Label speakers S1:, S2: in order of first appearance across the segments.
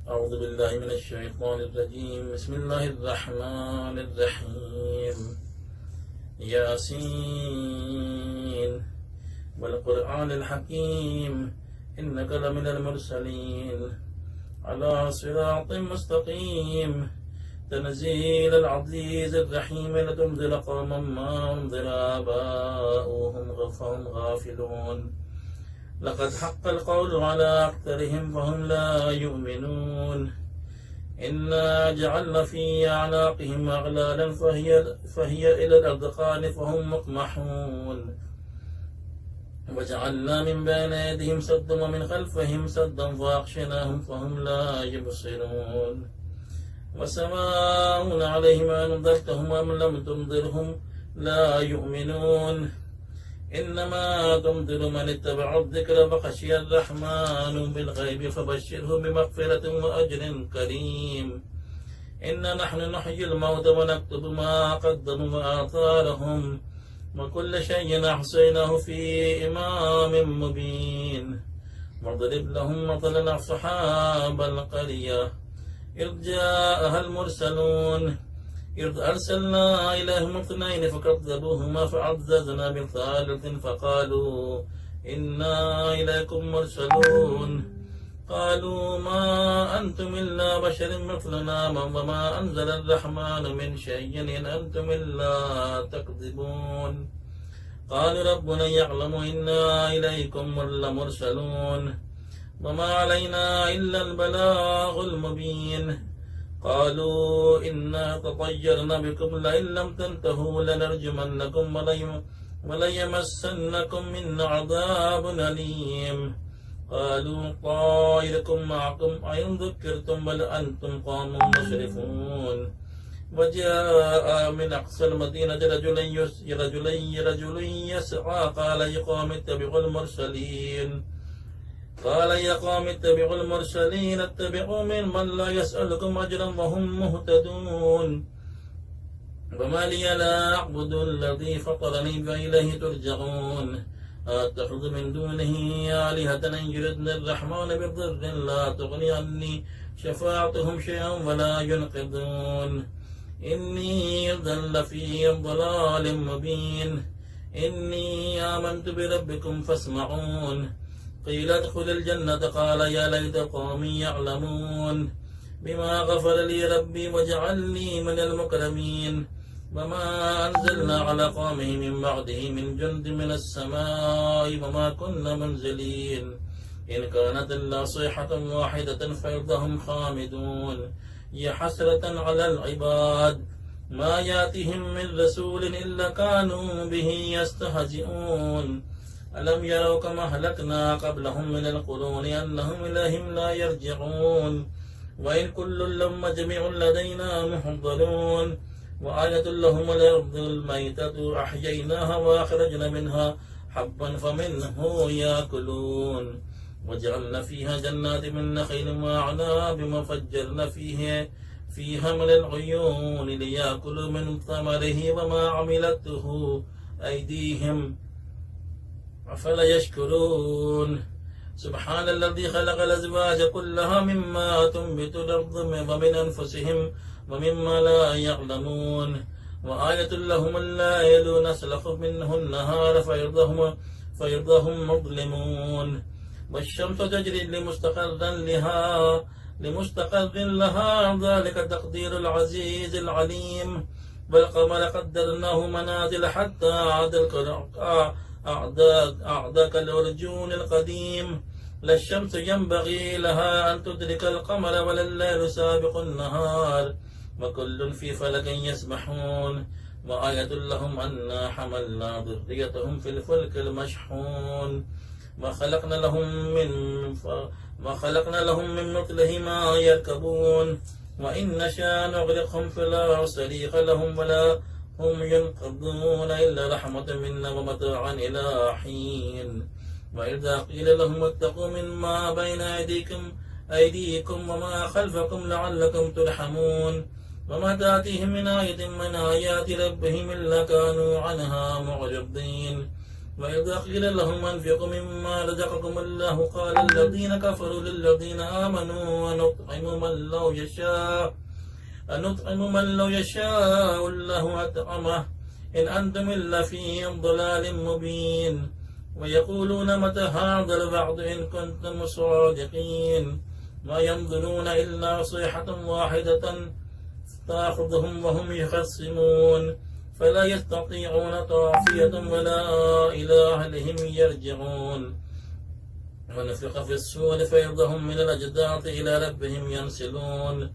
S1: أعوذ بالله من الشيطان الرجيم. بسم الله الرحمن الرحيم. ياسين والقرآن الحكيم إنك لمن المرسلين على صراط مستقيم تنزيل العزيز الرحيم لتنذر قوما ما أنذر آباؤهم فهم غافلون لقد حق القول على أكثرهم فهم لا يؤمنون إنا جعلنا في أعناقهم أغلالا فهي إلى الأذقان فهم مقمحون وجعلنا من بين يديهم سدا ومن خلفهم سدا فأغشيناهم فهم لا يبصرون وسواء عليهم أنذرتهم أم لم تنذرهم لا يؤمنون إنما تنذر من اتبع الذكر فخشي الرحمن بالغيب فبشره بمغفرة وأجر كريم إنا نحن نحيي الموتى ونكتب ما قدموا وآثارهم وكل شيء أحصيناه في إمام مبين واضرب لهم مثلا أصحاب القرية إذ جاءها المرسلون إذ أرسلنا إليهم اثنين فكذبوهما فعززنا بثالث فقالوا إنا إليكم مرسلون قالوا ما أنتم إلا بشر مثلنا وما أنزل الرحمن من شيء إن أنتم إلا تكذبون قالوا ربنا يعلم إنا إليكم لمرسلون وما علينا إلا البلاغ المبين قالوا إنا تطيرنا بكم لئن لم تنتهوا لنرجمنكم وليمسنكم منا عذاب أليم قالوا طائركم معكم أئن ذكرتم بل أنتم قوم مسرفون وجاء من أقصى المدينة رجل يسعى قال يا قوم اتبعوا المرسلين اتبعوا من لا يسألكم أجرا وهم مهتدون وما لي لا أعبد الذي فطرني فإليه ترجعون أتخذ من دونه آلهة إن يردن الرحمن بضر لا تغني عني شفاعتهم شيئا ولا ينقذون إني ضل في ضلال مبين إني آمنت بربكم فاسمعون قيل ادخل الجنة قال يا ليت قومي يعلمون بما غفر لي ربي وجعلني من المكرمين وما أنزلنا على قومه من بعده من جند من السماء وما كنا منزلين إن كانت إلا صيحة واحدة فإذا هم خامدون يا حسرة على العباد ما يأتيهم من رسول إلا كانوا به يستهزئون ألم يروا كما أهلكنا قبلهم من القرون أنهم إليهم لا يرجعون وإن كل لما جميع لدينا محضرون وآية لهم الأرض الميتة أحييناها وأخرجنا منها حبا فمنه يأكلون وجعلنا فيها جنات من نخيل وأعناب وفجرنا فيها من العيون ليأكلوا من ثمره وما عملته أيديهم أفلا يشكرون سبحان الذي خلق الأزواج كلها مما تنبت الأرض ومن أنفسهم ومما لا يعلمون وآية لهم الليل نسلخ منه النهار فيرضهم مظلمون والشمس تجري لمستقر لها ذلك تقدير العزيز العليم والقمر قدرناه منازل حتى أعدى كالأرجون القديم لا الشمس ينبغي لها أن تدرك القمر ولا الليل سابق النهار وكل في فلك يسبحون وآية لهم أنا حملنا ذريتهم في الفلك المشحون وخلقنا لهم من مثله ما يركبون وإن نشاء نغرقهم فلا صريخ لهم ولا هم ينقذون إلا رحمة منا ومتاعا إلى حين وإذا قيل لهم اتقوا مما بين أيديكم وما خلفكم لعلكم ترحمون وما تأتيهم من آية من آيات ربهم إلا كانوا عنها معرضين وإذا قيل لهم أنفقوا مما رزقكم الله قال الذين كفروا للذين آمنوا أنطعم من لو يشاء الله أطعمه إن أنتم إلا في ضلال مبين ويقولون متى هذا الوعد إن كنتم صادقين ما ينظرون إلا صيحة واحدة تأخذهم وهم يخصمون فلا يستطيعون طافية ولا إلى أهلهم يرجعون ونفخ في الصور فإذا هم من الأجداث إلى ربهم ينسلون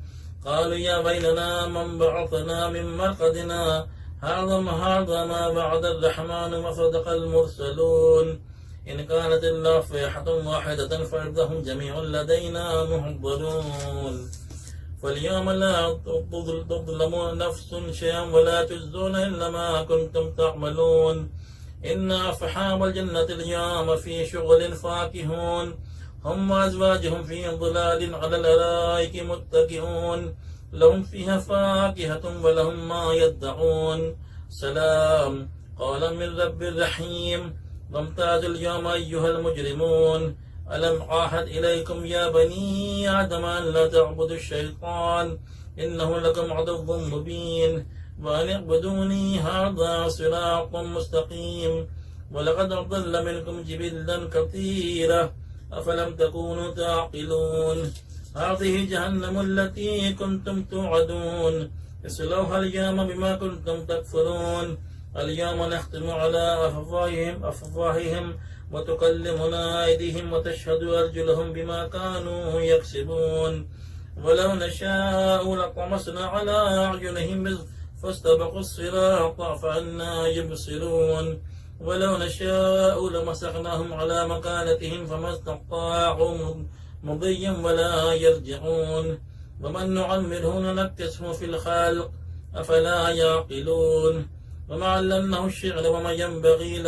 S1: قالوا يا ويلنا من بعثنا من مرقدنا هذا ما بعد الرحمن وصدق المرسلون إن كانت إلا صيحة واحدة فإذا هم جميع لدينا محضرون فاليوم لا تظلم نفس شيئا ولا تجزون إلا ما كنتم تعملون. إن أصحاب الجنة اليوم في شغل فاكهون، هم وأزواجهم في ظلال على الأرائك متكئون، لهم فيها فاكهة ولهم ما يدعون. سلام قولا من رب رحيم. وامتازوا اليوم أيها المجرمون. ألم عاهد إليكم يا بني آدم أن لا تعبدوا الشيطان إنه لكم عدو مبين وأن اعبدوني هذا صراط مستقيم. ولقد أضل منكم جبلا كثيرا أفلم تكونوا تعقلون. هذه جهنم التي كنتم توعدون اصلوها اليوم بما كنتم تكفرون. اليوم نختم على أفواههم وتكلمنا أيديهم وتشهد أرجلهم بما كانوا يكسبون. ولو نشاء لطمسنا على أعينهم فاستبقوا الصراط فأنا يبصرون. ولو نشاء لمسخناهم على مكانتهم فما استطاعوا مضيا ولا يرجعون. ومن نعمره ننكسه في الخلق أفلا يعقلون. وما علمناه الشعر وما ينبغي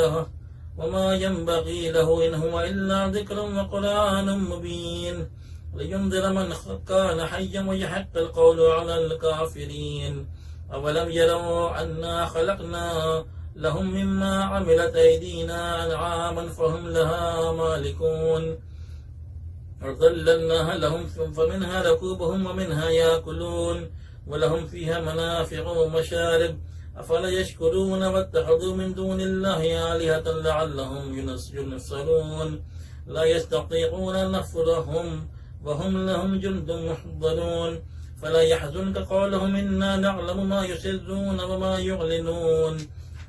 S1: له إن هو إلا ذكر وقرآن مبين لينذر من كان حيا ويحق القول على الكافرين. أولم يروا أنا خلقنا لهم مما عملت أيدينا أنعاما فهم لها مالكون وظللناها لهم فمنها ركوبهم ومنها يأكلون ولهم فيها منافع ومشارب أفلا يشكرون واتخذوا من دون الله آلهة لعلهم ينصرون. لا يستطيعون نصرهم وهم لهم جند محضرون. فلا يحزنك قولهم إنا نعلم ما يسرون وما يعلنون.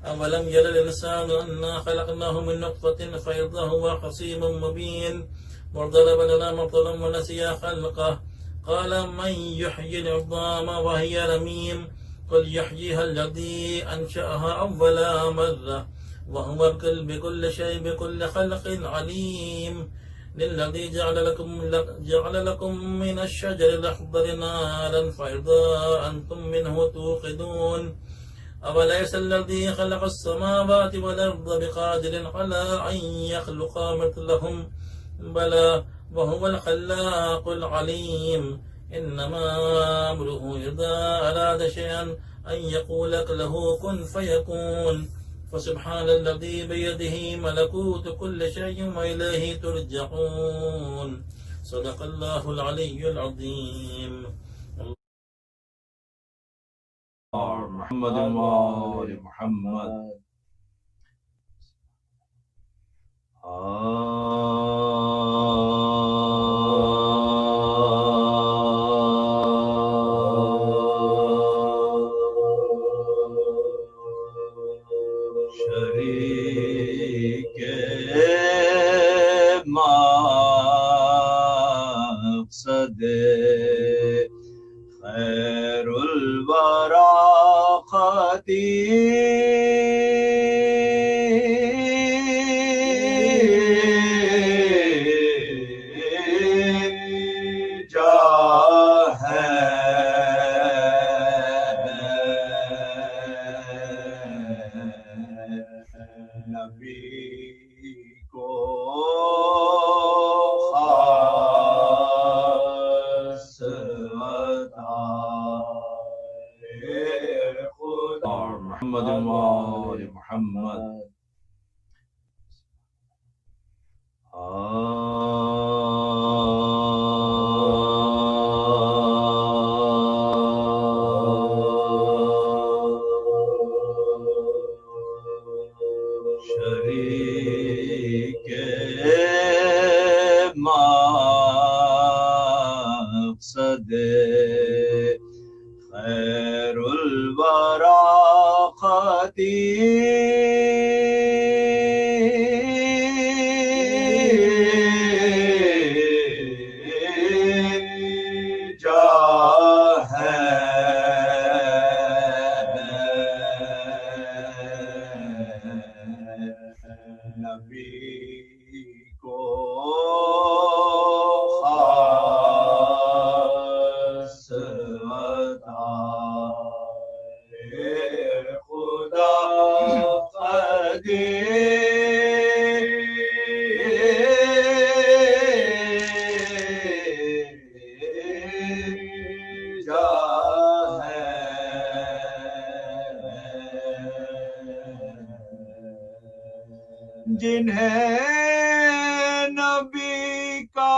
S1: أولم ير الإنسان أنا خلقناه من نطفة فإذا هو خصيم مبين وضرب لنا مثلا ونسي خلقه قال من يحيي العظام وهي رميم قل يحييها الذي أنشأها أول مرة وهو بكل شيء بكل خلق عليم. للذي جعل لكم من الشجر الأخضر نارا فإذا أنتم منه توقدون. أوليس الذي خلق السماوات والأرض بقادر على أن يخلق مثلهم بلى وهو الخلاق العليم. إنما أمره إذا أراد شيئا أن يقول له كن فيكون. فسبحان الذي بيده ملكوت كل شيء وإليه ترجعون. صدق الله العلي العظيم.
S2: محمد وآل محمد. शरीक मक़सद खैरुल वरा محمد وآل محمد. शरीक मक़सद खैरुल वरा नबी को खास जा है जिन्हें नबी का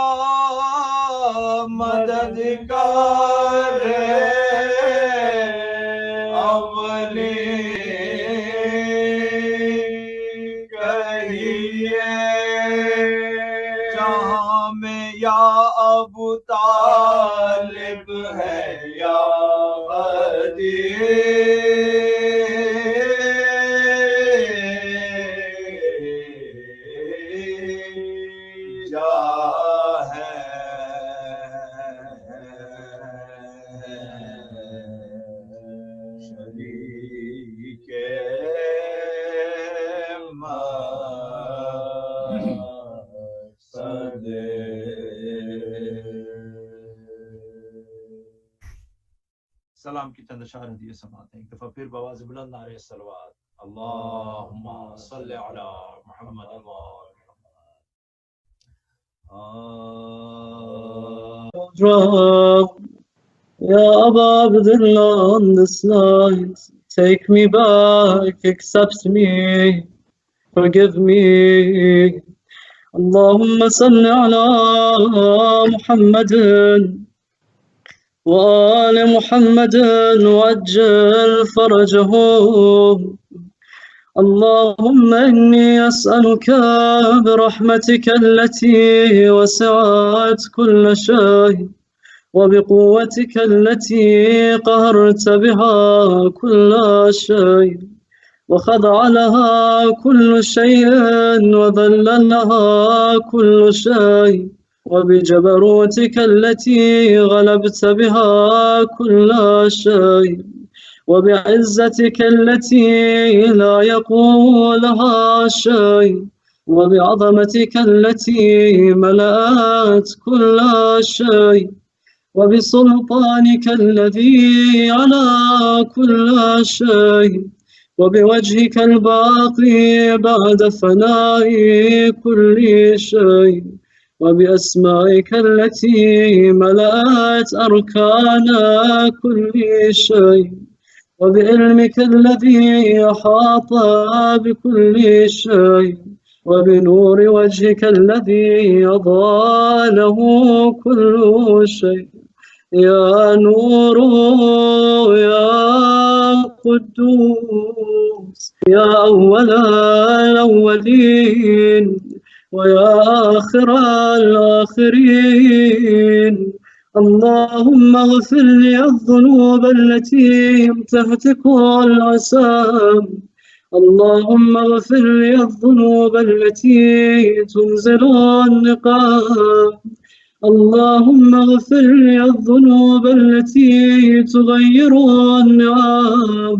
S2: मददगार अवली कहिए जहाँ में या अबू तालिब है या महदी जा है शरीक मक़सद सलाम की चंद अशार हदीये समाते हैं। एक दफा फिर बवाज़ बुलंद नारे सलवात अल्लाहुम्मा सल्लि अला Muhammad
S3: Ya Aba Abdullah on this night, take me back, accept me, forgive me. Allahumma salli ala Muhammadin وآل محمد وعجل فرجهم. اللهم إني أسألك برحمتك التي وسعت كل شيء وبقوتك التي قهرت بها كل شيء وخضع لها كل شيء وذل لها كل شيء وبجبروتك التي غلبت بها كل شيء وبعزتك التي لا يقوم لها شيء وبعظمتك التي ملأت كل شيء وبسلطانك الذي على كل شيء وبوجهك الباقي بعد فناء كل شيء وبأسمائك التي ملأت أركان كل شيء وبعلمك الذي أحاط بكل شيء وبنور وجهك الذي أضاء له كل شيء. يا نور يا قدوس يا أول الأولين ويا آخر الآخرين. اللهم اغفر لي الذنوب التي تهتك العسام. اللهم اغفر لي الذنوب التي تنزل النقام. اللهم اغفر لي الذنوب التي تغير النعام.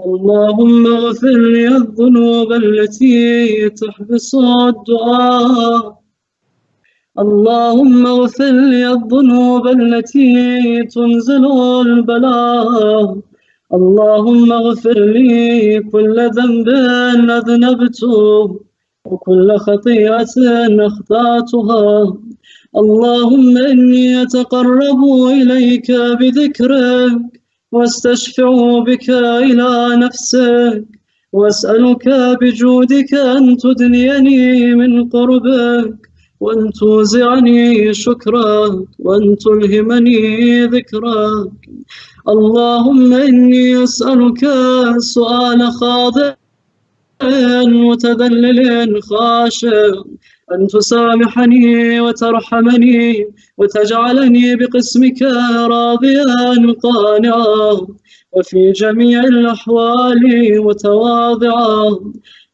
S3: اللهم اغفر لي الذنوب التي تحبس الدعاء. اللهم اغفر لي الذنوب التي تنزل البلاء. اللهم اغفر لي كل ذنب أذنبته وكل خطيئة أخطأتها. اللهم إني أتقرب إليك بذكرك واستشفع بك إلى نفسك وأسألك بجودك أن تدنيني من قربك وأن توزعني شكرك وأن تلهمني ذكرك. اللهم إني أسألك سؤال خاضع متذلل خاشع أن تسامحني وترحمني وتجعلني بقسمك راضيا قانعا وفي جميع الأحوال متواضعا.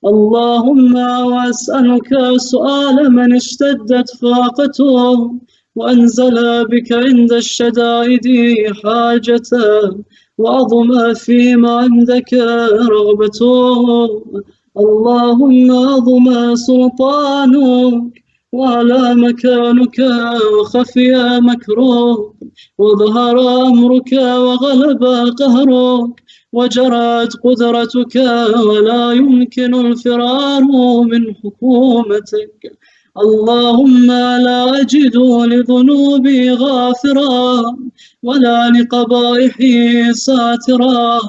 S3: اللهم وأسألك سؤال من اشتدت فاقته وأنزل بك عند الشدائد حاجته وعظم فيما عندك رغبته. اللهم عظم سلطانك وعلى مكانك وخفي مكرك وظهر أمرك وغلب قهرك وجرت قدرتك ولا يمكن الفرار من حكومتك. اللهم لا أجد لذنوبي غافرا ولا لقبائحي ساترا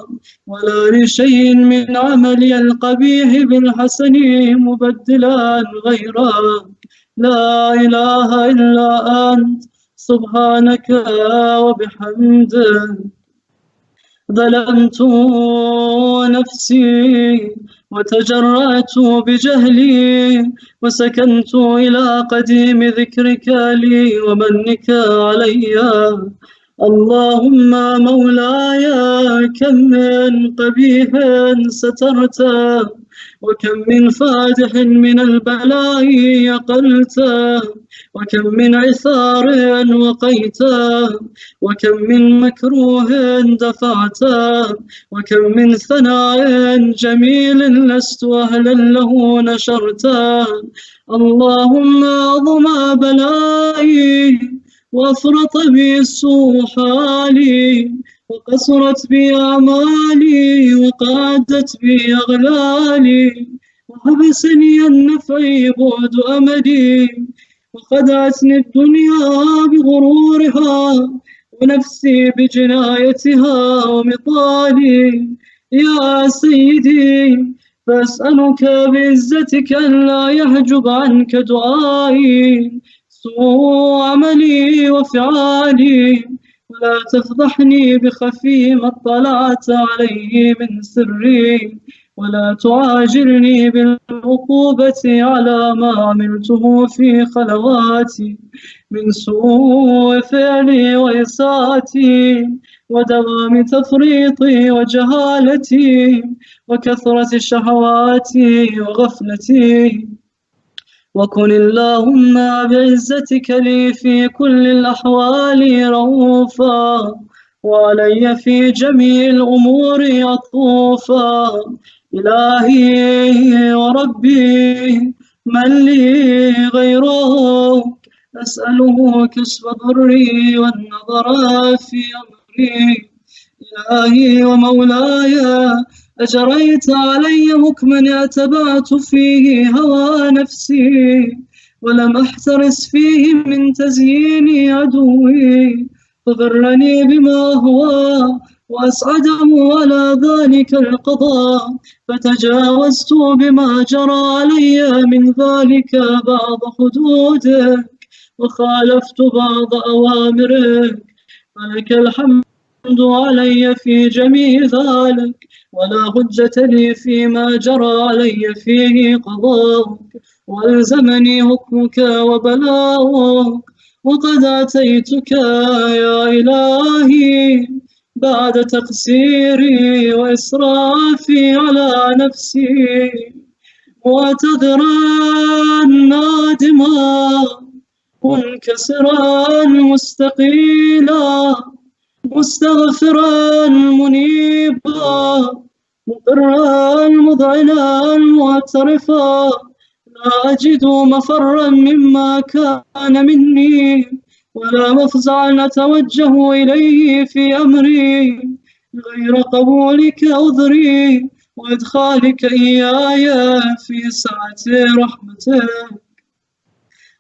S3: ولا لشيء من عملي القبيح بالحسن مبدلا غيرك. لا إله إلا أنت سبحانك وبحمدك. ظلمت نفسي وتجرأت بجهلي وسكنت إلى قديم ذكرك لي ومنك علي. اللهم مولاي كم من قبيح سترت وكم من فاتح من البلاء يقلت وكم من عثار وقيت وكم من مكروه دفعت وكم من ثناء جميل لست أهلا له نشرت. اللهم أعظم بلائي وأفرط بي سوء حالي وقصرت بي أعمالي وقعدت بي أغلالي وحبسني النفع بعد أمدي وخدعتني الدنيا بغرورها ونفسي بجنايتها ومطالي. يا سيدي فأسألك بعزتك أن لا يحجب عنك دعائي سوء عملي وفعالي ولا تفضحني بخفي ما اطلعت عليه من سري ولا تعاجلني بالعقوبة على ما عملته في خلواتي من سوء فعلي وإساءتي ودوام تفريطي وجهالتي وكثرة شهواتي وغفلتي. وكن اللهم بعزتك لي في كل الأحوال رؤوفا وعلي في جميع الأمور عطوفا. إلهي وربي من لي غيره أسأله كشف ضري والنظر في أمري. إلهي ومولاي أجريت علي حكما اعتبعت فيه هوى نفسي ولم أحترس فيه من تزيين عدوي فغرني بما هو وأسعده على ذلك القضاء فتجاوزت بما جرى علي من ذلك بعض حدودك وخالفت بعض أوامرك فلك الحمد علي في جميع ذلك ولا حجة لي فيما جرى علي فيه قضاءك والزمني حكمك وبلاؤك. وقد أتيتك يا إلهي بعد تقصيري وإسرافي على نفسي معتذرا نادما منكسرا مستقيلا مستغفرا منيبا مقرا مذعنا معترفا لا أجد مفرا مما كان مني ولا مفزعا أتوجه إليه في أمري غير قبولك عذري وإدخالك إياي في سعة رحمتك.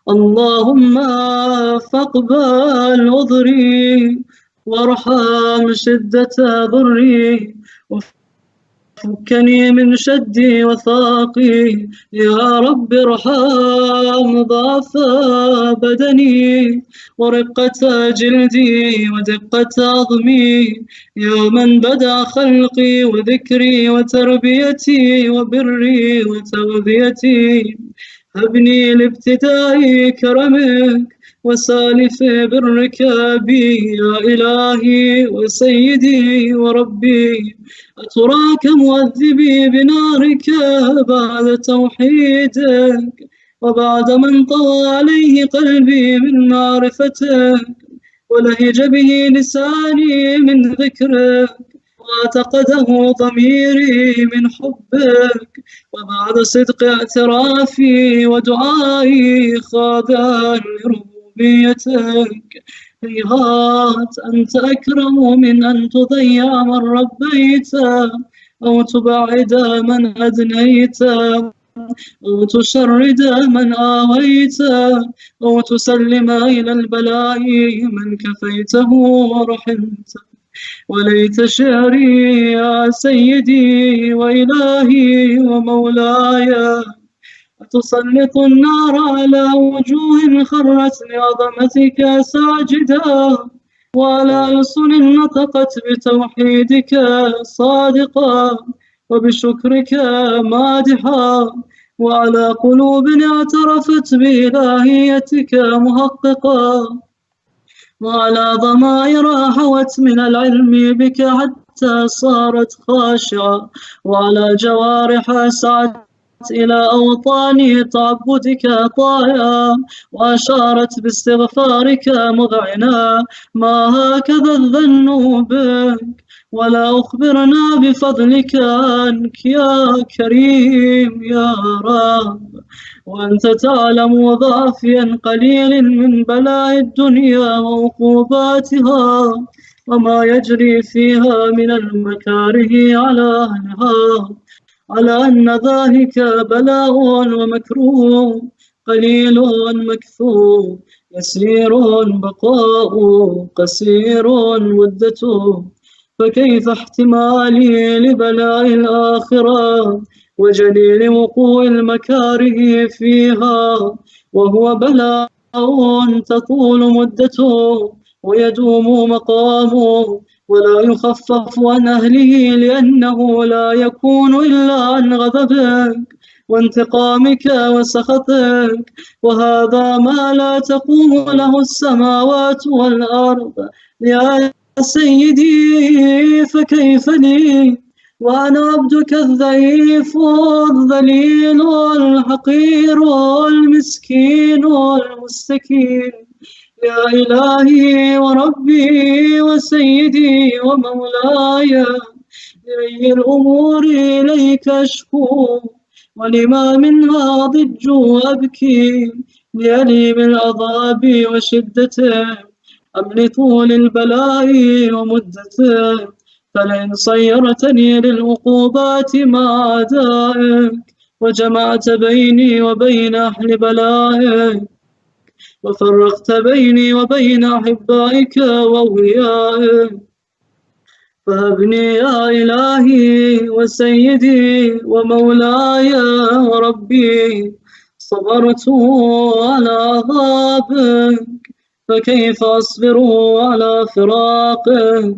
S3: اللهم فاقبل عذري وارحم شدة ضري وفكني من شدي وثاقي. يا رب ارحم ضعف بدني ورقة جلدي ودقة عظمي. يا من بدأ خلقي وذكري وتربيتي وبري وتغذيتي هبني لابتداء كرمك وسالف برك بي. يا إلهي وسيدي وربي أتراك مؤذبي بنارك بعد توحيدك وبعد من طوى عليه قلبي من معرفتك ولهج به لساني من ذكرك واعتقده ضميري من حبك وبعد صدق اعترافي ودعائي خاضعا لربوبيتك هيهات أنت أكرم من أن تضيع من ربيت أو تبعد من أدنيت أو تشرد من آويت أو تسلم إلى البلاء من كفيته ورحمت. وليت شعري يا سيدي وإلهي ومولاي تسلط النار على وجوه خرت لعظمتك ساجدا وعلى ألسن نطقت بتوحيدك صادقا وبشكرك مادحا وعلى قلوب اعترفت بإلهيتك محققا وعلى ضمائر حوت من العلم بك حتى صارت خاشعة وعلى جوارح سعت إلى أوطان تعبدك طايا وأشارت باستغفارك مذعنا ما هكذا الظن بك ولا أخبرنا بفضلك عنك يا كريم يا رب وأنت تعلم ضعفا قليل من بلاء الدنيا وعقوباتها وما يجري فيها من المكاره على أهلها على أن ذلك بلاء ومكروه قليل مكثور يسير بقاء قصير مدته فكيف احتمالي لبلاء الآخرة وجليل وقوع المكاره فيها وهو بلاء تطول مدته ويدوم مقامه ولا يخفف عن أهله لأنه لا يكون إلا عن غضبك وانتقامك وسخطك وهذا ما لا تقوم له السماوات والأرض يا سيدي فكيف لي وأنا عبدك الضعيف الذليل الحقير المسكين المستكين يا إلهي وربي وسيدي ومولاي لأي الأمور إليك أشكو ولما منها ضج وأبكي لأليم العذاب وشدته أم لطول البلاء ومدته فلئن صيرتني للعقوبات مع أعدائك وجمعت بيني وبين أهل بلائك وفرقت بيني وبين أحبائك وأوليائك فهبني يا إلهي وسيدي ومولاي وربي صبرت على عذابك فكيف أصبر على فراقك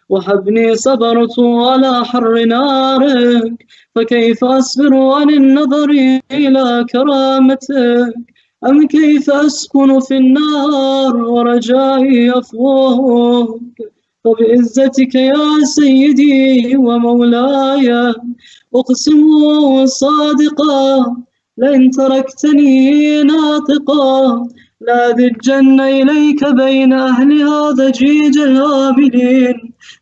S3: وحبني صبرت على حر نارك فكيف أصبر عن النظر إلى كرامتك أم كيف أسكن في النار ورجائي أفوهك وبعزتك يا سيدي ومولاي أقسم صادقا لئن تركتني ناطقا لأذجن إليك بين أهلها ضجيج الهاملين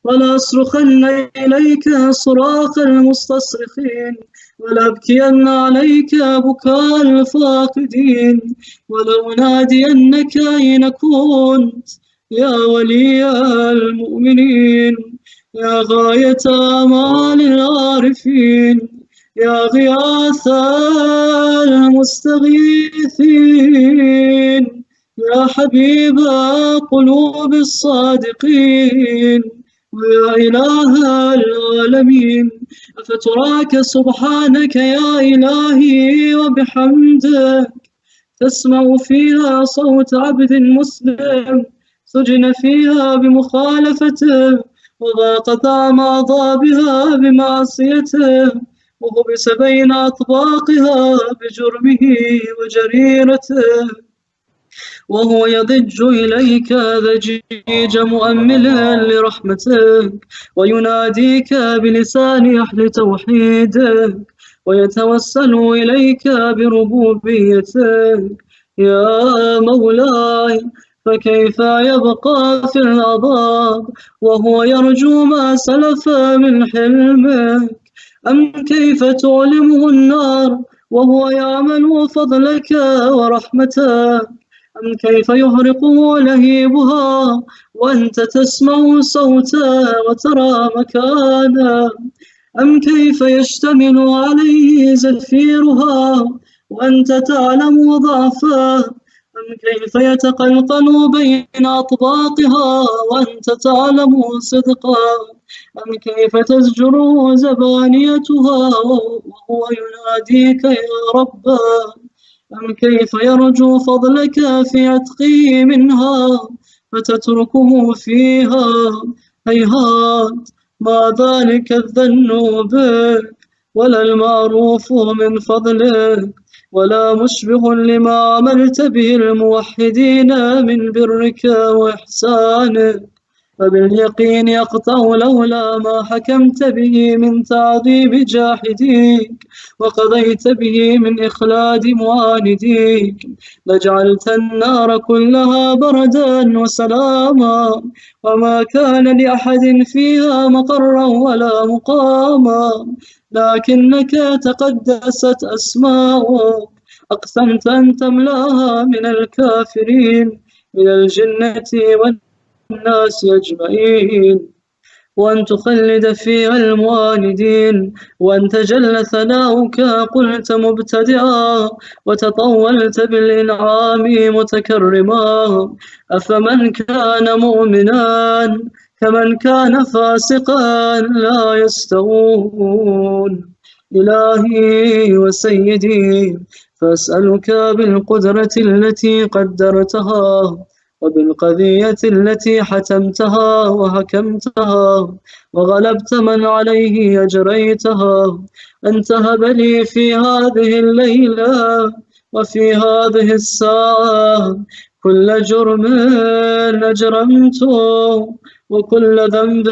S3: ولأصرخن إليك صراخ المستصرخين ولأبكين عليك بكاء الفاقدين ولأنادينك أين كنت يا ولي المؤمنين يا غاية آمال العارفين يا غياث المستغيثين يا حبيب قلوب الصادقين ويا إله العالمين أفتراك سبحانك يا إلهي وبحمدك تسمع فيها صوت عبد مسلم سجن فيها بمخالفته وضاق طعم عذابها بمعصيته وحبس بين أطباقها بجرمه وجريرته وهو يضج إليك ضجيج مؤمل لرحمتك ويناديك بلسان أهل توحيدك ويتوسل إليك بربوبيتك يا مولاي فكيف يبقى في العذاب وهو يرجو ما سلف من حلمك أم كيف تعلمه النار وهو يعمل فضلك ورحمتك أم كيف يهرقه لهيبها وأنت تسمع صوتا وترى مكانا؟ أم كيف يشتمل عليه زفيرها وأنت تعلم ضعفه؟ أم كيف يتقلقل بين أطباقها وأنت تعلم صدقا؟ أم كيف تزجر زبانيتها وهو يناديك يا ربا؟ أم كيف يرجو فضلك في عتقه منها فتتركه فيها؟ هيهات، ما ذلك الظن بك ولا المعروف من فضلك ولا مشبه لما عملت به الموحدين من برك وإحسانك، فباليقين يقطع لولا ما حكمت به من تعذيب جاحديك وقضيت به من إخلاد معانديك لجعلت النار كلها بردا وسلاما وما كان لأحد فيها مقرا ولا مقاما، لكنك تقدست أسماؤك أقسمت أن تملاها من الكافرين من الجنة والناس أجمعين، وأن تخلد فيها المعاندين، وأن تجل ثناؤك قلت مبتدئا وتطولت بالإنعام متكرما. أفمن كان مؤمنا كمن كان فاسقا لا يستوون. إلهي وسيدي، فأسألك بالقدرة التي قدرتها وبالقضية التي حتمتها وحكمتها وغلبت من عليه أجريتها أن تهب لي في هذه الليلة وفي هذه الساعة كل جرم أجرمته وكل ذنب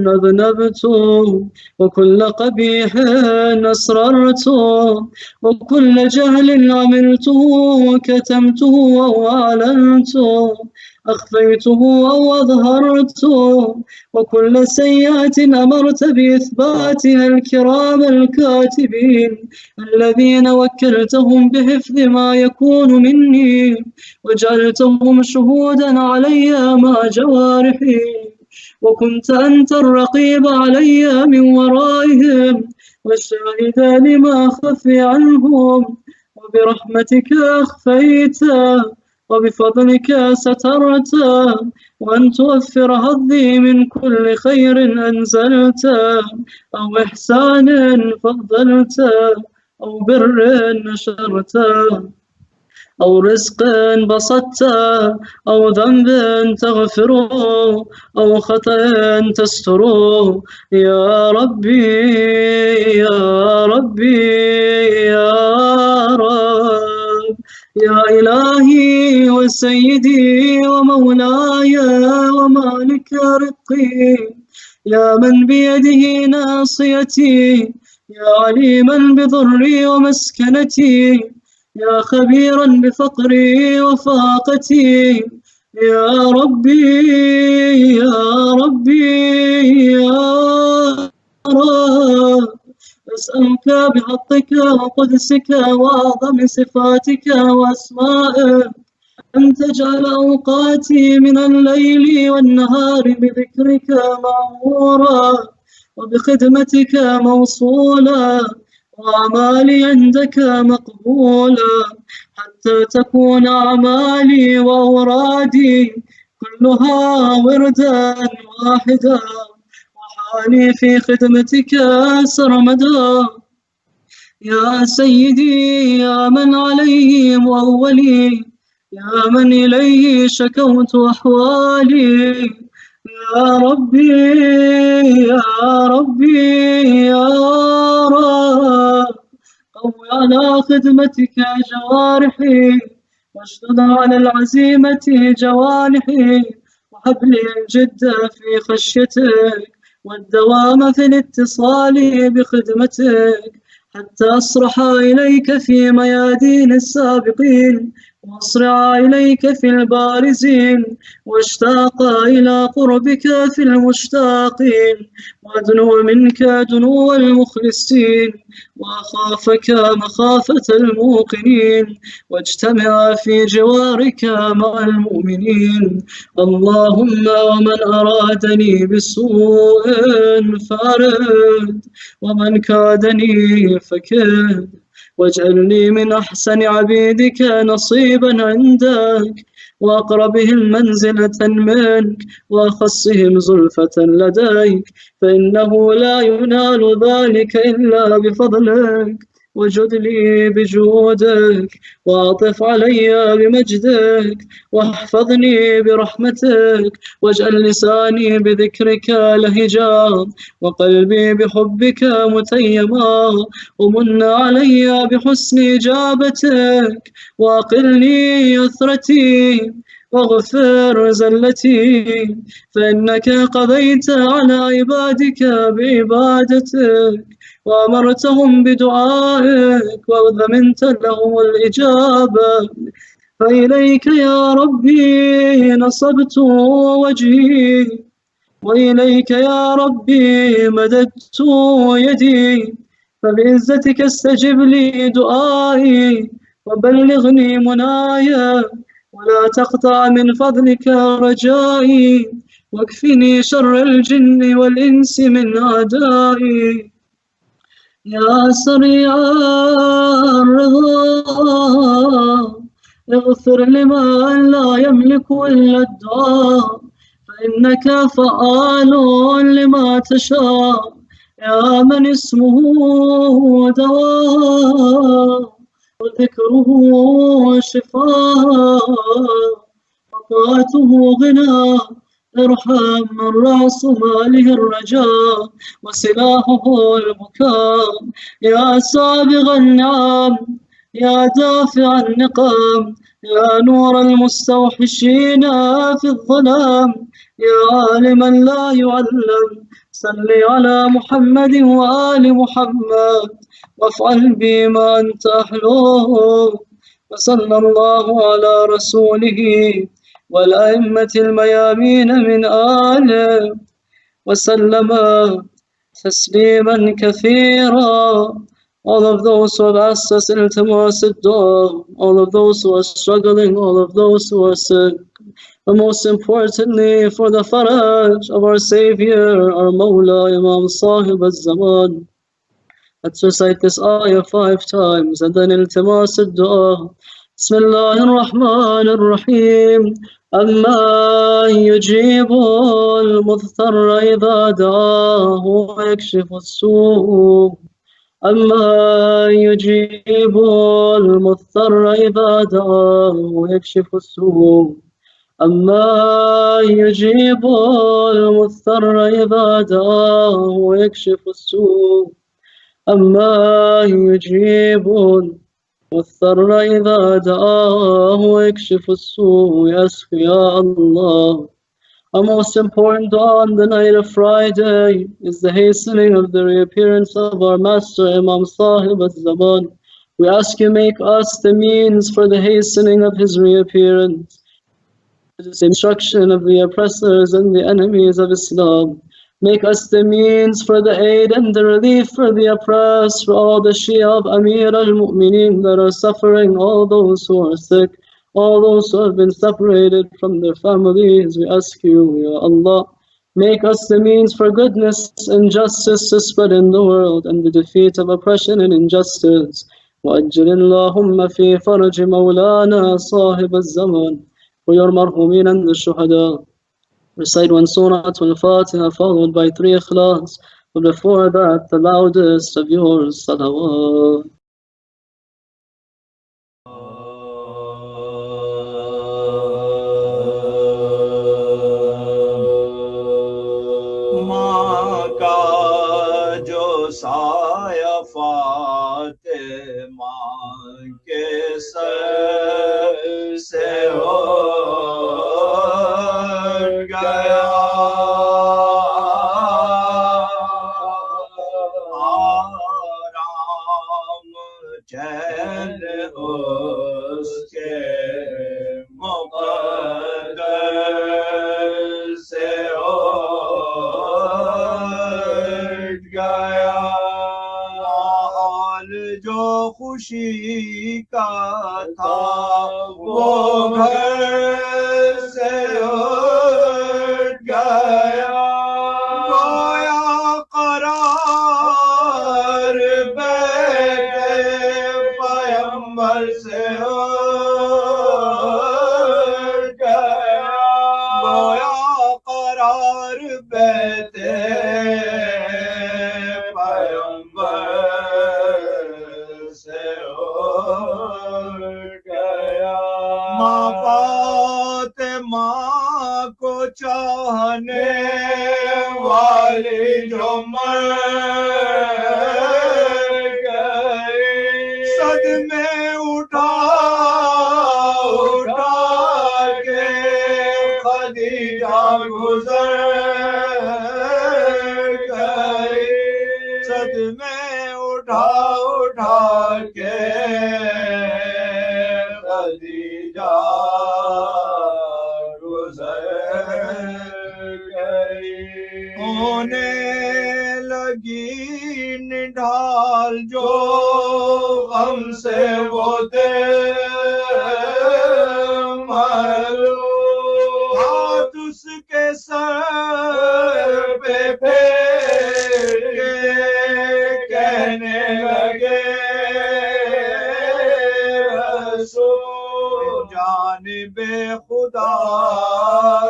S3: أذنبته وكل قبيح أسررته وكل جهل عملته وكتمته أو أعلنته أخفيته أو أظهرته وكل سيئة أمرت بإثباتها الكرام الكاتبين الذين وكلتهم بحفظ ما يكون مني وجعلتهم شهودا علي مع جوارحي، وكنت أنت الرقيب علي من ورائهم والشاهد لما خفي عنهم، وبرحمتك أخفيته وبفضلك سترته، وأن توفر حظي من كل خير أنزلته أو إحسان فضلته أو بر نشرته أو رزق بسطته أو ذنب تغفره أو خطأ تستره. يا ربي يا ربي يا رب، يا إلهي وسيدي ومولاي ومالك رقي، يا من بيده ناصيتي، يا عليما بضري ومسكنتي، يا خبيرا بفقري وفاقتي، يا ربي يا ربي يا رب، أسألك بحقك وقدسك وأعظم صفاتك وأسمائك أن تجعل أوقاتي من الليل والنهار بذكرك معمورا وبخدمتك موصولا وأعمالي عندك مقبولا، حتى تكون أعمالي وأورادي كلها وردا واحدا وحالي في خدمتك سرمدا. يا سيدي يا من عليه مؤولي، يا من إليه شكوت أحوالي، يا ربي يا ربي يا رب، قو على خدمتك جوارحي واشدد على العزيمة جوانحي وهب لي الجد في خشيتك والدوام في الاتصال بخدمتك حتى أصرح إليك في ميادين السابقين وأسرعا إليك في البارزين، واشتاقا إلى قربك في المشتاقين، وأدنو منك دنو المخلصين، وأخافك مخافة الموقنين، واجتمعا في جوارك مع المؤمنين. اللهم ومن أرادني بسوء فارد، ومن كادني فكد، واجعلني من أحسن عبيدك نصيبا عندك، وأقربهم منزلة منك، وأخصهم زلفة لديك، فإنه لا ينال ذلك إلا بفضلك. وجد لي بجودك، وأعطف علي بمجدك، واحفظني برحمتك، واجعل لساني بذكرك لهجا، وقلبي بحبك متيما، ومن علي بحسن إجابتك، وأقلني يثرتي، واغفر زلتي، فإنك قضيت على عبادك بعبادتك، وأمرتهم بدعائك، وضمنت لهم الإجابة. فإليك يا ربي نصبت وجهي، وإليك يا ربي مددت يدي، فبعزتك استجب لي دعائي، وبلغني منايا، ولا تقطع من فضلك رجائي، واكفني شر الجن والإنس من أعدائي. يا سريع الرضا، اغفر لمن لا يملك إلا الدعاء، فإنك فعال لما تشاء. يا من اسمه دواء، وذكره شفاء، وطاعته غنى، ارحم من رأس ماله الرجاء، وسلاحه البكاء. يا سابغ النعم، يا دافع النقم، يا نور المستوحشين في الظلام، يا عالما لا يعلم، صل على محمد وآل محمد، وافعل بما أنت أحلوه. وصلى الله على رسوله والأئمة الميامين من آله، وسلم تسليما كثيرا. All of those who have asked us iltimas ad-dua, all of those who are struggling, all of those who are sick, but most importantly for the faraj of our Savior, our Mawla, Imam Sahib al-Zaman. Let's recite this ayah 5 times and then iltimas ad-dua. بسم الله الرحمن الرحيم. أما يجيب المضطر إذا دعاه ويكشف السوء، أما يجيب المضطر إذا دعاه ويكشف السوء، أما يجيب المضطر إذا دعاه ويكشف السوء، أما يجيب المضطر إذا دعاه ويكشف السوء. Yes, Ya Allah. Our most important dua on the night of Friday is the hastening of the reappearance of our Master Imam Sahib al-Zaman. We ask you make us the means for the hastening of his reappearance, the destruction of the oppressors and the enemies of Islam. Make us the means for the aid and the relief for the oppressed, for all the Shia of Amir al-Mu'mineen that are suffering, all those who are sick, all those who have been separated from their families. We ask you, Ya Allah, make us the means for goodness and justice to spread in the world and the defeat of oppression and injustice. وَأَجِّلِ اللَّهُمَّ فِي فَرْجِ مَوْلَانَا صَاحِبَ الزَّمَانِ, for your marhumin and the shuhada. Recite one surah al-Fatiha followed by 3 ikhlas, but before that the loudest of your salawat.
S2: माँ का जो साया फातिमा के sir से हो गया, आराम चैन اس کے مقدر سے اٹھ گیا حال جو خوشی کا تھا وہ گھر سے اٹھ گیا گویا قرار بیٹھے پیمبر سے اٹھ گیا گویا قرار بیٹھے پیمبر سے اٹھ گیا ماں فاطمہ کو چاہنے والی جو مر گئی صدمے اٹھا کے خدیجہ گزر گئی صدمے اٹھا کے خدیجہ گزر گئی ہونے لگی نڈھال جو غم سے وہ دل معلوم ہاتھ اس کے سر پہ پھیر کے کہنے لگے رسول جانب خدا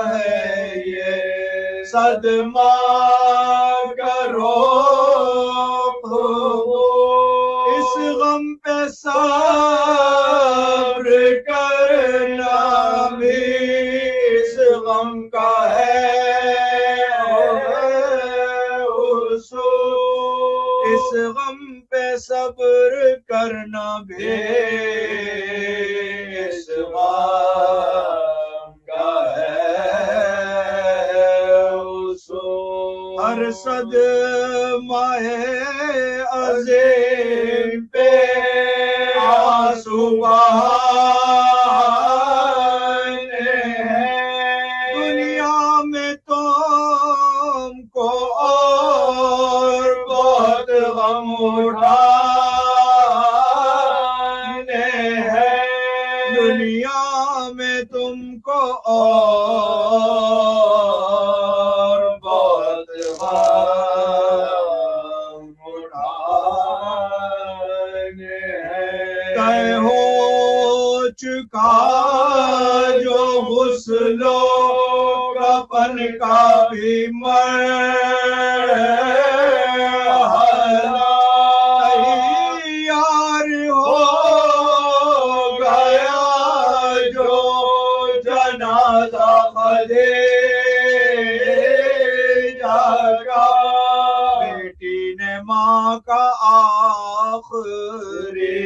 S2: ہے یہ صدمہ کرو اس غم پہ صبر کرنا بھی اس غم کا ہے اصول اس غم پہ صبر کرنا بھی اس غم کا ہے اصول ہر صدمہ عظیم پہ آنسو بہانے ہیں دنیا میں تم کو اور بہت غم اٹھانے ہیں دنیا میں تم کو اور بہت غم اٹھانے ہیں طے ہو چکا جو غسل و کفن کا بھی مرحلہ تیار ہو گیا جو جنازہ خدیجہ کا بیٹی نے ماں کا آخری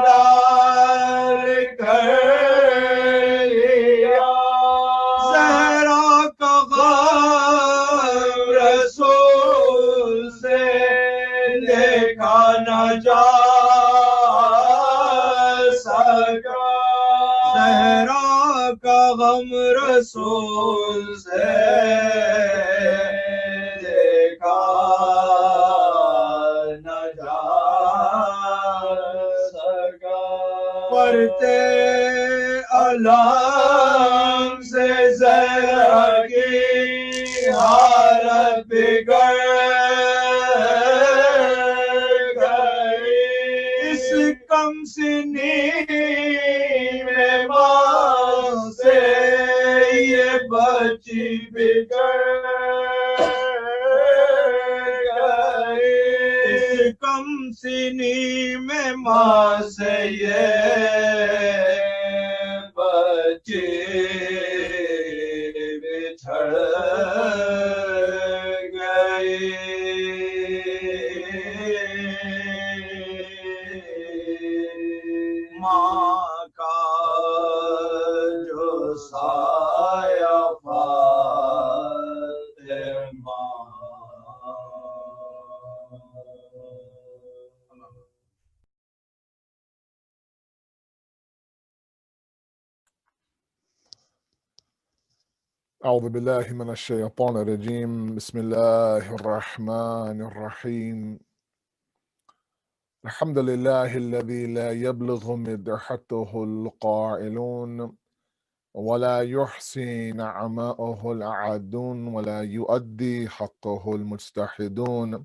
S2: دیدار کر لیا زہرا کا غم رسول سے دیکھا نہ جا سکا زہرا کا غم رسول سے دیکھا نہ جا سکا پڑھتے علام سے زہرا کی حالت بگڑ گئی اس کم سنی میں ماں سے یہ بچی بگڑ گئی اس کم سنی میں ماں سے یہ بچی بچھڑ گئی ماں کا جو سایہ فاطمہ
S4: أعوذ بالله من الشيطان الرجيم بسم الله الرحمن الرحيم الحمد لله الذي لا يبلغ مدحته القائلون ولا يحصي نعماءه الأعدون ولا يؤدي حقه المجتحدون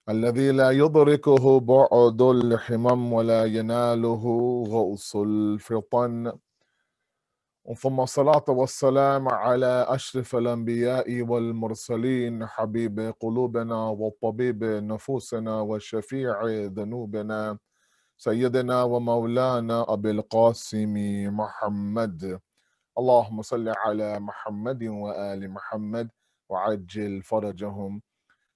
S4: الذي لا يدركه بعد الحمم ولا يناله غوص الفطن ثم الصلاة والسلام على أشرف الأنبياء والمرسلين حبيب قلوبنا وطبيب نفوسنا وشفيع ذنوبنا سيدنا ومولانا أبي القاسم محمد اللهم صل على محمد وآل محمد وعجل فرجهم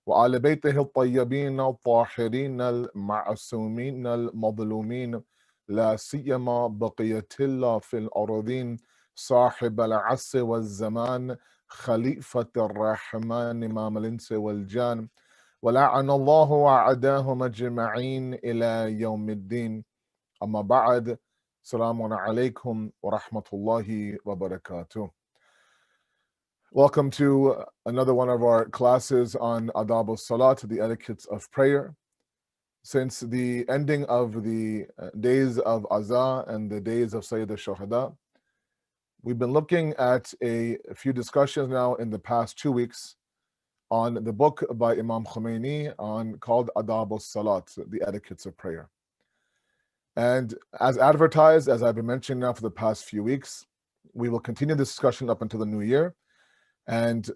S4: وآل بيته الطيبين الطاهرين المعصومين المظلومين لا سيما بقية الله في الأرضين صاحب العصر والزمان خليفة الرحمن إمام الإنس والجان ولعن الله أعداهم أجمعين إلى يوم الدين أما بعد السلام عليكم ورحمة الله وبركاته. Welcome to another one of our classes on Adab al-Salat, the etiquettes of prayer. Since the ending of the days of Azah and the days of Sayyid al-Shuhada, we've been looking at a few discussions now in the past 2 weeks on the book by Imam Khomeini called Adab al-Salat, the etiquettes of prayer. And as advertised, as I've been mentioning now for the past few weeks, we will continue this discussion up until the new year, and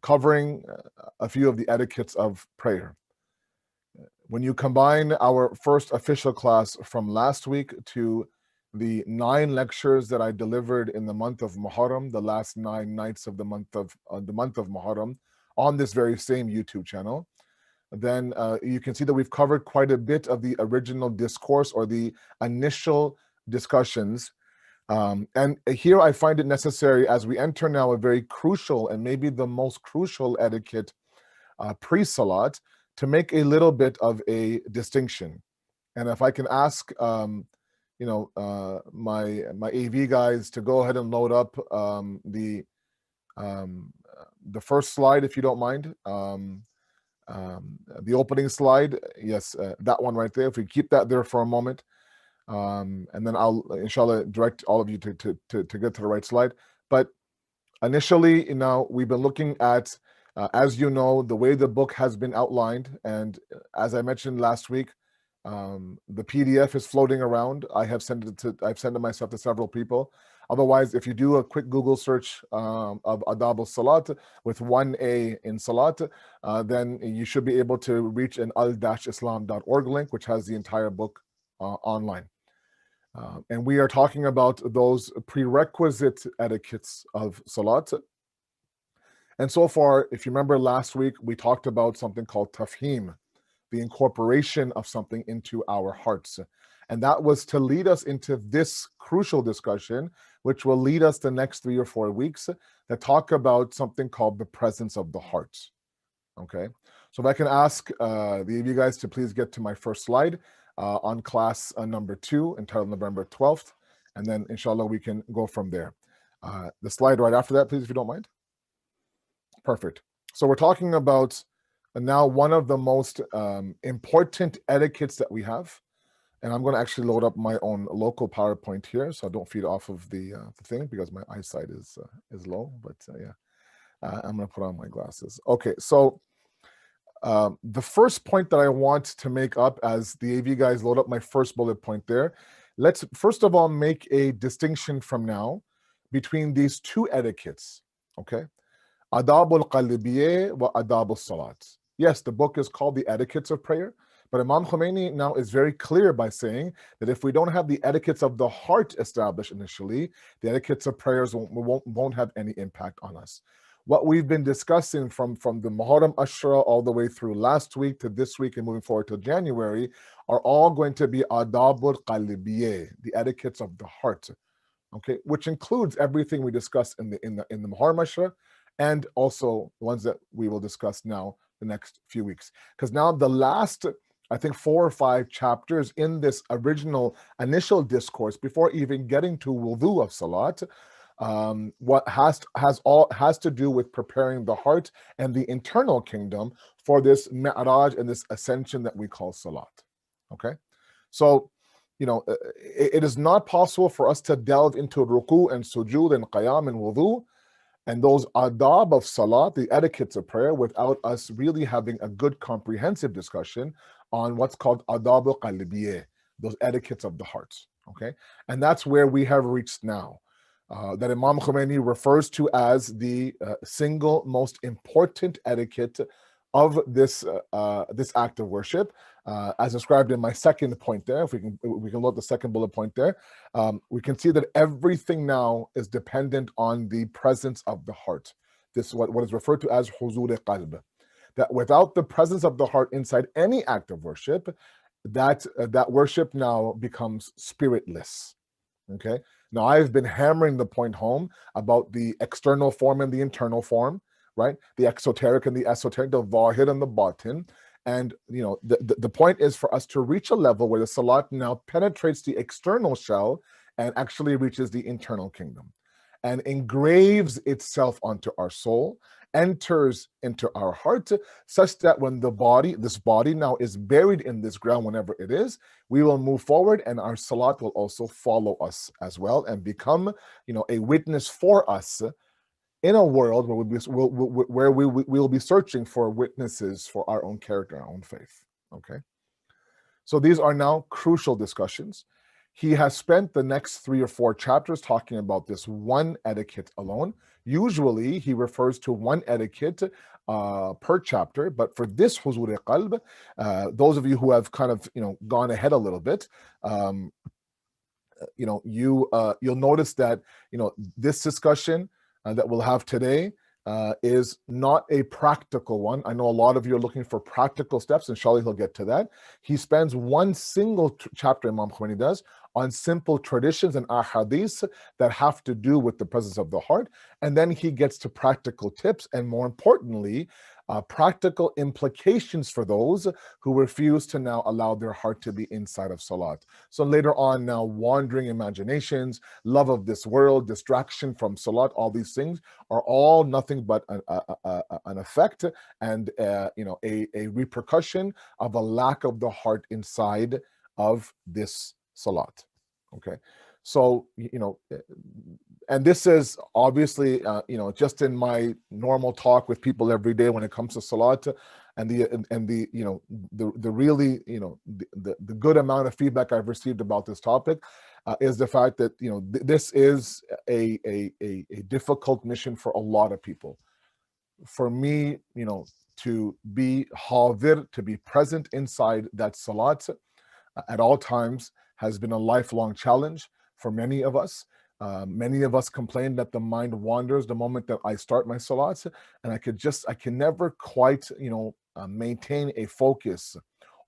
S4: covering a few of the etiquettes of prayer. When you combine our first official class from last week to the 9 lectures that I delivered in the month of Muharram, the last 9 nights of the month of Muharram, on this very same YouTube channel, then you can see that we've covered quite a bit of the original discourse or the initial discussions. And here I find it necessary, as we enter now a very crucial and maybe the most crucial etiquette pre-salat, to make a little bit of a distinction. And if I can ask my AV guys to go ahead and load up the first slide, if you don't mind. The opening slide, yes, that one right there. If we keep that there for a moment. And then I'll inshallah direct all of you to get to the right slide. But initially, we've been looking at, as you know, the way the book has been outlined, and as I mentioned last week, the PDF is floating around. I've sent it myself to several people. Otherwise, if you do a quick Google search of Adab al-Salat with 1A in Salat, then you should be able to reach an al-islam.org link, which has the entire book online. And we are talking about those prerequisite etiquettes of Salat. And so far, if you remember last week, we talked about something called tafhim, the incorporation of something into our hearts. And that was to lead us into this crucial discussion, which will lead us the next 3 or 4 weeks, that talk about something called the presence of the heart. Okay, so if I can ask the AV guys to please get to my first slide on class number 2, entitled November 12th, and then inshallah we can go from there. The slide right after that, please, if you don't mind. Perfect. So we're talking about now one of the most important etiquettes that we have. And I'm going to actually load up my own local PowerPoint here, so I don't feed off of the thing because my eyesight is low. But I'm going to put on my glasses. Okay, so the first point that I want to make up, as the AV guys load up my first bullet point there, let's first of all make a distinction from now between these 2 etiquettes. Okay, Adab al-Qalbiyya wa Adab al-Salat. Yes, the book is called The Etiquettes of Prayer. But Imam Khomeini now is very clear by saying that if we don't have the etiquettes of the heart established initially, the etiquettes of prayers won't have any impact on us. What we've been discussing from the Muharram Ashra all the way through last week to this week and moving forward to January are all going to be Adab al-Qalbiyya, the etiquettes of the heart, okay, which includes everything we discussed in the Muharram Ashra, and also the ones that we will discuss now the next few weeks. Because now the last, I think, 4 or 5 chapters in this initial discourse, before even getting to wudu of Salat, what has to do with preparing the heart and the internal kingdom for this mi'raj and this ascension that we call salat. Okay, so it is not possible for us to delve into ruku and sujood and qiyam and wudu and those adab of salat, the etiquettes of prayer, without us really having a good comprehensive discussion on what's called adab al-qalbiyeh, those etiquettes of the heart. Okay, and that's where we have reached now. That Imam Khomeini refers to as the single most important etiquette of this act of worship, as described in my second point there. If we can look at the second bullet point there, we can see that everything now is dependent on the presence of the heart. This is what is referred to as huzur qalb. That without the presence of the heart inside any act of worship, that worship now becomes spiritless. Okay. Now I've been hammering the point home about the external form and the internal form, right? The exoteric and the esoteric, the zahir and the batin. And the point is for us to reach a level where the salat now penetrates the external shell and actually reaches the internal kingdom and engraves itself onto our soul, enters into our heart, such that when this body now is buried in this ground, whenever it is, we will move forward and our salat will also follow us as well and become a witness for us in a world where we will be searching for witnesses for our own character, our own faith. Okay, so these are now crucial discussions. He has spent the next 3 or 4 chapters talking about this one etiquette alone. Usually he refers to one etiquette per chapter, but for this huzur qalb, those of you who have kind of gone ahead a little bit, you'll notice that this discussion that we'll have today is not a practical one. I know a lot of you are looking for practical steps. Inshallah, he'll get to that. He spends one single chapter, Imam Khomeini does, on simple traditions and ahadith that have to do with the presence of the heart. And then he gets to practical tips and, more importantly, practical implications for those who refuse to now allow their heart to be inside of salat. So later on now, wandering imaginations, love of this world, distraction from salat, all these things are all nothing but an effect and a repercussion of a lack of the heart inside of this salat. Okay, so and this is obviously just in my normal talk with people every day when it comes to salat, and the really the good amount of feedback I've received about this topic is the fact that this is a difficult mission for a lot of people. For me, to be hadir, to be present inside that salat at all times has been a lifelong challenge for many of us. Many of us complain that the mind wanders the moment that I start my salats, and I can never quite, maintain a focus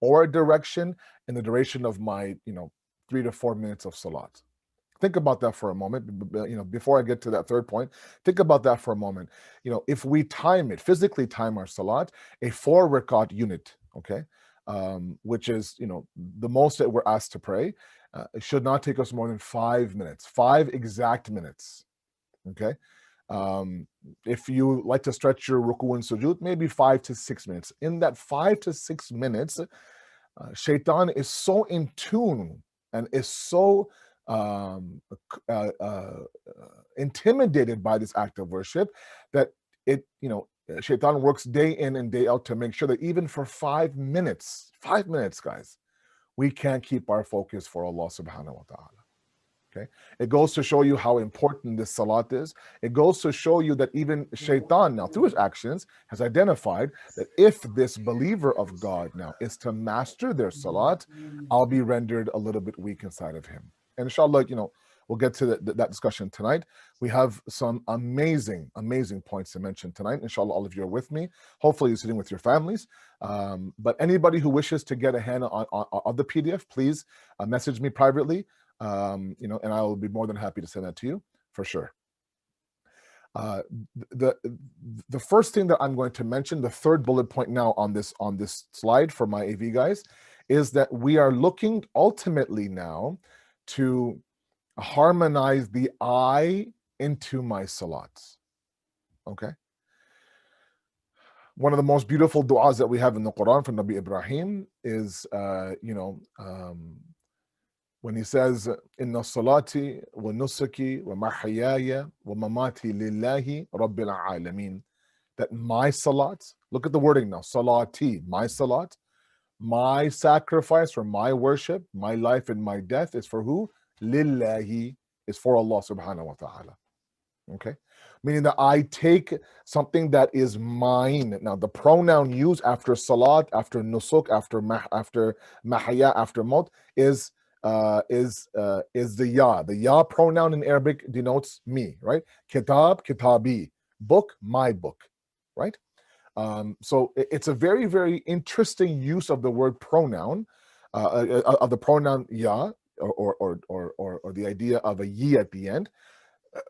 S4: or a direction in the duration of my, 3 to 4 minutes of salat. Think about that for a moment. Before I get to that third point, think about that for a moment. If we physically time our salat, a 4 rakat unit, okay, which is the most that we're asked to pray, it should not take us more than 5 minutes, 5 exact minutes. Okay, if you like to stretch your ruku and sujood, maybe 5 to 6 minutes. In that 5 to 6 minutes, shaitan is so in tune and is so intimidated by this act of worship that shaitan works day in and day out to make sure that even for 5 minutes, guys, we can't keep our focus for Allah subhanahu wa ta'ala. Okay, it goes to show you how important this salat is. It goes to show you that even shaitan now, through his actions, has identified that if this believer of God now is to master their salat, I'll be rendered a little bit weak inside of him. And inshallah, we'll get to that discussion tonight. We have some amazing points to mention tonight. Inshallah, all of you are with me. Hopefully, you're sitting with your families. But anybody who wishes to get a hand on the PDF, please message me privately. And I will be more than happy to send that to you for sure. The first thing that I'm going to mention, the third bullet point now on this slide for my AV guys, is that we are looking ultimately now to harmonize the eye into my salats. Okay. One of the most beautiful du'as that we have in the Quran from Nabi Ibrahim is, when he says, "Inna salati wa nusuki wa mahyaya wa mamati lillahi rabbil alameen." That my salat, look at the wording now, salati, my salat, my sacrifice or my worship, my life and my death is for who? Lillahi, is for Allah subhanahu wa ta'ala. Okay, meaning that I take something that is mine. Now, the pronoun used after salat, after nusuk, after mahya, after maut is the ya. The ya pronoun in Arabic denotes me, right? Kitab, kitabi, book, my book, right? So it's a very, very interesting use of the word pronoun, of the pronoun ya, or the idea of a ye at the end,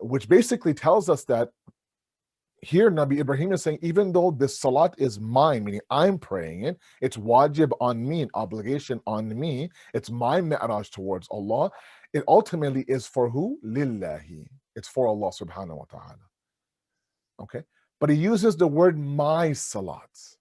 S4: which basically tells us that here Nabi Ibrahim is saying, even though this salat is mine, meaning I'm praying it, it's wajib on me, an obligation on me, it's my mi'raj towards Allah, it ultimately is for who? Lillahi. It's for Allah subhanahu wa ta'ala. Okay? But he uses the word my salats,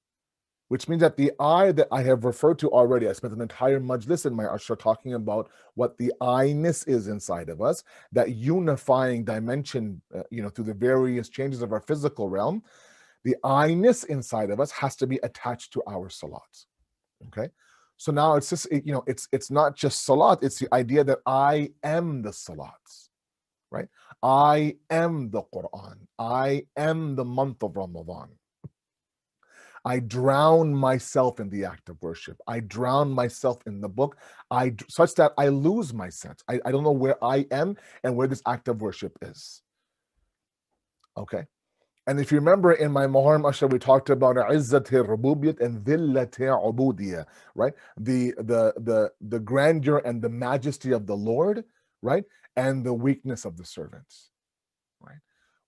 S4: which means that the I that I have referred to already, I spent an entire majlis in my ashra talking about what the I-ness is inside of us, that unifying dimension, through the various changes of our physical realm. The I-ness inside of us has to be attached to our salats. Okay, so now it's just, it's not just salat, it's the idea that I am the salats, right? I am the Quran. I am the month of Ramadan. I drown myself in the act of worship. I drown myself in the book, such that I lose my sense. I don't know where I am and where this act of worship is. Okay. And if you remember in my Muharram Ashra, we talked about Izzati Rububiyat and Dhillati Ubudiyah, right? The grandeur and the majesty of the Lord, right? And the weakness of the servants, right?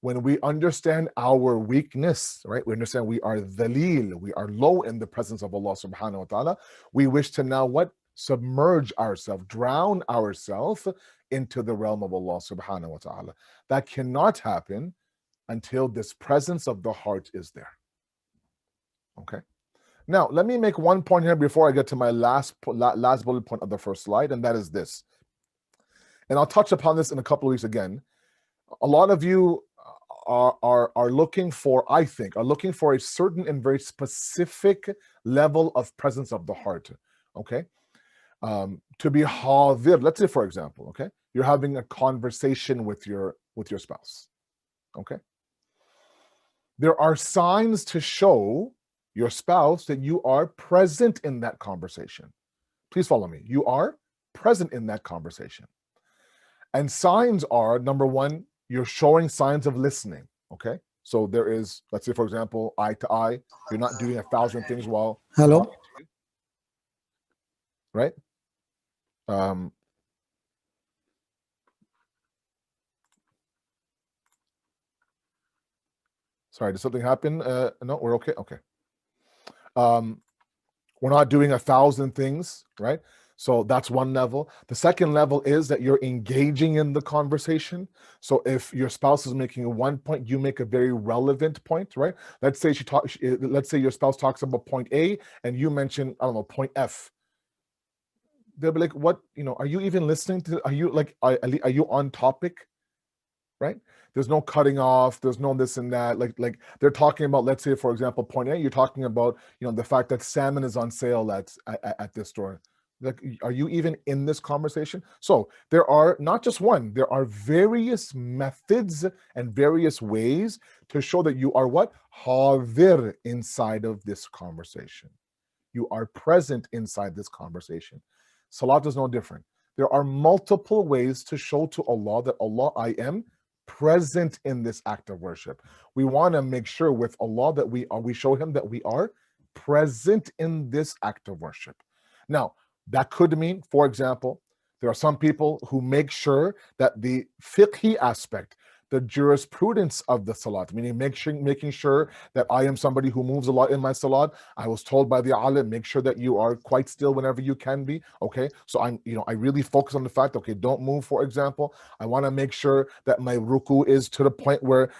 S4: When we understand our weakness, right? We understand we are dhalil, we are low in the presence of Allah subhanahu wa ta'ala. We wish to now what? Submerge ourselves, drown ourselves into the realm of Allah subhanahu wa ta'ala. That cannot happen until this presence of the heart is there. Okay. Now, let me make one point here before I get to my last bullet point of the first slide, and that is this. And I'll touch upon this in a couple of weeks again. A lot of you are looking for, I think, are looking for a certain and very specific level of presence of the heart. Okay. To be hadir, let's say, for example, okay, you're having a conversation with your spouse. Okay. There are signs to show your spouse that you are present in that conversation. Please follow me. You are present in that conversation. And signs are, number one, you're showing signs of listening. Okay. So there is, let's say, for example, eye to eye. You're not doing 1,000 things while.
S5: Hello.
S4: Right. Sorry, did something happen? No, we're okay. Okay. We're not doing 1,000 things, right? So that's one level. The second level is that you're engaging in the conversation. So if your spouse is making one point, you make a very relevant point, right? Let's say let's say your spouse talks about point A and you mention, I don't know, point F. They'll be like, what, are you even listening to, are you on topic? Right? There's no cutting off. There's no this and that. Like they're talking about, let's say, for example, point A, you're talking about, the fact that salmon is on sale at this store. Like, are you even in this conversation? So there are not just one, there are various methods and various ways to show that you are what? Hadir inside of this conversation. You are present inside this conversation. Salat is no different. There are multiple ways to show to Allah that Allah, I am present in this act of worship. We want to make sure with Allah that we show him that we are present in this act of worship. Now, that could mean, for example, there are some people who make sure that the fiqhi aspect, the jurisprudence of the salat, meaning making sure that I am somebody who moves a lot in my salat. I was told by the alim, make sure that you are quite still whenever you can be. Okay, so I really focus on the fact, okay, don't move, for example. I want to make sure that my ruku is to the point where,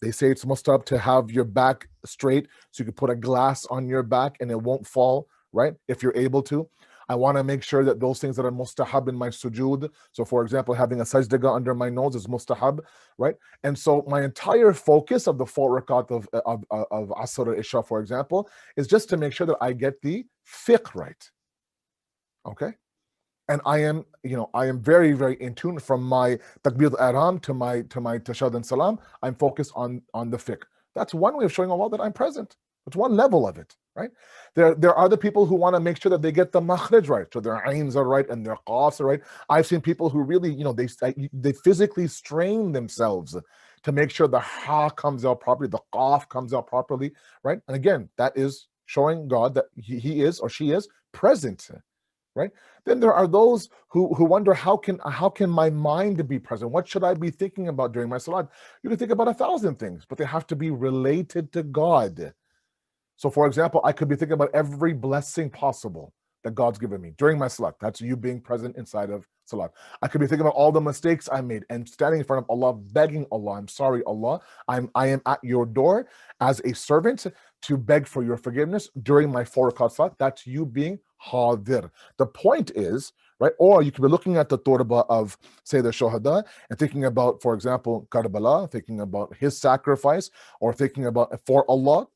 S4: they say it's mustahab to have your back straight, so you can put a glass on your back and it won't fall, right, if you're able to. I want to make sure that those things that are mustahab in my sujood, so for example, having a sajdaga under my nose is mustahab, right? And so my entire focus of the 4 rakat of Asr or Isha, for example, is just to make sure that I get the fiqh right, okay? And I am very, very in tune from my takbir al-ihram to my tashahhud and salam. I'm focused on the fiqh. That's one way of showing Allah that I'm present. It's one level of it, right? There are other people who want to make sure that they get the makhraj right, so their ains are right and their qafs are right. I've seen people who really, they physically strain themselves to make sure the ha comes out properly, the qaf comes out properly, right? And again, that is showing God that he is or she is present, right? Then there are those who wonder, how can my mind be present? What should I be thinking about during my salat? You can think about 1,000 things, but they have to be related to God. So for example, I could be thinking about every blessing possible that God's given me during my salat. That's you being present inside of salat. I could be thinking about all the mistakes I made and standing in front of Allah, begging Allah, I'm sorry, Allah, I am at your door as a servant to beg for your forgiveness during my 4 rakat salat. That's you being hadir. The point is, right, or you could be looking at the turba of, say, the Shuhada and thinking about, for example, Karbala, thinking about his sacrifice, or thinking about for Allah,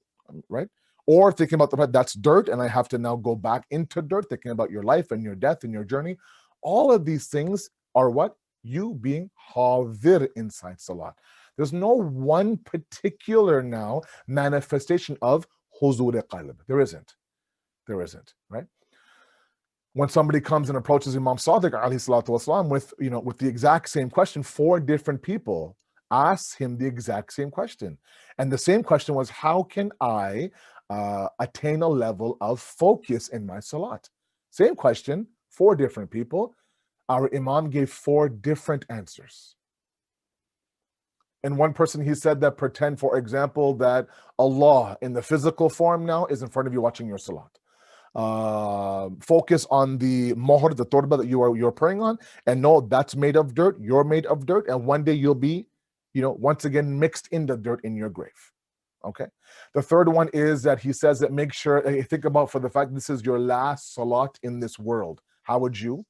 S4: right? Or thinking about the fact that's dirt and I have to now go back into dirt, thinking about your life and your death and your journey. All of these things are what? You being hadir inside salat. There's no one particular now manifestation of huzur qalb. There isn't, right? When somebody comes and approaches Imam Sadiq alayhi salatu wasalam with the exact same question, 4 different people asked him the exact same question. And the same question was, how can I attain a level of focus in my salat? Same question, 4 different people. Our Imam gave 4 different answers. And one person, he said that pretend, for example, that Allah in the physical form now is in front of you watching your salat. Focus on the mohr, the turba that you're praying on, and know that's made of dirt, you're made of dirt, and one day you'll be, once again mixed in the dirt in your grave. Okay. The third one is that he says that make sure, think about, for the fact this is your last salat in this world. How would you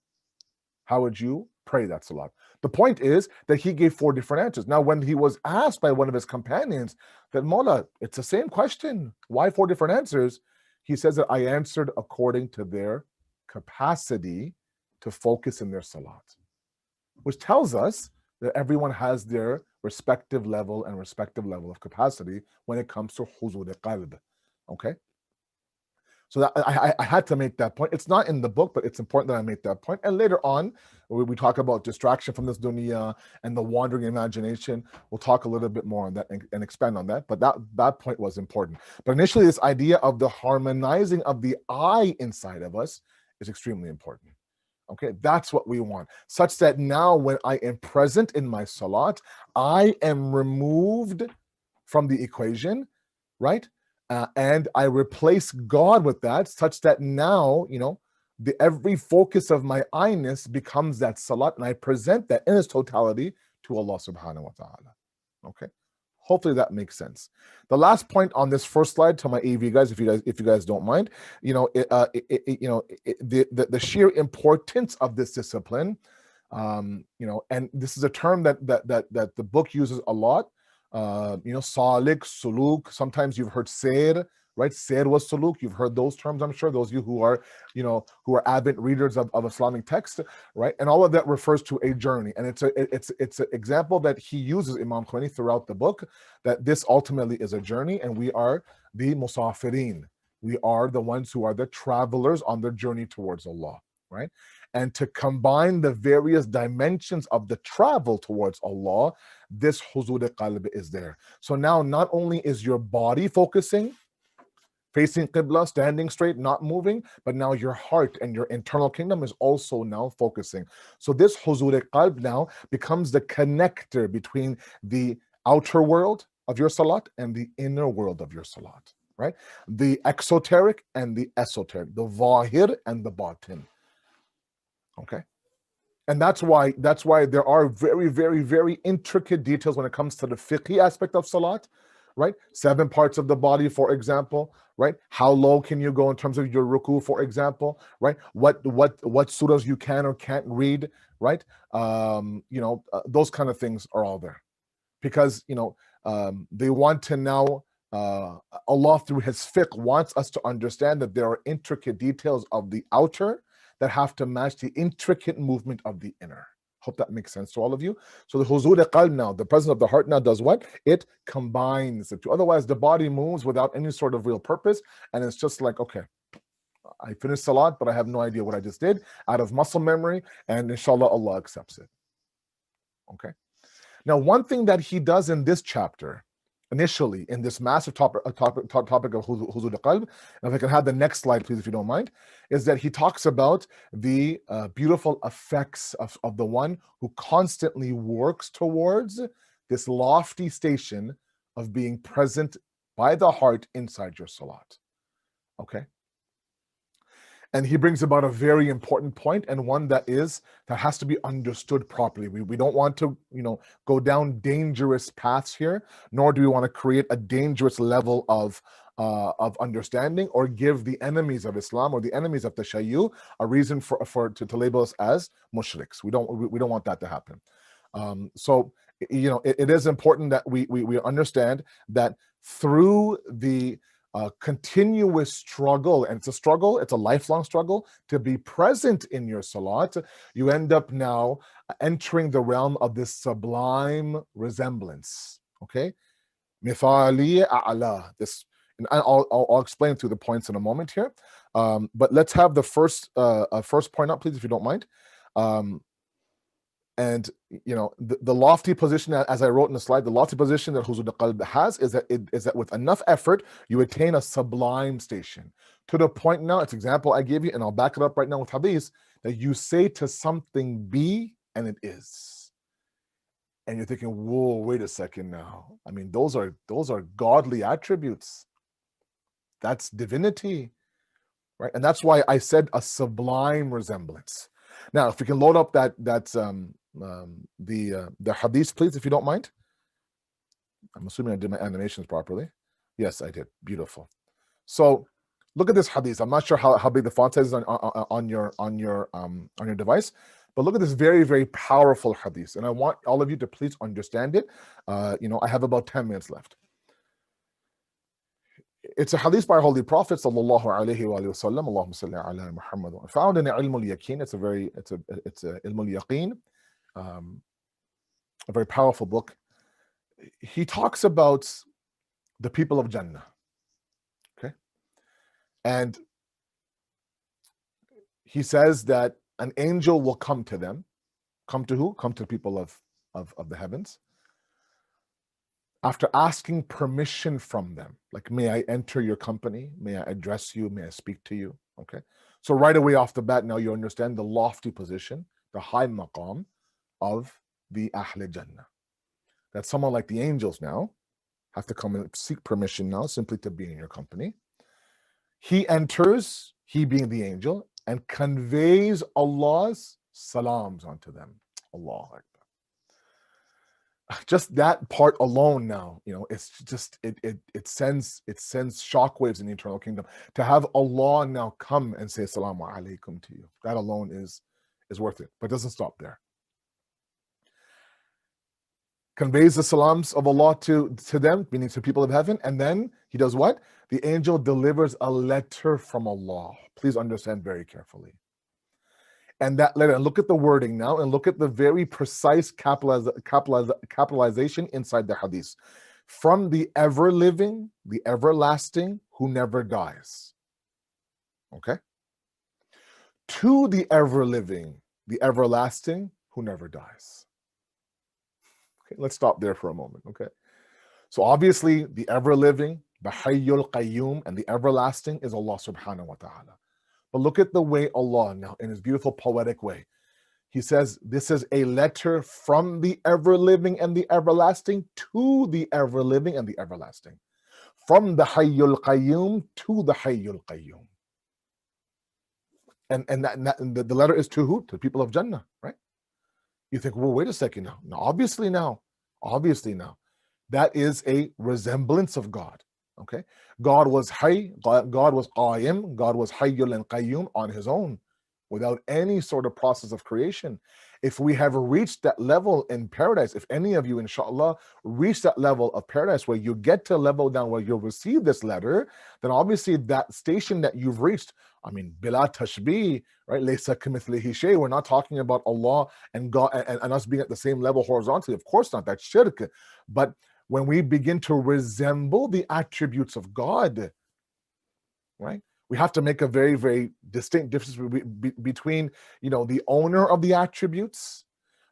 S4: pray that salat? The point is that he gave 4 different answers. Now, when he was asked by one of his companions that, Mawla, it's the same question, why 4 different answers? He says that I answered according to their capacity to focus in their salat, which tells us that everyone has their respective level of capacity when it comes to huzur qalb. Okay? So that I had to make that point. It's not in the book, but it's important that I make that point. And later on, we talk about distraction from this dunya and the wandering imagination. We'll talk a little bit more on that and expand on that. But that point was important. But initially, this idea of the harmonizing of the I inside of us is extremely important. Okay, that's what we want. Such that now when I am present in my salat, I am removed from the equation, right? And I replace God with that, such that now, every focus of my I-ness becomes that salat, and I present that in its totality to Allah subhanahu wa ta'ala. Okay. Hopefully that makes sense. The last point on this first slide to my AV guys, if you guys don't mind, the sheer importance of this discipline, and this is a term that the book uses a lot. Salik, suluk. Sometimes you've heard sayr, right? Sayr was suluk. You've heard those terms, I'm sure. Those of you who are avid readers of Islamic text, right? And all of that refers to a journey. And it's an example that he uses, Imam Khomeini, throughout the book, that this ultimately is a journey, and we are the musafirin. We are the ones who are the travelers on their journey towards Allah, right? And to combine the various dimensions of the travel towards Allah, this huzur qalb is there. So now not only is your body focusing, facing Qibla, standing straight, not moving, but now your heart and your internal kingdom is also now focusing. So this huzur qalb now becomes the connector between the outer world of your salat and the inner world of your salat, right? The exoteric and the esoteric, the zahir and the batin. Okay? And that's why there are very, very, very intricate details when it comes to the fiqhi aspect of salat, right? 7 parts of the body, for example, right? How low can you go in terms of your ruku, for example, right? What surahs you can or can't read, right? Those kind of things are all there, because they want to now. Allah through His fiqh wants us to understand that there are intricate details of the outer that have to match the intricate movement of the inner. Hope that makes sense to all of you. So the huzur qalb now, the presence of the heart now does what? It combines the two. Otherwise, the body moves without any sort of real purpose, and it's just like, okay, I finished salat, but I have no idea what I just did, out of muscle memory, and inshallah, Allah accepts it. Okay. Now, one thing that he does in this chapter, initially in this massive topic of huzur qalb, and if I can have the next slide, please, if you don't mind, is that he talks about the beautiful effects of the one who constantly works towards this lofty station of being present by the heart inside your salat. Okay. And he brings about a very important point, and one that has to be understood properly. We don't want to, go down dangerous paths here, nor do we want to create a dangerous level of understanding, or give the enemies of Islam or the enemies of Tashayyu a reason to label us as mushriks. We don't want that to happen. So it is important that we understand that through the continuous struggle, and it's a struggle, it's a lifelong struggle, to be present in your salat, you end up now entering the realm of this sublime resemblance. Okay, mithali a'la. This, and I'll explain through the points in a moment here. But let's have the first point up, please, if you don't mind. And the lofty position, as I wrote in the slide, the lofty position that huzur qalb has is that with enough effort you attain a sublime station, to the point now, it's example I gave you, and I'll back it up right now with hadith, that you say to something be, and it is. And you're thinking, whoa, wait a second now. I mean, those are godly attributes. That's divinity, right? And that's why I said a sublime resemblance. Now, if we can load up the hadith, please, if you don't mind. I'm assuming I did my animations properly. Yes, I did. Beautiful. So look at this hadith. I'm not sure how big the font size is on your device, but look at this very, very powerful hadith, and I want all of you to please understand it. I have about 10 minutes left. It's a hadith by our Holy Prophet sallallahu alaihi wasallam. Allahumma salli ala Muhammad. Found in Ilm al-Yaqeen. It's a Ilm al-Yaqeen, a very powerful book. He talks about the people of Jannah. Okay, and he says that an angel will come to them. Come to who? Come to the people of the heavens, after asking permission from them, like, may I enter your company? May I address you? May I speak to you? Okay. So right away off the bat, now you understand the lofty position, the high maqam of the Ahl Jannah. That someone like the angels now have to come and seek permission now simply to be in your company. He enters, he being the angel, and conveys Allah's salams onto them. Allah Akbar. Just that part alone now, it's just it sends shockwaves in the eternal kingdom. To have Allah now come and say Assalamu alaikum to you, that alone is worth it. But it doesn't stop there. Conveys the salams of Allah to them, meaning to people of heaven, and then he does what? The angel delivers a letter from Allah. Please understand very carefully. And that letter, and look at the wording now, and look at the very precise capitalization inside the hadith. From the ever-living, the everlasting, who never dies. Okay? To the ever-living, the everlasting, who never dies. Okay, let's stop there for a moment, okay? So obviously, the ever-living, The Hayyul Qayyum, and the everlasting is Allah subhanahu wa ta'ala. But look at the way Allah now, in his beautiful poetic way, he says this is a letter from the ever-living and the everlasting to the ever-living and the everlasting. From the Hayyul Qayyum to the Hayyul Qayyum. And the letter is to who? To the people of Jannah, right? You think, well, wait a second now. Obviously now. That is a resemblance of God. Okay? God was Hayy, God was Qayyim, God was Hayyul and Qayyum on his own, without any sort of process of creation. If we have reached that level in paradise, if any of you, inshallah, reach that level of paradise where you get to a level down where you'll receive this letter, then obviously that station that you've reached, I mean, bila tashbih, right? Laysa kamithlihi shay. We're not talking about Allah and God and us being at the same level horizontally. Of course not. That's shirk. But when we begin to resemble the attributes of God, right? We have to make a very, very distinct difference between, the owner of the attributes,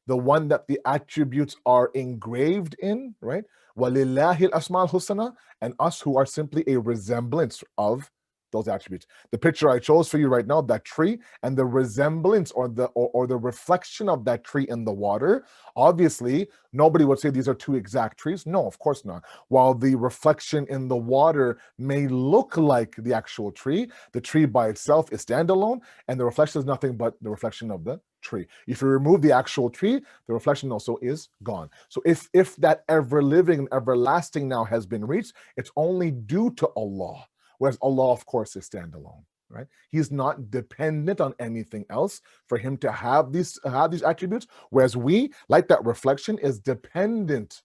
S4: the one that the attributes are engraved in, right? وَلِلَّهِ الْأَسْمَاءُ الْحُسْنَى, and us who are simply a resemblance of those attributes. The picture I chose for you right now, that tree, and the resemblance or the reflection of that tree in the water, obviously nobody would say these are two exact trees. No, of course not. While the reflection in the water may look like the actual tree, the tree by itself is standalone, and the reflection is nothing but the reflection of the tree. If you remove the actual tree, the reflection also is gone. So if that ever living and everlasting now has been reached, it's only due to Allah. Whereas Allah, of course, is standalone, right? He's not dependent on anything else for him to have these attributes. Whereas we, like that reflection, is dependent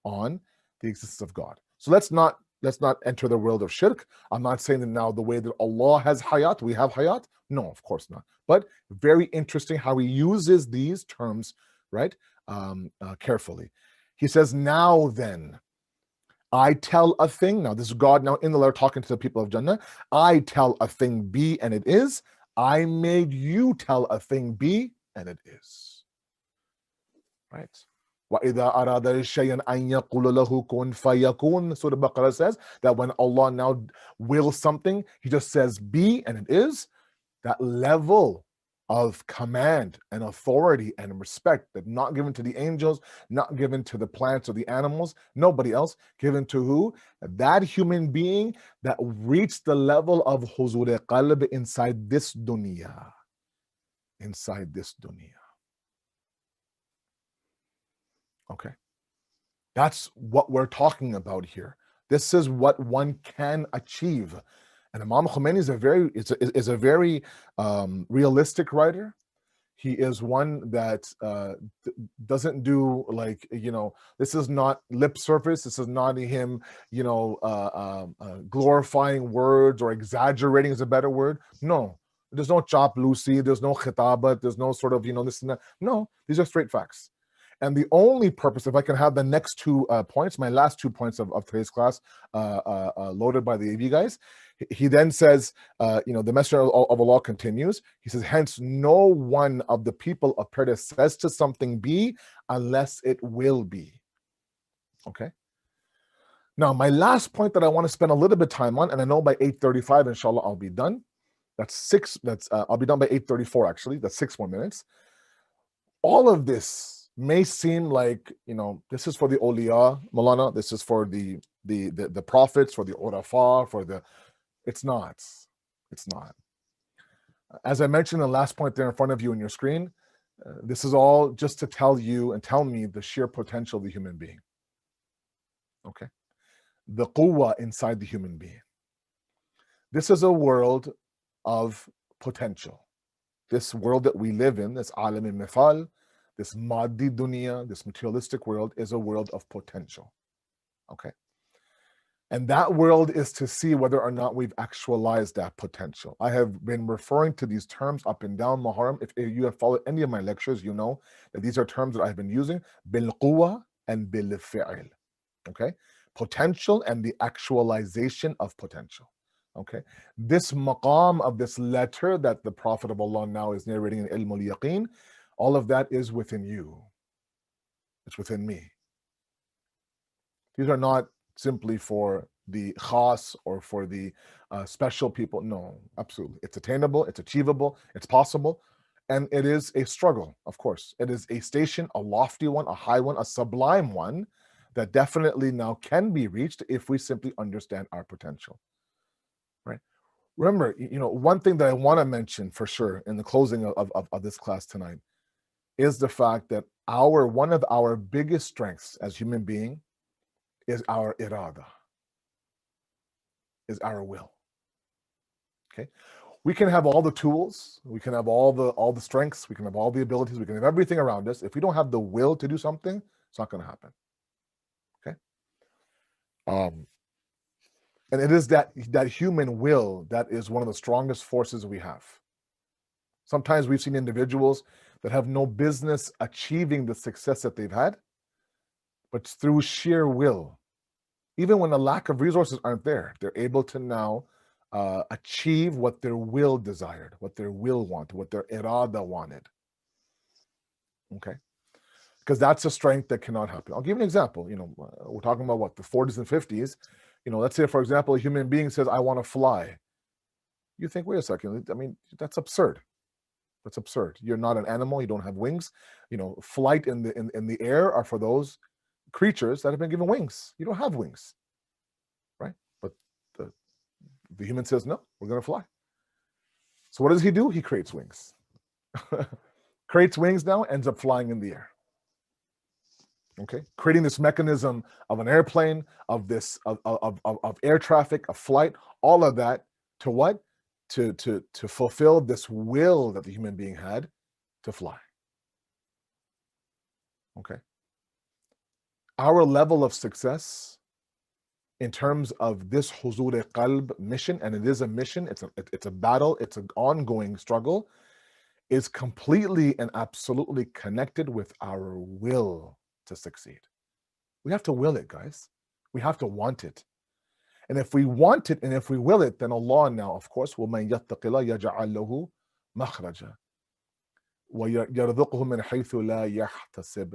S4: on the existence of God. So let's not enter the world of shirk. I'm not saying that now the way that Allah has hayat, we have hayat. No, of course not. But very interesting how he uses these terms, right? Carefully. He says, now then, I tell a thing. Now, this is God now in the letter talking to the people of Jannah. I tell a thing be, and it is. I made you tell a thing be, and it is. Right? وَإِذَا أَرَادَ شَيْئًا أَن يَقُولَ لَهُ كُن فَيَكُونَ. Surah Baqarah says that when Allah now wills something, he just says be, and it is. That level of command and authority and respect that not given to the angels, not given to the plants or the animals, nobody else, given to who? That human being that reached the level of huzur qalb inside this dunya. Inside this dunya. Okay. That's what we're talking about here. This is what one can achieve. And Imam Khomeini is a very realistic writer. He is one that doesn't do this is not lip service. This is not him, glorifying words or exaggerating is a better word. No, there's no chop Lucy. There's no khitabat. There's no sort of, this and that. No, these are straight facts. And the only purpose, if I can have the next 2 points, my last 2 points of today's class loaded by the AV guys, he then says, the Messenger of Allah continues, he says, hence no one of the people of paradise says to something be unless it will be. Okay? Now, my last point that I want to spend a little bit of time on, and I know by 8:35, inshallah, I'll be done. I'll be done by 8:34, actually. That's 6 more minutes. All of this may seem like, this is for the awliya, Maulana, this is for the prophets, for the urafa, it's not. As I mentioned, the last point there in front of you on your screen, this is all just to tell you and tell me the sheer potential of the human being. Okay? The quwwah inside the human being. This is a world of potential. This world that we live in, this alam al-mithal, this Mahdi dunya, this materialistic world, is a world of potential. Okay? And that world is to see whether or not we've actualized that potential. I have been referring to these terms up and down, Muharram. If you have followed any of my lectures, you know that these are terms that I've been using, bil quwwa and bil fi'l. Okay? Potential and the actualization of potential. Okay? This maqam of this letter that the Prophet of Allah now is narrating in Ilm al-Yaqeen, all of that is within you. It's within me. These are not simply for the khas or for the special people. No, absolutely. It's attainable, it's achievable, it's possible. And it is a struggle, of course. It is a station, a lofty one, a high one, a sublime one that definitely now can be reached if we simply understand our potential. Right? Remember, one thing that I want to mention for sure in the closing of this class tonight is the fact that one of our biggest strengths as human being is our irada, is our will. Okay? We can have all the tools, we can have all the strengths, we can have all the abilities, we can have everything around us. If we don't have the will to do something, it's not going to happen. Okay? And it is that human will that is one of the strongest forces we have. Sometimes we've seen individuals that have no business achieving the success that they've had, but through sheer will, even when the lack of resources aren't there, they're able to now achieve what their will desired, what their will wanted, what their irada wanted. Okay? Because that's a strength that cannot happen. I'll give you an example. We're talking about what, the 40s and 50s. Let's say, for example, a human being says, I want to fly. You think, wait a second, I mean, that's absurd. That's absurd. You're not an animal, you don't have wings. Flight in the air are for those creatures that have been given wings. You don't have wings. Right? But the human says, no, we're going to fly. So what does he do? He creates wings. Creates wings now, ends up flying in the air. Okay, creating this mechanism of an airplane, of air traffic, of flight, all of that to what? To fulfill this will that the human being had to fly. Okay. Our level of success in terms of this huzur-e-qalb mission, and it is a mission, it's a battle, it's an ongoing struggle, is completely and absolutely connected with our will to succeed. We have to will it, guys. We have to want it. And if we want it and if we will it, then Allah now, of course, وَمَنْ يَتَّقِ اللَّهَ يَجْعَلْ لَهُ مَخْرَجًا وَيَرْزُقْهُ مِنْ حَيْثُ لَا يَحْتَسِبُ.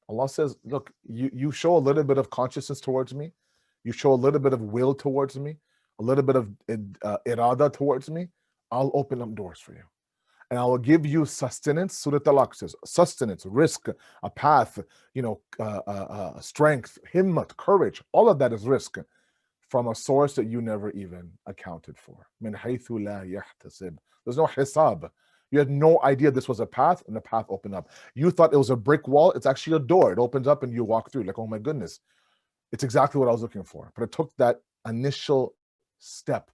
S4: Allah says, look, you show a little bit of consciousness towards me, you show a little bit of will towards me, a little bit of irada towards me, I'll open up doors for you. And I will give you sustenance. Surah Talaq says, sustenance, risk, a path, strength, himmat, courage. All of that is risk from a source that you never even accounted for. Min haythu la yahtasib. There's no hisab. You had no idea this was a path, and the path opened up. You thought it was a brick wall. It's actually a door. It opens up and you walk through. Like, oh my goodness, it's exactly what I was looking for. But it took that initial step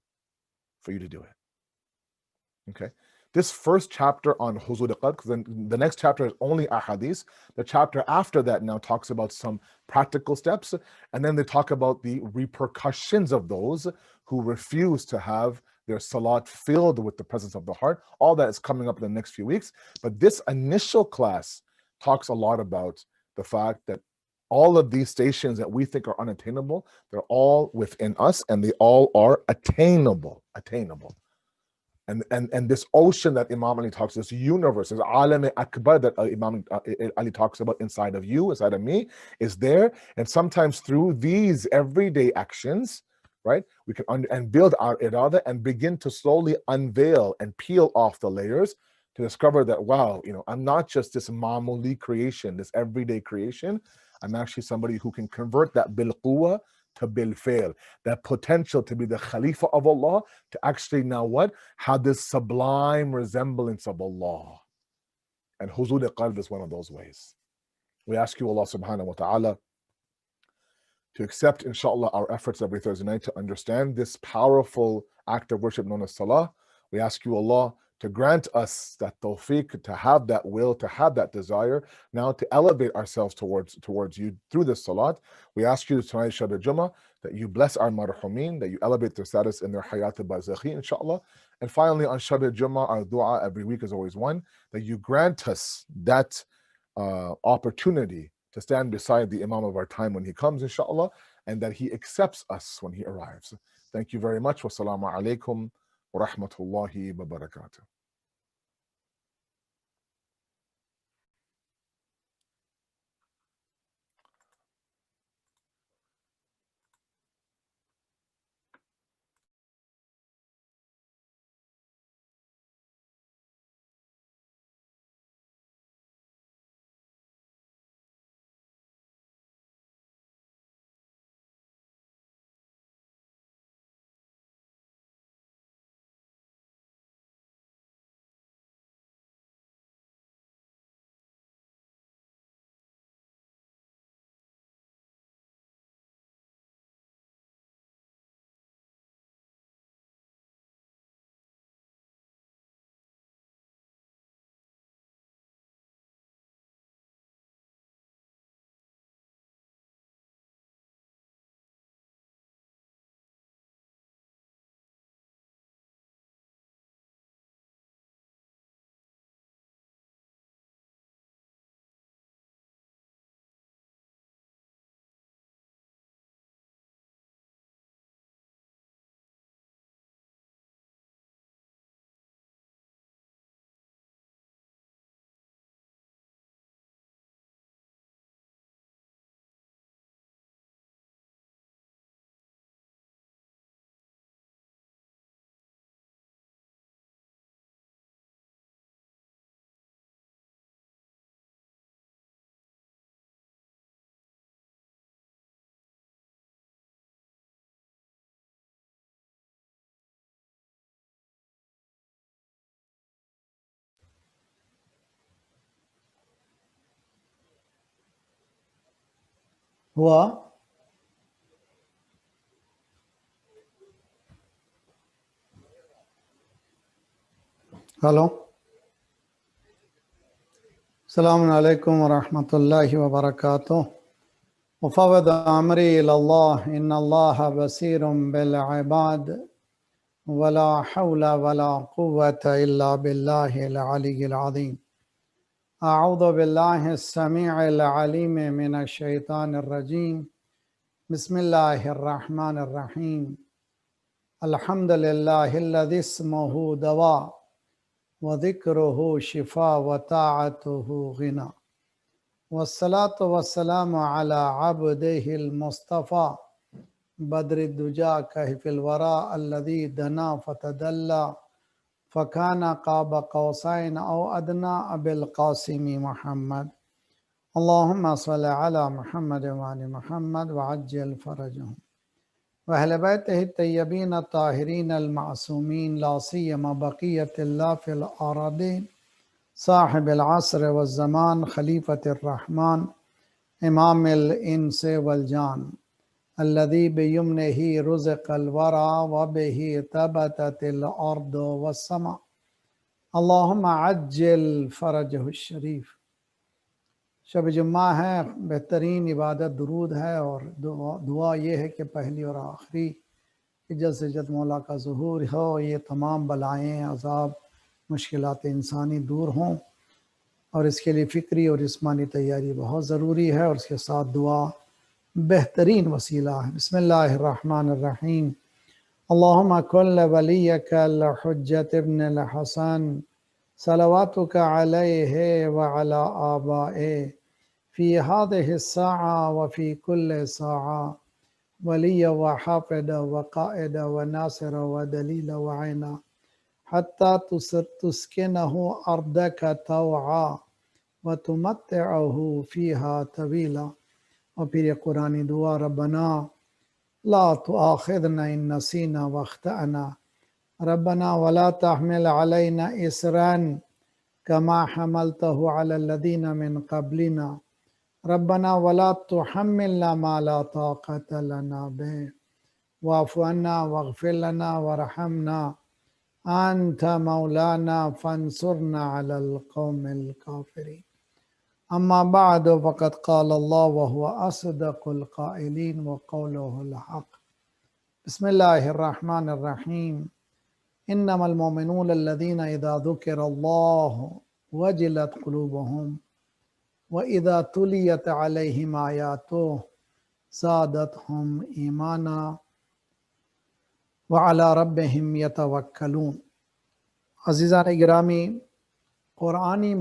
S4: for you to do it. Okay. This first chapter on huzur al-qalb, because then the next chapter is only ahadith. The chapter after that now talks about some practical steps, and then they talk about the repercussions of those who refuse to have their salat filled with the presence of the heart. All that is coming up in the next few weeks. But this initial class talks a lot about the fact that all of these stations that we think are unattainable, they're all within us, and they all are attainable. And this ocean that Imam Ali talks, this universe, this alam akbar that Imam Ali talks about inside of you, inside of me, is there. And sometimes through these everyday actions, right, we can build our irada and begin to slowly unveil and peel off the layers to discover that, wow, I'm not just this mamuli creation, this everyday creation. I'm actually somebody who can convert that bil quwwa to bil fail, that potential to be the Khalifa of Allah, to actually now what? Have this sublime resemblance of Allah. And huzur al-qalb is one of those ways. We ask you, Allah subhanahu wa ta'ala, to accept, inshallah, our efforts every Thursday night to understand this powerful act of worship known as salah. We ask you, Allah, to grant us that tawfiq, to have that will, to have that desire, now to elevate ourselves towards you through this salat. We ask you tonight, Shab al-Jummah, that you bless our marhumeen, that you elevate their status in their hayat al-barzakhi, inshallah. And finally, on Shab al-Jummah, our dua every week is always one, that you grant us that opportunity to stand beside the Imam of our time when he comes, inshallah, and that he accepts us when he arrives. Thank you very much. Wassalamu alaikum wa rahmatullahi wa barakatuh.
S5: ہوا؟ Hello, السلام علیکم ورحمۃ اللہ وبرکاتہ. وفوض امری الی اللہ ان اللہ بصیر بالعباد ولا حول ولا قوة الا باللہ العلی العظیم. اعوذ باللہ السمیع العلیم من الشیطان الرجیم. بسم اللہ الرحمن الرحیم. الحمد للہ الذی اسمہ دوا وذکرہ شفاء وطاعتہ غنا. والصلاة والسلام على عبده المصطفى بدر الدجى كهف الورى الذي دنا فتدلى فكان قاب قوسين أو أدنى أبي القاسم محمد. اللهم صل على محمد وآل محمد وعجل فرجهم وأهل بيته الطيبين الطاهرين المعصومين لا سيما بقية الله في الأراضين صاحب العصر والزمان خلیفۃ الرحمن امام الانس والجان الذي بيمنه رزق الورى وبه ثبتت الارض والسماء. اللهم عجل فرجه الشریف. شب جمعہ ہے، بہترین عبادت درود ہے، اور دعا یہ ہے کہ پہلی اور آخری کہ جلد سے جلد مولا کا ظہور ہو، یہ تمام بلائیں، عذاب، مشکلات انسانی دور ہوں، اور اس کے لیے فکری اور جسمانی تیاری بہت ضروری ہے، اور اس کے ساتھ دعا بہترین وسیلہ ہے. بسم اللہ الرحمن الرحیم. اللہم کل ولیک الحجت ابن الحسن صلواتک علیہ وعلی آبائہ فی هذه الساعة وفی کل ساعة ولی وحافظ وقائد وناصر ودلیل وعینا حتی تسکنہ ارضک طوعا وتمتعہ فیہا طویلا. اور پھر یہ قرآنی دعا، ربنا لا تؤاخذنا ان نسینا واخطأنا ربنا ولا تحمل علینا اسرا کما حملتہ علی الذین من قبلنا ربنا ولا تحملنا ما لا طاقة لنا به واعف عنا واغفر لنا وارحمنا انت مولانا فانصرنا على القوم الكافرين. اما بعد فقد قال الله وهو اصدق القائلين وقوله الحق. بسم الله الرحمن الرحيم. انما المؤمنون الذين اذا ذكر الله وجلت قلوبهم واذا تليت عليهم آياته زادتهم ایمانا وعلى ربهم يتوکلون. عزیزان گرامی، قرآنی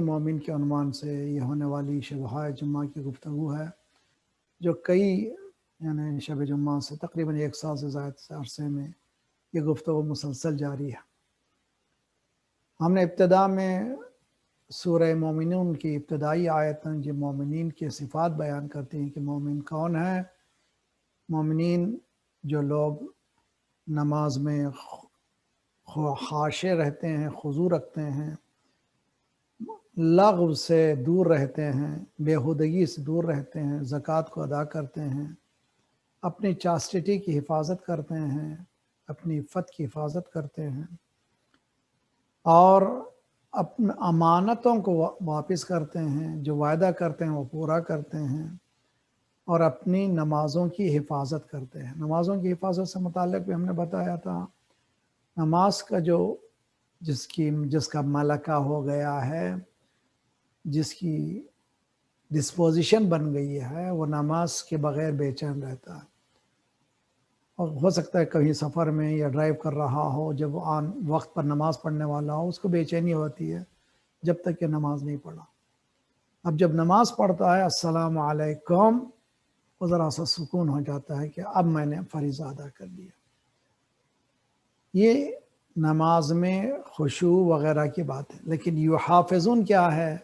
S5: مومن کے عنوان سے یہ ہونے والی شبہ جمعہ کی گفتگو ہے، جو کئی شب جمعہ سے تقریباً 1 سال سے زائد عرصے میں یہ گفتگو مسلسل جاری ہے. ہم نے ابتدا میں سورہ مومنون کی ابتدائی آیتیں جو مومنین کی صفات بیان کرتی ہیں کہ مومن کون ہے. مومنین جو لوگ نماز میں خاشع رہتے ہیں، خضوع رکھتے ہیں، لغو سے دور رہتے ہیں، بیہودگی سے دور رہتے ہیں، زکوٰۃ کو ادا کرتے ہیں، اپنی چاسٹٹی کی حفاظت کرتے ہیں، اپنی عفت کی حفاظت کرتے ہیں، اور اپنے امانتوں کو واپس کرتے ہیں، جو وعدہ کرتے ہیں وہ پورا کرتے ہیں، اور اپنی نمازوں کی حفاظت کرتے ہیں. نمازوں کی حفاظت سے متعلق بھی ہم نے بتایا تھا، نماز کا جس کا ملکہ ہو گیا ہے، جس کی ڈسپوزیشن بن گئی ہے، وہ نماز کے بغیر بے چین رہتا ہے. اور ہو سکتا ہے کہیں سفر میں یا ڈرائیو کر رہا ہو، جب وہ وقت پر نماز پڑھنے والا ہو، اس کو بے چینی ہوتی ہے جب تک کہ نماز نہیں پڑھا. اب جب نماز پڑھتا ہے السلام علیکم، وہ ذرا سا سکون ہو جاتا ہے کہ اب میں نے فریضہ ادا کر لیا. یہ نماز میں خشوع وغیرہ کی بات ہے. لیکن یحافظون کیا ہے؟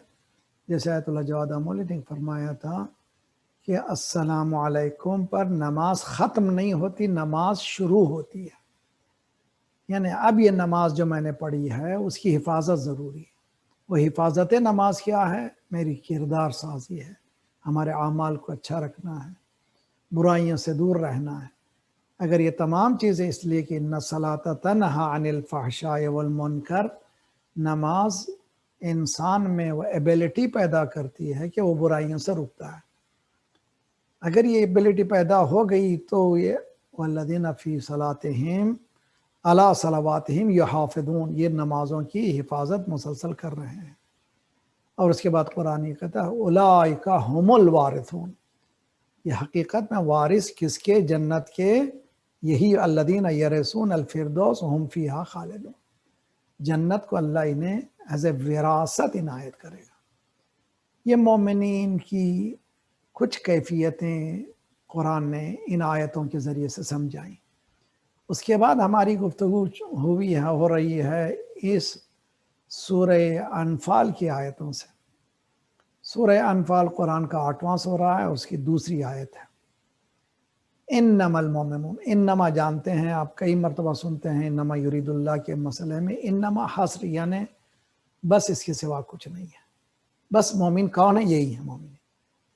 S5: جیسے آیت اللہ جواد مولی نے فرمایا تھا کہ السلام علیکم پر نماز ختم نہیں ہوتی، نماز شروع ہوتی ہے. یعنی اب یہ نماز جو میں نے پڑھی ہے اس کی حفاظت ضروری ہے. وہ حفاظت نماز کیا ہے؟ میری کردار سازی ہے، ہمارے اعمال کو اچھا رکھنا ہے، برائیوں سے دور رہنا ہے۔ اگر یہ تمام چیزیں اس لیے کہ ان الصلاۃ تنہی عن الفحشاء والمنکر، نماز انسان میں وہ ایبلٹی پیدا کرتی ہے کہ وہ برائیوں سے رکتا ہے۔ اگر یہ ایبلٹی پیدا ہو گئی تو یہ والذین فی صلاتہم علی صلواتہم یحافظون، یہ نمازوں کی حفاظت مسلسل کر رہے ہیں۔ اور اس کے بعد قرآن یہ کہتا ہے اولئک ھم الوارثون، یہ حقیقت میں وارث کس کے؟ جنت کے، یہی الذین یرثون الفردوس ھم فیہا خالدون، جنت کو اللہ انہیں ایز اے وراثت عنایت کرے گا۔ یہ مومنین کی کچھ کیفیتیں قرآن نے ان آیتوں کے ذریعے سے سمجھائیں۔ اس کے بعد ہماری گفتگو ہو رہی ہے اس سورہ انفال کی آیتوں سے۔ سورہ انفال قرآن کا 8واں سورہ ہے، اس کی دوسری آیت ہے۔ انما المؤمنون، انما جانتے ہیں آپ، کئی مرتبہ سنتے ہیں انما یرید اللہ کے مسئلے میں، انما حصر یعنی بس اس کے سوا کچھ نہیں ہے۔ بس مومن کون ہے؟ یہی ہے مومن۔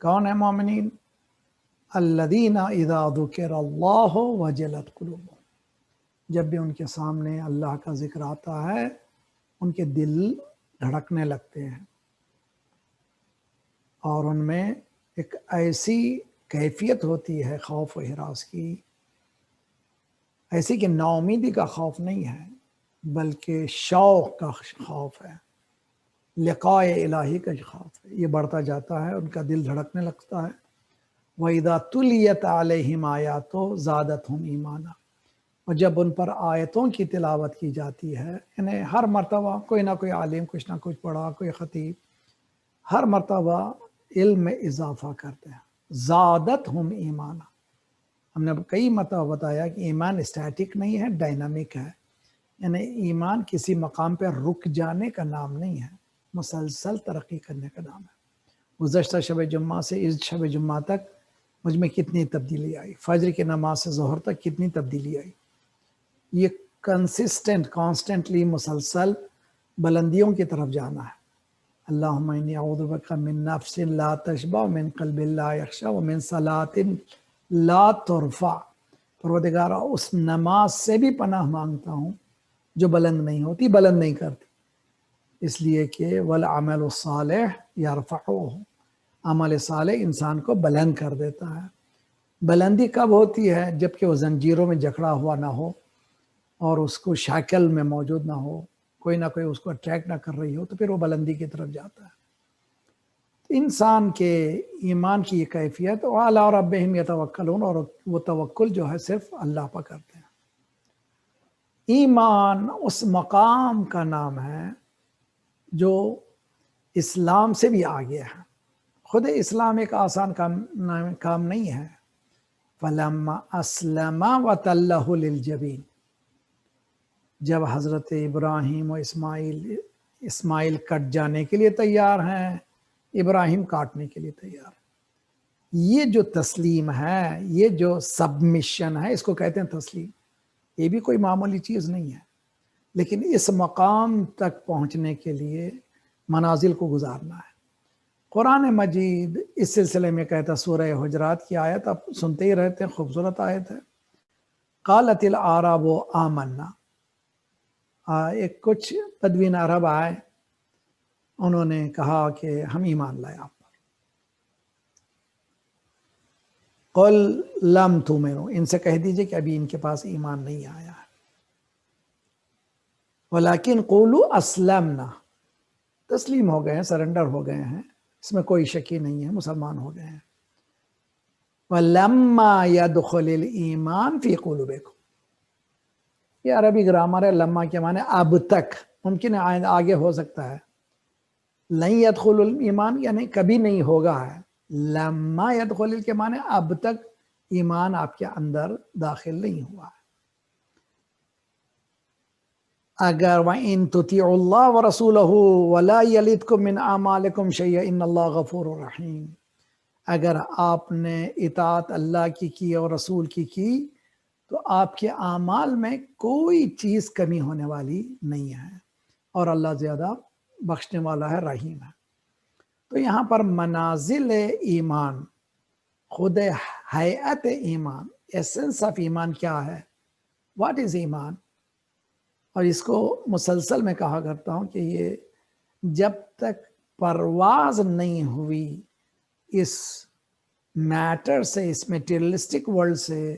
S5: کون ہے مومنین؟ الذین اذا ذکر اللہ وجلت قلوبہم، جب بھی ان کے سامنے اللہ کا ذکر آتا ہے ان کے دل دھڑکنے لگتے ہیں، اور ان میں ایک ایسی کیفیت ہوتی ہے خوف و ہراس کی، ایسی کہ نا امیدی کا خوف نہیں ہے بلکہ شوق کا خوف ہے، لقاء الہی کا خوف ہے، یہ بڑھتا جاتا ہے، ان کا دل دھڑکنے لگتا ہے۔ وَإِذَا تُلِيَتْ عَلَيْهِمْ آيَاتُ زَادَتْهُمْ ایمانا، اور جب ان پر آیتوں کی تلاوت کی جاتی ہے، یعنی ہر مرتبہ کوئی نہ کوئی عالم کچھ نہ کچھ پڑھا، کوئی خطیب، ہر مرتبہ علم میں اضافہ کرتے ہیں۔ زادتہم ایمانا، ہم نے کئی مرتبہ بتایا کہ ایمان اسٹیٹک نہیں ہے، ڈائنامک ہے، یعنی ایمان کسی مقام پہ رک جانے کا نام نہیں ہے، مسلسل ترقی کرنے کا نام ہے۔ گزشتہ شب جمعہ سے اس شب جمعہ تک مجھ میں کتنی تبدیلی آئی، فجر کی نماز سے ظہر تک کتنی تبدیلی آئی، یہ کانسٹنٹلی مسلسل بلندیوں کی طرف جانا ہے۔ اللہم انی اعوذ بک من نفس لا تشبع، من قلب لا یخشع، ومن صلاۃ لا ترفع، پروردگارا اس نماز سے بھی پناہ مانگتا ہوں جو بلند نہیں ہوتی، بلند نہیں کرتی، اس لیے کہ والعمل الصالح یرفعہ، عمل صالح انسان کو بلند کر دیتا ہے۔ بلندی کب ہوتی ہے؟ جب کہ وہ زنجیروں میں جکڑا ہوا نہ ہو اور اس کو شکل میں موجود نہ ہو، کوئی نہ کوئی اس کو اٹریکٹ نہ کر رہی ہو، تو پھر وہ بلندی کی طرف جاتا ہے۔ انسان کے ایمان کی یہ کیفیت، وعلی ربہم یتوکلون، اور وہ توکل جو ہے صرف اللہ پر کرتے ہیں۔ ایمان اس مقام کا نام ہے جو اسلام سے بھی آگے ہے۔ خود اسلام ایک آسان کام نہیں ہے۔ فَلَمَّا أَسْلَمَا وَتَلَّهُ لِلْجَبِينِ، جب حضرت ابراہیم و اسماعیل کٹ جانے کے لیے تیار ہیں، ابراہیم کاٹنے کے لیے تیار ہیں، یہ جو تسلیم ہے، یہ جو سبمیشن ہے، اس کو کہتے ہیں تسلیم۔ یہ بھی کوئی معمولی چیز نہیں ہے، لیکن اس مقام تک پہنچنے کے لیے منازل کو گزارنا ہے۔ قرآن مجید اس سلسلے میں کہتا، سورہ حجرات کی آیت آپ سنتے ہی رہتے ہیں، خوبصورت آیت ہے۔ قالت الاعراب آمنا، ایک کچھ بدوین عرب آئے، انہوں نے کہا کہ ہم ایمان لائے آپ پر۔ قل لم تؤمنوا، ان سے کہہ دیجئے کہ ابھی ان کے پاس ایمان نہیں آیا ہے۔ ولیکن قولوا اسلمنا، تسلیم ہو گئے ہیں، سرنڈر ہو گئے ہیں، اس میں کوئی شکی نہیں ہے، مسلمان ہو گئے ہیں۔ وَلَمَّا يَدْخُلِ الْإِيمَانِ فِي قُلُوبِكُمْ، یہ عربی گرامر ہے، لما کے معنی اب تک، ممکن ہے آگے ہو سکتا ہے۔ لن يدخل الایمان یعنی کبھی نہیں ہوگا ہے، لما يدخل کے معنی اب تک ایمان آپ کے اندر داخل نہیں ہوا ہے۔ اگر وَإِن تُطِيعُوا اللَّهَ وَرَسُولَهُ وَلَا يَلِدْكُم مِّنْ أَعْمَالِكُمْ شَيْئًا إِنَّ اللَّهَ غَفُورٌ رَحِيمٌ، اگر آپ نے اطاعت اللہ کی اور رسول کی تو آپ کے اعمال میں کوئی چیز کمی ہونے والی نہیں ہے، اور اللہ زیادہ بخشنے والا ہے، رحیم ہے۔ تو یہاں پر منازل ایمان، خود حیات ایمان، ایسنس آف ایمان کیا ہے، واٹ از ایمان. اور اس کو مسلسل میں کہا کرتا ہوں کہ یہ جب تک پرواز نہیں ہوئی اس میٹر سے، اس میٹیریلسٹک ورلڈ سے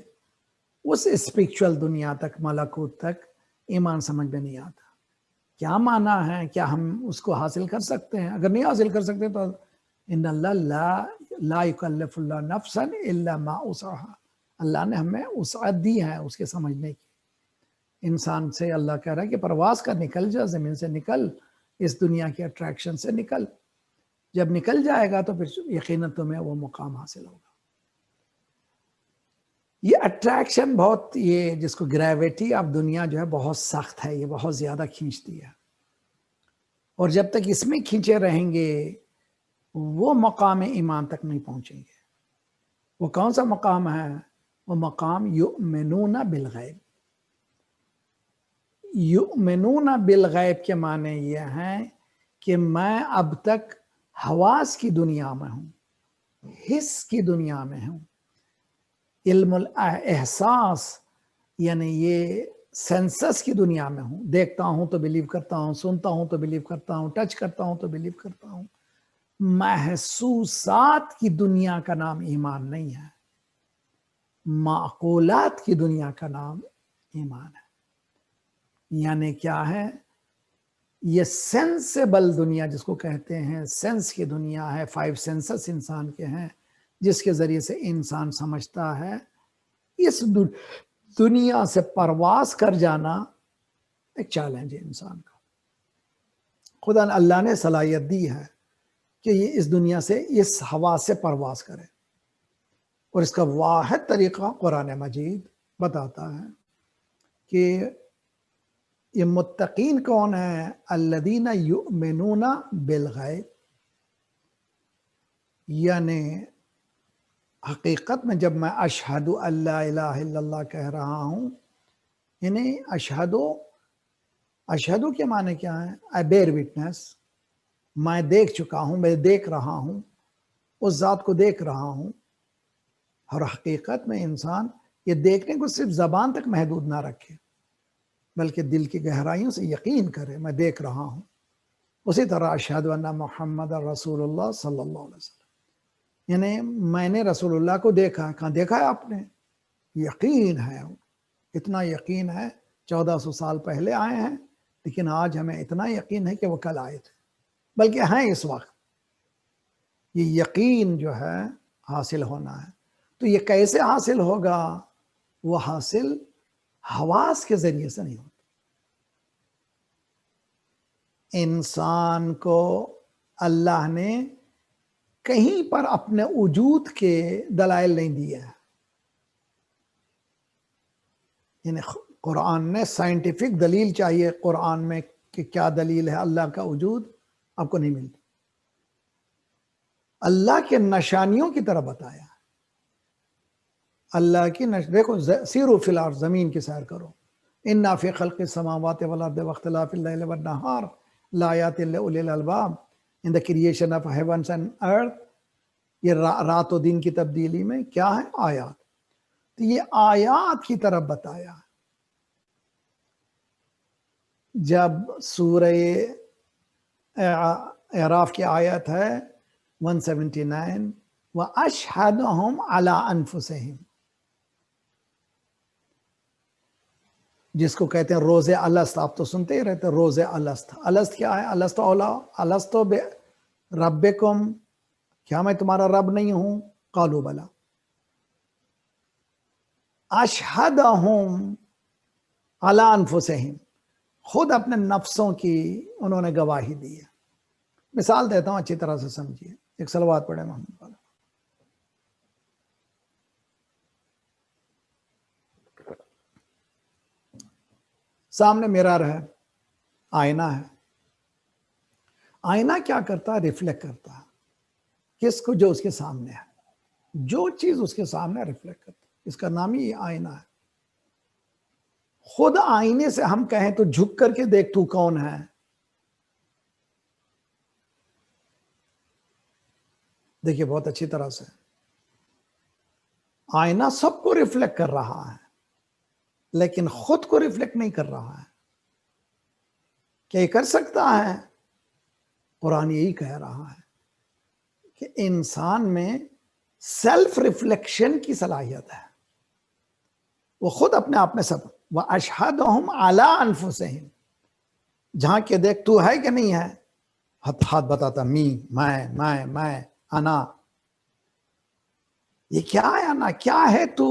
S5: اس اسپرچل دنیا تک، ملکوت تک، ایمان سمجھ میں نہیں آتا. کیا معنی ہے؟ کیا ہم اس کو حاصل کر سکتے ہیں؟ اگر نہیں حاصل کر سکتے تو ان اللہ لا یکلف اللہ نفسا الا ما وسعها، اللہ نے ہمیں وسعت دی ہے اس کے سمجھنے کی. انسان سے اللہ کہہ رہا ہے کہ پرواز کر، نکل جا زمین سے، نکل اس دنیا کے اٹریکشن سے نکل. جب نکل جائے گا تو پھر یقیناً تمہیں وہ مقام حاصل ہوگا. یہ اٹریکشن بہت، یہ جس کو گریویٹی آف دنیا جو ہے بہت سخت ہے، یہ بہت زیادہ کھینچتی ہے. اور جب تک اس میں کھینچے رہیں گے وہ مقام ایمان تک نہیں پہنچیں گے. وہ کون سا مقام ہے؟ وہ مقام یؤمنون بالغیب. یؤمنون بالغیب کے معنی یہ ہیں کہ میں اب تک حواس کی دنیا میں ہوں، حس کی دنیا میں ہوں، علم الاحساس یعنی یہ سینسس کی دنیا میں ہوں. دیکھتا ہوں تو بلیو کرتا ہوں، سنتا ہوں تو بلیو کرتا ہوں، ٹچ کرتا ہوں تو بلیو کرتا ہوں. محسوسات کی دنیا کا نام ایمان نہیں ہے، معقولات کی دنیا کا نام ایمان ہے. یعنی کیا ہے؟ یہ سینسیبل دنیا جس کو کہتے ہیں، سینس کی دنیا ہے، 5 سینسز انسان کے ہیں جس کے ذریعے سے انسان سمجھتا ہے. اس دنیا سے پرواز کر جانا ایک چیلنج ہے انسان کا. خدا اللہ نے صلاحیت دی ہے کہ یہ اس دنیا سے، اس ہوا سے پرواز کرے. اور اس کا واحد طریقہ قرآن مجید بتاتا ہے کہ یہ متقین کون ہیں؟ الذین یؤمنون بالغیب. یعنی حقیقت میں جب میں اشہد ان لا الہ الا اللہ کہہ رہا ہوں، یعنی اشہدو کے معنی کیا ہے؟ I bear witness، میں دیکھ چکا ہوں، میں دیکھ رہا ہوں، اس ذات کو دیکھ رہا ہوں. اور حقیقت میں انسان یہ دیکھنے کو صرف زبان تک محدود نہ رکھے بلکہ دل کی گہرائیوں سے یقین کرے میں دیکھ رہا ہوں. اسی طرح اشہد ان محمد رسول اللہ صلی اللہ علیہ وسلم، یعنی میں نے رسول اللہ کو دیکھا. کہاں دیکھا ہے آپ نے؟ یقین ہے، اتنا یقین ہے. 1400 سال پہلے آئے ہیں لیکن آج ہمیں اتنا یقین ہے کہ وہ کل آئے تھے، بلکہ ہیں اس وقت. یہ یقین جو ہے حاصل ہونا ہے. تو یہ کیسے حاصل ہوگا؟ وہ حاصل حواس کے ذریعے سے نہیں ہوتا. انسان کو اللہ نے کہیں پر اپنے وجود کے دلائل نہیں دیے ہیں. یعنی قرآن نے سائنٹیفک دلیل چاہیے قرآن میں کہ کیا دلیل ہے اللہ کا وجود، آپ کو نہیں ملتی. اللہ کے نشانیوں کی طرح بتایا. اللہ کی دیکھو، سیروا فی الارض، زمین کی سیر کرو. انا فی خلق السماوات والارض واختلاف اللیل والنہار لآیات لأولی الالباب. In the creation of heavens and earth, یہ رات و دن کی تبدیلی میں کیا ہے؟ آیات. تو یہ آیات کی طرف بتایا. جب سورہ اعراف کی آیت ہے 179، وَأَشْهَدُهُمْ عَلَىٰ أَنفُسِهِمْ، جس کو کہتے ہیں روز الست. آپ تو سنتے ہی رہتے روز الست. الست کیا ہے؟ الست اولا الست ربکم، کیا میں تمہارا رب نہیں ہوں؟ قالوا بلا. اشہدہم علی انفسہم، خود اپنے نفسوں کی انہوں نے گواہی دی ہے. مثال دیتا ہوں اچھی طرح سے سمجھیے. ایک صلوات پڑھیں محمد والا. سامنے مرر ہے، آئینہ ہے. آئینہ کیا کرتا ہے؟ ریفلیکٹ کرتا ہے. کس کو؟ جو اس کے سامنے ہے. جو چیز اس کے سامنے ریفلیکٹ کرتا ہے، اس کا نام ہی آئینہ ہے. خود آئینے سے ہم کہیں تو جھک کر کے دیکھ تو کون ہے، دیکھیے بہت اچھی طرح سے آئینہ سب کو ریفلیکٹ کر رہا ہے لیکن خود کو ریفلیکٹ نہیں کر رہا ہے. کیا یہ کر سکتا ہے؟ قرآن یہی کہہ رہا ہے کہ انسان میں سیلف ریفلیکشن کی صلاحیت ہے. وہ خود اپنے آپ میں سب وَأَشْهَدُهُمْ عَلَىٰ أَنفُسِهِمْ جہاں کہ دیکھ تو ہے کہ نہیں ہے، ہاتھ بتاتا میں انا. یہ کیا ہے انا؟ کیا ہے تو؟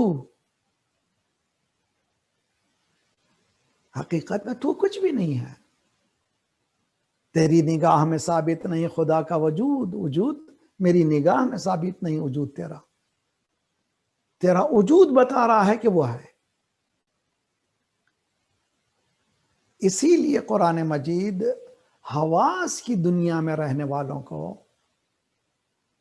S5: حقیقت میں تو کچھ بھی نہیں ہے. تیری نگاہ میں ثابت نہیں خدا کا وجود میری نگاہ میں ثابت نہیں وجود تیرا وجود بتا رہا ہے کہ وہ ہے. اسی لیے قرآن مجید حواس کی دنیا میں رہنے والوں کو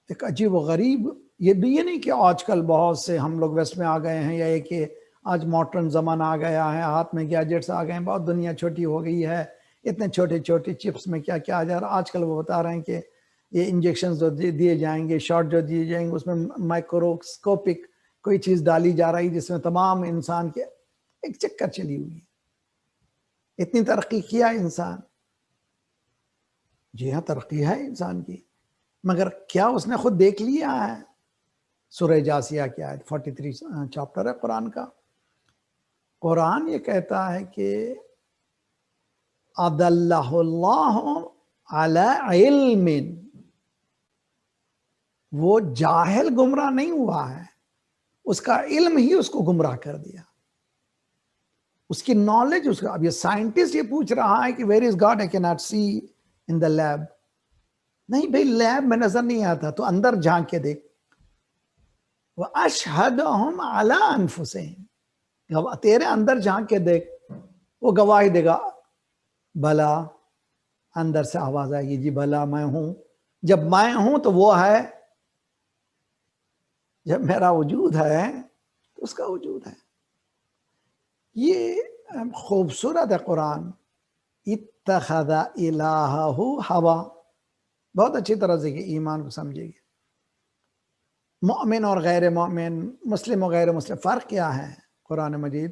S5: ایک عجیب و غریب، یہ نہیں کہ آج کل بہت سے ہم لوگ ویسٹ میں آ گئے ہیں، یا یہ کہ آج ماڈرن زمانہ آ گیا ہے، ہاتھ میں گیجٹس آ گئے ہیں، بہت دنیا چھوٹی ہو گئی ہے، اتنے چھوٹے چھوٹے چپس میں کیا کیا آ جا رہا ہے. آج کل وہ بتا رہے ہیں کہ یہ انجیکشنز جو دیے جائیں گے، شاٹ جو دیے جائیں گے، اس میں مائکروسکوپک کوئی چیز ڈالی جا رہی جس میں تمام انسان کے ایک چکر چلی ہوئی ہے. اتنی ترقی کیا انسان. جی ہاں ترقی ہے انسان کی، مگر کیا اس نے خود دیکھ لیا ہے؟ سورہ جاسیہ کی آیت 43 چاپٹر ہے قرآن کا. قرآن یہ کہتا ہے کہ اَضَلَّهُ اللَّهُ عَلَىٰ عِلْمٍ، وہ جاہل گمراہ نہیں ہوا ہے، اس کا علم ہی اس کو گمراہ کر دیا. اس کی نالج، اس کا اب یہ سائنٹسٹ یہ پوچھ رہا ہے کہ ویئر از گاڈ، آئی کی not C in the lab. نہیں بھائی لیب میں نظر نہیں آتا، تو اندر جھانک کے دیکھ. وَأَشْهَدُهُمْ عَلَىٰ أَنفُسِهِمْ، تیرے اندر جھانک کے دیکھ، وہ گواہی دے گا. بھلا اندر سے آواز آئے گی، جی بھلا میں ہوں. جب میں ہوں تو وہ ہے، جب میرا وجود ہے تو اس کا وجود ہے. یہ خوبصورت ہے قرآن. اتخذ الہہ ہوا. بہت اچھی طرح سے کہ ایمان کو سمجھے گی. مومن اور غیر مومن، مسلم اور غیر مسلم، فرق کیا ہے؟ قرآن مجید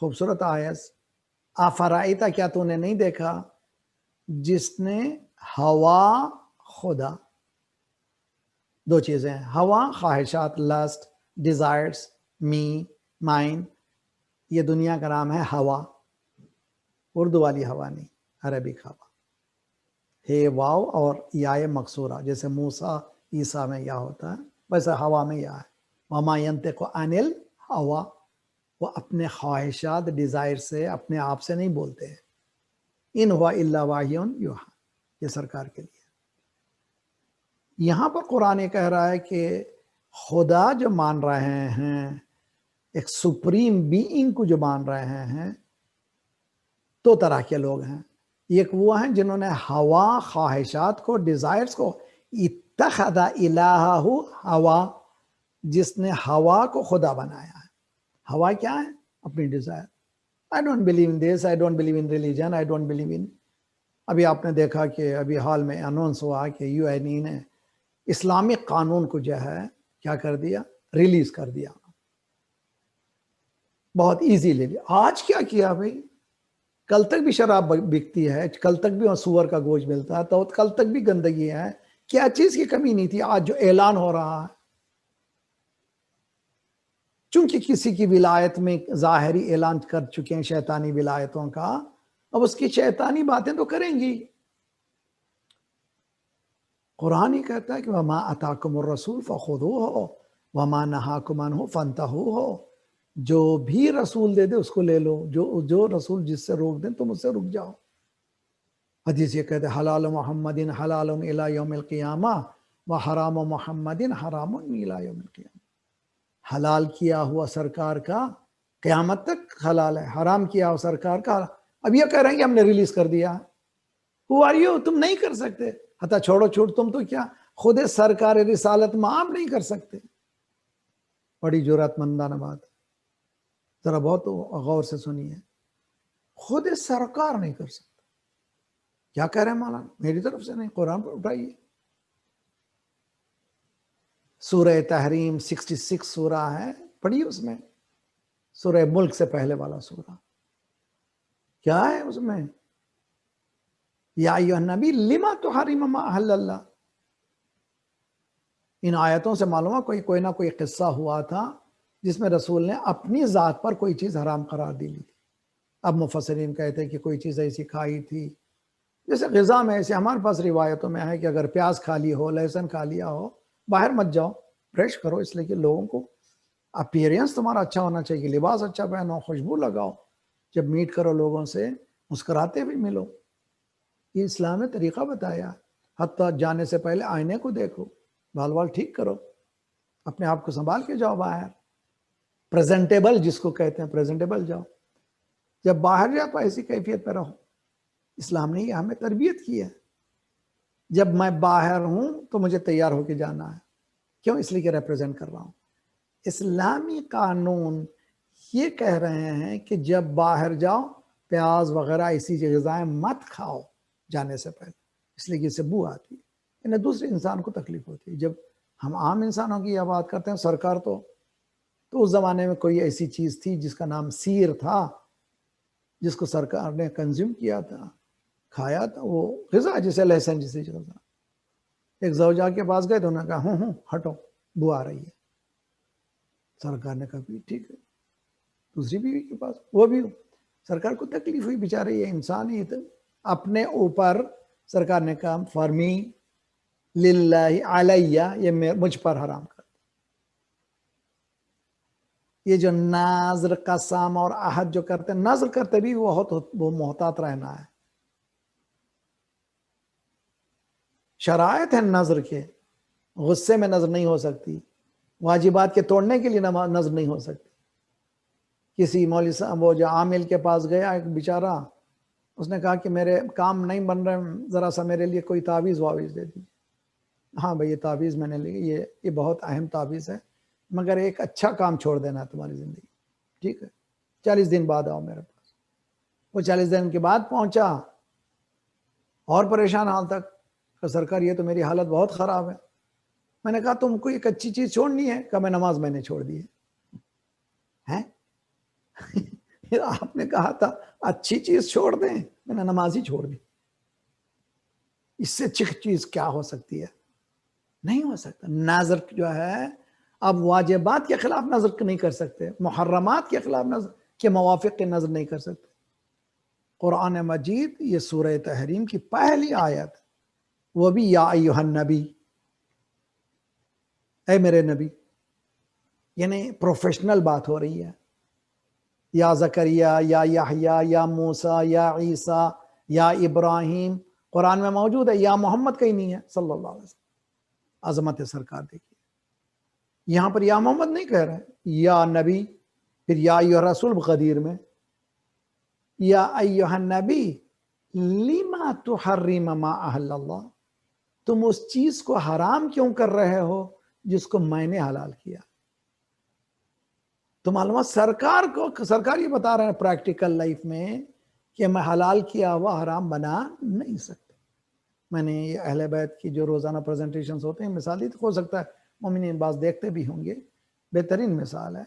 S5: خوبصورت آیت. آفرائیتا، کیا تو نے نہیں دیکھا جس نے ہوا خدا، دو چیزیں ہیں، ہوا خواہشات، لسٹ، ڈیزائرز، می، مائنڈ، یہ دنیا کا نام ہے ہوا. اردو والی ہوا نہیں، عربک ہوا. ہے واو اور یا مقصورہ، جیسے موسیٰ عیسیٰ میں یا ہوتا ہے ویسے ہوا میں یا ہے. وما ينطق عن الہوا، وہ اپنے خواہشات، ڈیزائر سے، اپنے آپ سے نہیں بولتے ہیں. ان ہوا الا وحی یوحی، یہ سرکار کے لیے. یہاں پر قرآن کہہ رہا ہے کہ خدا جو مان رہے ہیں، ایک سپریم بینگ کو جو مان رہے ہیں، دو طرح کے لوگ ہیں. ایک وہ ہیں جنہوں نے ہوا، خواہشات کو، ڈیزائرز کو، اتخذ الہہ ہوا، جس نے ہوا کو خدا بنایا ہے. ہوا کیا ہے؟ اپنی Dzire. I don't believe in this, I don't believe in religion, I don't believe in. ابھی آپ نے دیکھا کہ ابھی حال میں انونس ہوا کہ یو این ای نے اسلامک قانون کو جو ہے کیا کر دیا؟ ریلیز کر دیا. بہت ایزی لے لیا. آج کیا کیا بھائی؟ کل تک بھی شراب بکتی ہے، کل تک بھی سور کا گوشت ملتا ہے، تو کل تک بھی گندگی ہے. کیا چیز کی کمی نہیں تھی؟ آج جو اعلان ہو رہا ہے، چونکہ کسی کی ولایت میں ظاہری اعلان کر چکے ہیں شیطانی ولایتوں کا، اب اس کی شیطانی باتیں تو کریں گی. قرآن ہی کہتا ہے کہ وما اتاکم الرسول فخذوہ وما نہاکم عنہ فانتہوا، جو بھی رسول دے دے اس کو لے لو، جو رسول جس سے روک دیں تم اس سے رک جاؤ. حدیث یہ کہتے ہیں حلال محمد حلال الی یوم القیامہ وحرام محمد حرام الی یوم القیامہ. حلال کیا ہوا سرکار کا قیامت تک حلال ہے، حرام کیا ہوا سرکار کا. اب یہ کہہ رہے ہیں کہ ہم نے ریلیز کر دیا. Who are you؟ تم نہیں کر سکتے. حتیٰ چھوڑو چھوڑ، تم تو کیا خود سرکار رسالت میں آپ نہیں کر سکتے. بڑی جرات مندانہ بات، ذرا بہت غور سے سنیے. خود سرکار نہیں کر سکتا. کیا کہہ رہے ہیں مولانا؟ میری طرف سے نہیں، قرآن پر اٹھائیے. سورہ تحریم 66 سورہ ہے، پڑھی اس میں، سورہ ملک سے پہلے والا سورہ کیا ہے اس میں؟ یا ایھا النبی لما تحرم ما احل اللہ. ان آیتوں سے معلوم ہے کوئی نہ کوئی قصہ ہوا تھا جس میں رسول نے اپنی ذات پر کوئی چیز حرام قرار دی لی تھی. اب مفسرین کہتے ہیں کہ کوئی چیز ایسی کھائی تھی، جیسے غذا میں ایسے ہمارے پاس روایتوں میں ہے کہ اگر پیاز کھا لی ہو، لہسن کھا لیا ہو، باہر مت جاؤ، فریش کرو، اس لیے کہ لوگوں کو اپیرنس تمہارا اچھا ہونا چاہیے، لباس اچھا پہنو، خوشبو لگاؤ، جب میٹ کرو لوگوں سے مسکراتے بھی ملو. یہ اسلام نے طریقہ بتایا. حتیٰ جانے سے پہلے آئینے کو دیکھو، بال وال ٹھیک کرو، اپنے آپ کو سنبھال کے جاؤ باہر، پریزنٹیبل جس کو کہتے ہیں، پریزنٹیبل جاؤ. جب باہر جاؤ تو ایسی کیفیت پہ رہو. اسلام نے یہ ہمیں تربیت کی ہے. جب میں باہر ہوں تو مجھے تیار ہو کے جانا ہے. کیوں؟ اس لیے کہ ریپرزینٹ کر رہا ہوں. اسلامی قانون یہ کہہ رہے ہیں کہ جب باہر جاؤ پیاز وغیرہ ایسی غذائیں مت کھاؤ جانے سے پہلے، اس لیے کہ اس سے بو آتی ہے، انہیں دوسرے انسان کو تکلیف ہوتی ہے. جب ہم عام انسانوں کی یہ بات کرتے ہیں، سرکار تو اس زمانے میں کوئی ایسی چیز تھی جس کا نام سیر تھا، جس کو سرکار نے کنزیوم کیا تھا، کھایا تھا، وہ غذا جسے لہسن جسے غذا. ایک زوجہ کے پاس گئے تو انہوں نے کہا ہوں ہٹو، بو آ رہی ہے. سرکار نے کہا ٹھیک ہے. دوسری بیوی کے پاس، وہ بھی سرکار کو تکلیف ہوئی، بیچارے یہ انسان ہی تھے. اپنے اوپر سرکار نے کہا فرمی للہ علیہ، یہ مجھ پر حرام کر. یہ جو ناظر قسم اور عہد جو کرتے ہیں، نظر کرتے بھی وہ محتاط رہنا ہے. شرائط ہیں نظر کے، غصے میں نظر نہیں ہو سکتی، واجبات کے توڑنے کے لیے نظر نہیں ہو سکتی. کسی مولوی صاحب وہ جو عامل کے پاس گیا ایک بیچارہ، اس نے کہا کہ میرے کام نہیں بن رہے، ذرا سا میرے لیے کوئی تعویذ واویز دے دیجیے. ہاں بھائی، یہ تعویذ میں نے لی، یہ بہت اہم تعویذ ہے، مگر ایک اچھا کام چھوڑ دینا ہے تمہاری زندگی. ٹھیک ہے، 40 دن بعد آؤ میرے پاس. وہ 40 دن کے بعد پہنچا اور پریشان حال تک کہ سرکار یہ تو میری حالت بہت خراب ہے. میں نے کہا تم کو ایک اچھی چیز چھوڑنی ہے؟ کہا میں نماز میں نے چھوڑ دی ہے. آپ نے کہا تھا اچھی چیز چھوڑ دیں، میں نے نماز ہی چھوڑ دی. اس سے اچھی چیز کیا ہو سکتی ہے؟ نہیں ہو سکتا. نظر جو ہے، اب واجبات کے خلاف نظر نہیں کر سکتے، محرمات کے خلاف نظر کے موافق کے نظر نہیں کر سکتے. قرآن مجید یہ سورہ تحریم کی پہلی آیت، وہ بھی یا ایھا النبی، اے میرے نبی. یعنی پروفیشنل بات ہو رہی ہے. یا زکریا، یا یحییٰ، یا موسیٰ، یا عیسیٰ، یا ابراہیم، قرآن میں موجود ہے. یا محمد کہیں نہیں ہے صلی اللہ علیہ وسلم. عظمت سرکار دیکھیے، یہاں پر یا محمد نہیں کہہ رہے، یا نبی. پھر یا ایھا رسول غدیر میں، یا ایھا النبی لما تحرم ما احل اللہ، تم اس چیز کو حرام کیوں کر رہے ہو جس کو میں نے حلال کیا. تو معلومات سرکار یہ بتا رہے ہیں پریکٹیکل لائف میں کہ میں حلال کیا ہوا حرام بنا نہیں سکتا. میں نے یہ اہل بیت کی جو روزانہ پریزنٹیشنز ہوتے ہیں، مثال ہی ہو سکتا ہے مومنین بعض دیکھتے بھی ہوں گے، بہترین مثال ہے.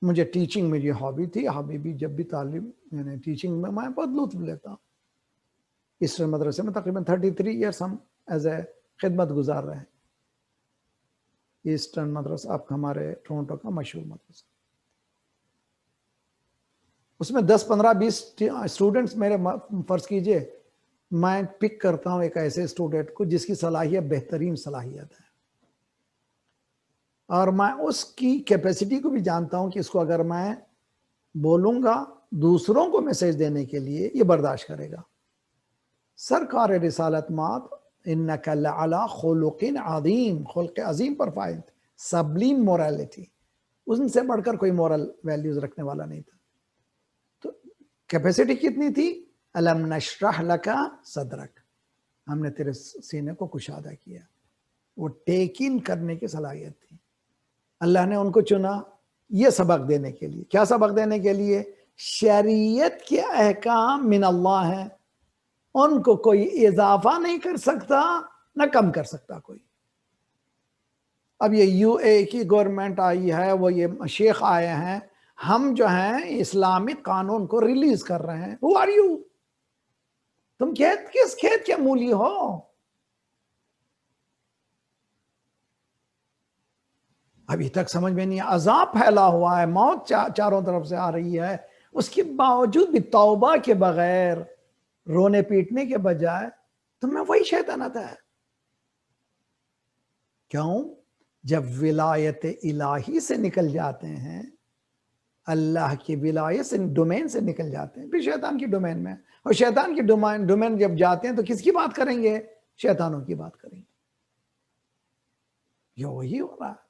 S5: مجھے ٹیچنگ میں یہ ہابی تھی، ہابی بھی جب بھی تعلیم، یعنی ٹیچنگ میں بہت لطف لیتا ہوں. ایسٹرن مدرسے میں تقریباً 33 ایئرس ہم ایز اے خدمت گزار رہے ہیں. ایسٹرن مدرسہ آپ ہمارے ٹورنٹو کا مشہور مدرسہ، اس میں 10 15 20 اسٹوڈنٹس میرے، فرض کیجئے میں پک کرتا ہوں ایک ایسے اسٹوڈنٹ کو جس کی صلاحیت بہترین صلاحیت ہے، اور میں اس کی کیپیسٹی کو بھی جانتا ہوں کہ اس کو اگر میں بولوں گا دوسروں کو میسج دینے کے لیے یہ برداشت کرے گا. سرکار رسالت مات انک لعلی خلق عظیم، خلق عظیم پر فائد، سبلیم مورالٹی، ان سے بڑھ کر کوئی مورل ویلیوز رکھنے والا نہیں تھا. تو کیپیسٹی کتنی تھی؟ الم نشرح لک صدرک، ہم نے تیرے سینے کو کشادہ کیا. وہ ٹیک ان کرنے کی صلاحیت تھی. اللہ نے ان کو چنا یہ سبق دینے کے لیے. کیا سبق دینے کے لیے؟ شریعت کے احکام من اللہ ہیں، ان کو کوئی اضافہ نہیں کر سکتا نہ کم کر سکتا کوئی. اب یہ یو اے کی گورنمنٹ آئی ہے، وہ یہ شیخ آئے ہیں، ہم جو ہیں اسلامک قانون کو ریلیز کر رہے ہیں. Who are you؟ تم کس کھیت کے مولی ہو؟ ابھی تک سمجھ میں نہیں، عذاب پھیلا ہوا ہے، موت چاروں طرف سے آ رہی ہے، اس کے باوجود بھی توبہ کے بغیر، رونے پیٹنے کے بجائے تم میں وہی شیطنت ہے. کیوں؟ جب ولایت الہی سے نکل جاتے ہیں، اللہ کی ولایت سے، ڈومین سے نکل جاتے ہیں، پھر شیطان کی ڈومین میں، اور شیطان کی ڈومین جب جاتے ہیں تو کس کی بات کریں گے؟ شیطانوں کی بات کریں گے. یہ وہی ہو رہا ہے.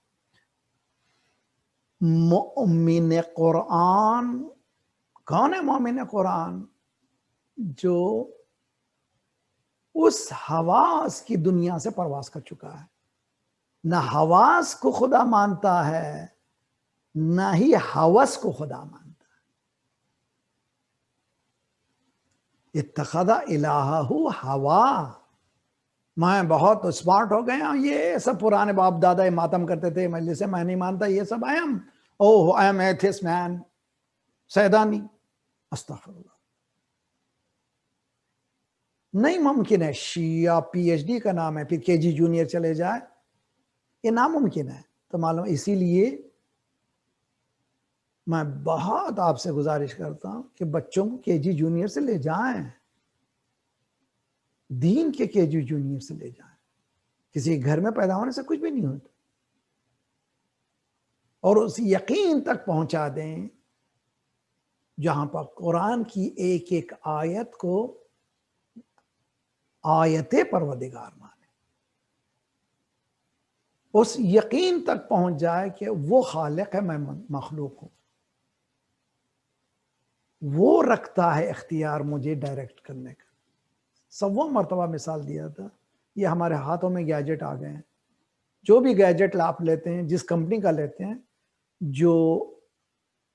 S5: مؤمن قرآن کون ہے؟ مومن قرآن جو اس حواس کی دنیا سے پرواز کر چکا ہے، نہ حواس کو خدا مانتا ہے، نہ ہی ہوس کو خدا مانتا ہے. اتخذ الہہ ہوا، میں بہت اسمارٹ ہو گیا، یہ سب پرانے باپ دادا ماتم کرتے تھے مجلس سے، میں نہیں مانتا یہ سب. آئی ایم ایتھسٹ مین، سیدانی. استغفر اللہ. نہیں ممکن ہے. شیعہ پی ایچ ڈی کا نام ہے، پھر کے جی جونیئر چلے جائے، یہ ناممکن ہے. تو معلوم، اسی لیے میں بہت آپ سے گزارش کرتا ہوں کہ بچوں کو کے جی جونیئر سے لے جائیں، دین کے کے جی جونیئر سے لے جائیں. کسی گھر میں پیدا ہونے سے کچھ بھی نہیں ہوتا. اور اس یقین تک پہنچا دیں جہاں پر قرآن کی ایک ایک آیت کو آیت پروردگار مانے، اس یقین تک پہنچ جائے کہ وہ خالق ہے، میں مخلوق ہوں، وہ رکھتا ہے اختیار مجھے ڈائریکٹ کرنے کا. سوا مرتبہ مثال دیا تھا، یہ ہمارے ہاتھوں میں گیجٹ آ گئے ہیں. جو بھی گیجٹ آپ لیتے ہیں، جس کمپنی کا لیتے ہیں، جو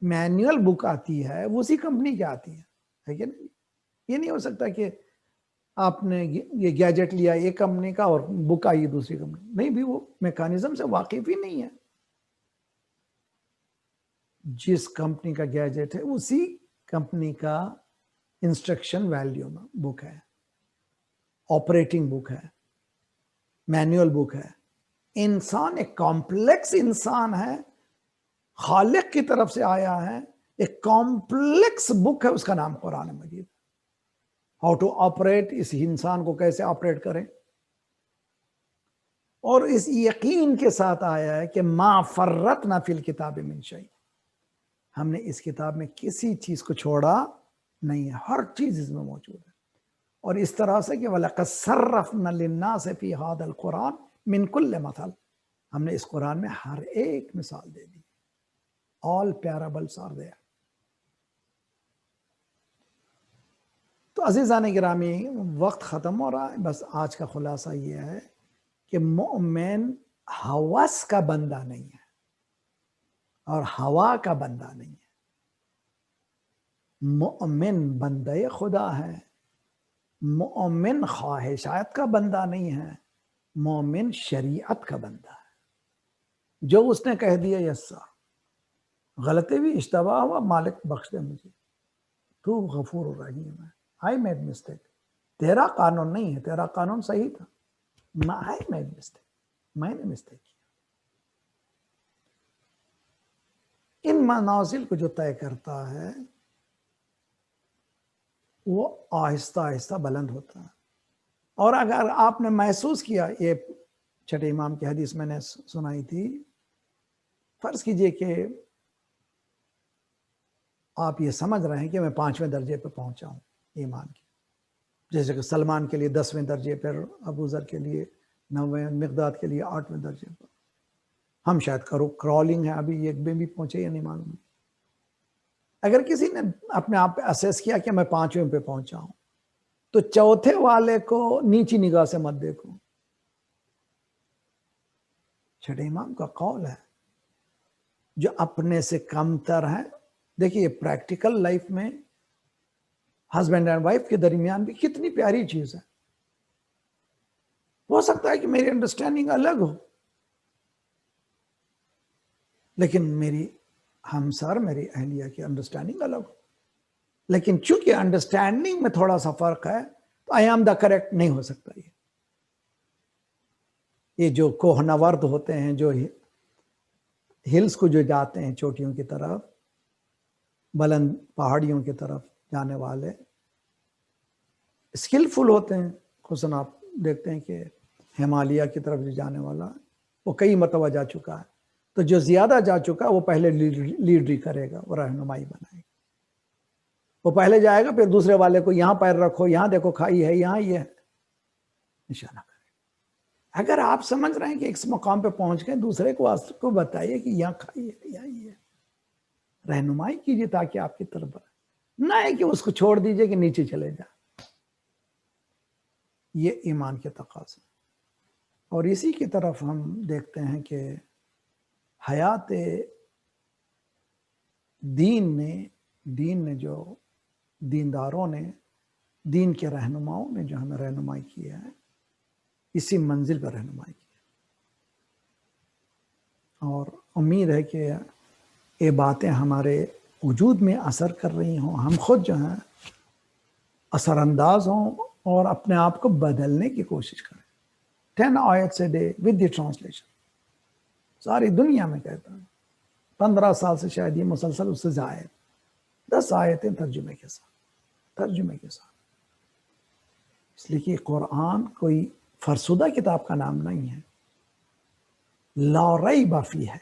S5: مینوئل بک آتی ہے وہ اسی کمپنی کی آتی ہے کہ نہیں؟ یہ نہیں ہو سکتا کہ آپ نے یہ گیجٹ لیا ایک کمپنی کا اور بک آئی دوسری کمپنی. نہیں بھی، وہ میکانزم سے واقف ہی نہیں ہے. جس کمپنی کا گیجٹ ہے اسی کمپنی کا انسٹرکشن ویلیو بک ہے، آپریٹنگ بک ہے، مینوئل بک ہے. انسان ایک کمپلیکس انسان ہے، خالق کی طرف سے آیا ہے، ایک کمپلیکس بک ہے، اس کا نام قرآن مجید. ہاؤ ٹو آپریٹ، اس انسان کو کیسے آپریٹ کریں، اور اس یقین کے ساتھ آیا ہے کہ ما فرطنا فی الکتاب من شیء، ہم نے اس کتاب میں کسی چیز کو چھوڑا نہیں ہے، ہر چیز اس میں موجود ہے. اور اس طرح سے کہ وَلَقَدْ صَرَّفْنَا لِلنَّاسِ فِي هَذَا الْقُرْآنِ مِنْ كُلِّ مَثَلٍ، ہم نے اس قرآن میں ہر ایک مثال دے دی. all parables are there. تو عزیزان گرامی، وقت ختم ہو رہا ہے. بس آج کا خلاصہ یہ ہے کہ مومن ہوس کا بندہ نہیں ہے اور ہوا کا بندہ نہیں ہے. مومن بندہ خدا ہے. مومن خواہشات کا بندہ نہیں ہے، مومن شریعت کا بندہ ہے. جو اس نے کہہ دیا یس سر، غلطی بھی اشتباہ ہوا، مالک بخش دے مجھے، تو غفور الرحیم ہے. I made mistake. تیرا قانون نہیں ہے، تیرا قانون صحیح تھا. I made mistake. میں نے مسٹیک کیا. ان منازل کو جو طے کرتا ہے وہ آہستہ آہستہ بلند ہوتا ہے. اور اگر آپ نے محسوس کیا، یہ چھٹے امام کی حدیث میں نے سنائی تھی، فرض کیجئے کہ آپ یہ سمجھ رہے ہیں کہ میں 5ویں درجے پہ پہنچا ہوں ایمان کی، جیسے کہ سلمان کے لیے 10ویں درجے پر، ابو ذر کے لیے 9ویں، مقداد کے لیے 8ویں درجے پر. ہم شاید کرالنگ ہے، ابھی ایک میں بھی پہنچے یا نہیں معلوم. اگر کسی نے اپنے آپ پہ اسیس کیا کہ میں 5ویں پہ پہنچا ہوں، تو چوتھے والے کو نیچی نگاہ سے مت دیکھو. چھٹے امام کا قول ہے، جو اپنے سے کم تر ہے. دیکھیے پریکٹیکل لائف میں ہسبینڈ اینڈ وائف کے درمیان بھی کتنی پیاری چیز ہے. ہو سکتا ہے کہ میری انڈرسٹینڈنگ الگ ہو، لیکن میری ہمسر میری اہلیہ کی انڈرسٹینڈنگ الگ ہو. لیکن چونکہ انڈرسٹینڈنگ میں تھوڑا سا فرق ہے تو آئی ایم دا کریکٹ نہیں ہو سکتا. یہ جو کوہ نورد ہوتے ہیں، جو ہلز کو جو جاتے ہیں چوٹیوں کی طرف، بلند پہاڑیوں کی طرف جانے والے اسکلفل ہوتے ہیں. خصوصاً آپ دیکھتے ہیں کہ ہمالیہ کی طرف جو جانے والا وہ کئی مرتبہ جا چکا ہے، تو جو زیادہ جا چکا وہ پہلے لیڈری کرے گا، وہ رہنمائی بنائے گا. وہ پہلے جائے گا، پھر دوسرے والے کو یہاں پیر رکھو، یہاں دیکھو کھائی ہے، یہاں یہ ہے، نشانہ کرے. اگر آپ سمجھ رہے ہیں کہ اس مقام پہ پہنچ گئے، دوسرے کو بتائیے کہ یہاں کھائی ہے، یہاں یہ ہے. رہنمائی کیجیے تاکہ آپ کی طرف نہ ہے کہ اس کو چھوڑ دیجئے کہ نیچے چلے جائے. یہ ایمان کے تقاضے. اور اسی کی طرف ہم دیکھتے ہیں کہ حیات دین نے جو دینداروں نے، دین کے رہنماؤں نے جو ہمیں رہنمائی کی ہے، اسی منزل پر رہنمائی کی. اور امید ہے کہ یہ باتیں ہمارے وجود میں اثر کر رہی ہوں، ہم خود جو ہیں اثر انداز ہوں اور اپنے آپ کو بدلنے کی کوشش کریں. 10 آیت سے ڈے ود دی ٹرانسلیشن. ساری دنیا میں کہتا ہوں 15 سال سے شاید یہ مسلسل، اس سے زائد 10 آیتیں ترجمے کے ساتھ. اس لیے کہ قرآن کوئی فرسودہ کتاب کا نام نہیں ہے. لا ریب فیہ ہے.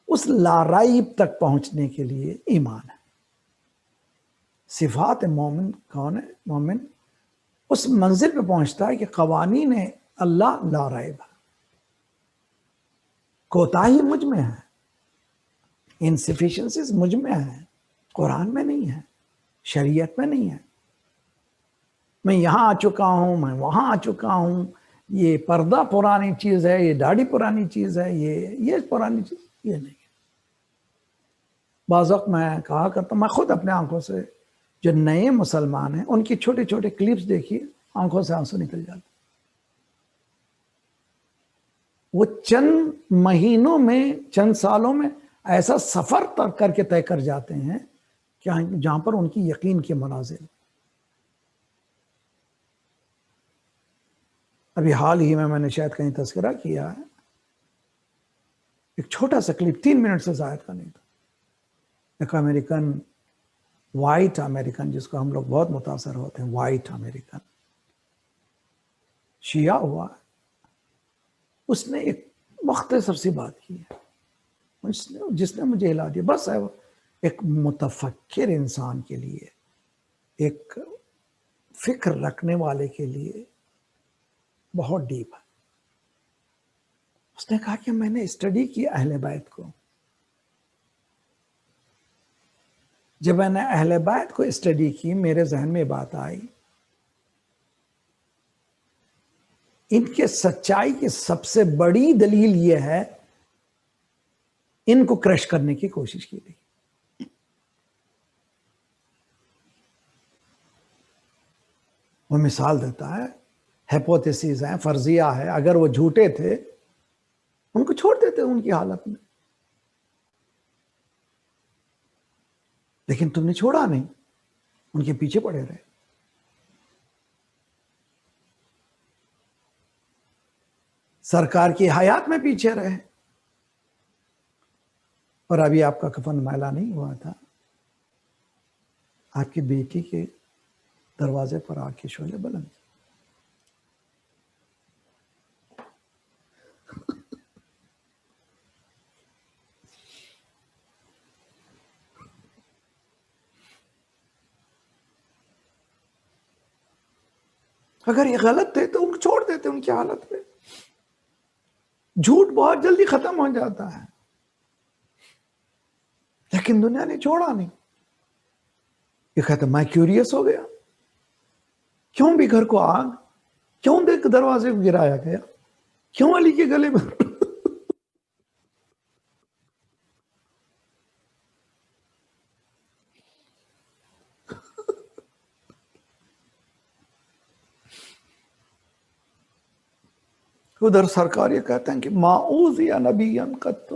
S5: اس لا ریب تک پہنچنے کے لیے ایمان ہے. صفات مومن کون ہے؟ مومن اس منزل پہ پہنچتا ہے کہ قوانین اللہ لا ریب ہے. کوتاہی مجھ میں ہے، انسفیشنسیز مجھ میں ہے، قرآن میں نہیں ہے، شریعت میں نہیں ہے. میں یہاں آ چکا ہوں، میں وہاں آ چکا ہوں، یہ پردہ پرانی چیز ہے، یہ داڑھی پرانی چیز ہے، یہ پرانی چیز، یہ نہیں ہے. بعض وقت میں کہا کرتا ہوں، میں خود اپنے آنکھوں سے جو نئے مسلمان ہیں ان کی چھوٹے چھوٹے کلپس دیکھیے، آنکھوں سے آنسو نکل جاتے. وہ چند مہینوں میں، چند سالوں میں ایسا سفر کر کے طے کر جاتے ہیں کہ جہاں پر ان کی یقین کے مناظر. ابھی حال ہی میں نے شاید کہیں تذکرہ کیا ہے، ایک چھوٹا سا کلپ 3 منٹ سے زائد کا نہیں تھا. ایک امریکن، وائٹ امریکن، جس کو ہم لوگ بہت متاثر ہوتے ہیں، وائٹ امریکن شیعہ ہوا، اس نے ایک مختصر سی بات کی ہے جس نے مجھے ہلا دیا. بس ہے وہ ایک متفکر انسان کے لیے، ایک فکر رکھنے والے کے لیے بہت ڈیپ ہے. اس نے کہا کہ میں نے اسٹڈی کی اہل بیت کو. جب میں نے اہل بیت کو اسٹڈی کی، میرے ذہن میں بات آئی، ان کے سچائی کی سب سے بڑی دلیل یہ ہے، ان کو کرش کرنے کی کوشش کی گئی. وہ مثال دیتا ہے، ہیپوتھیسز ہیں، فرضیہ ہے، اگر وہ جھوٹے تھے ان کو چھوڑ دیتے ان کی حالت میں، لیکن تم نے چھوڑا نہیں، ان کے پیچھے پڑے رہے. سرکار کی حیات میں پیچھے رہے. اور ابھی آپ کا کفن میلا نہیں ہوا تھا، آپ کی بیٹی کے دروازے پر آگ کے شعلے بلند. اگر یہ غلط تھے تو ان کو چھوڑ دیتے ان کی حالت پہ. جھوٹ بہت جلدی ختم ہو جاتا ہے، لیکن دنیا نے چھوڑا نہیں. یہ کہتا میں کیوریس ہو گیا، کیوں بھی گھر کو آگ، کیوں دیکھ دروازے کو گرایا گیا، کیوں علی کے گلے میں ادھر سرکار یہ کہتے ہیں کہ ما اوذی نبی قط،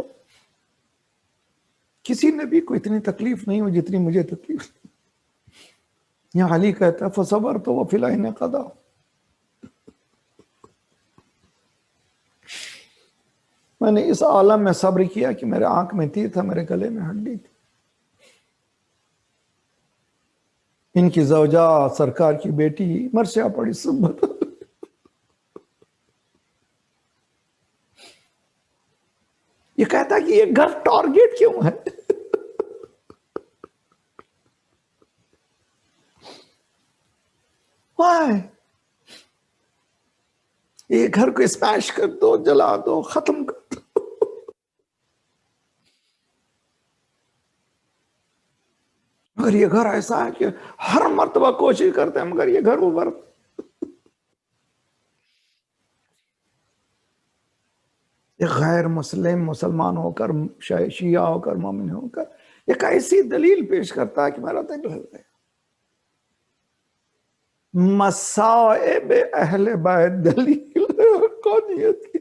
S5: کسی نبی کو اتنی تکلیف نہیں ہوئی جتنی مجھے تکلیف. یہاں علی کہتا ہے فصبر تو وہ فلائن قضا. میں نے اس عالم میں صبر کیا کہ میرے آنکھ میں تیر تھا، میرے گلے میں ہڈی تھی. ان کی زوجہ سرکار کی بیٹی مرثیہ پڑی سب. یہ کہتا کہ یہ گھر ٹارگیٹ کیوں ہے؟ Why؟ یہ گھر کو اسمیش کر دو، جلا دو، ختم کر دو. مگر یہ گھر ایسا ہے کہ ہر مرتبہ کوشش کرتے ہیں مگر یہ گھر اوپر. ایک غیر مسلمان ہو کر، شیعہ ہو کر، مومن ہو کر ایک ایسی دلیل پیش کرتا ہے کہ میرا دل ہل گیا. مصائب اہل بیت دلیل حقانیت کی.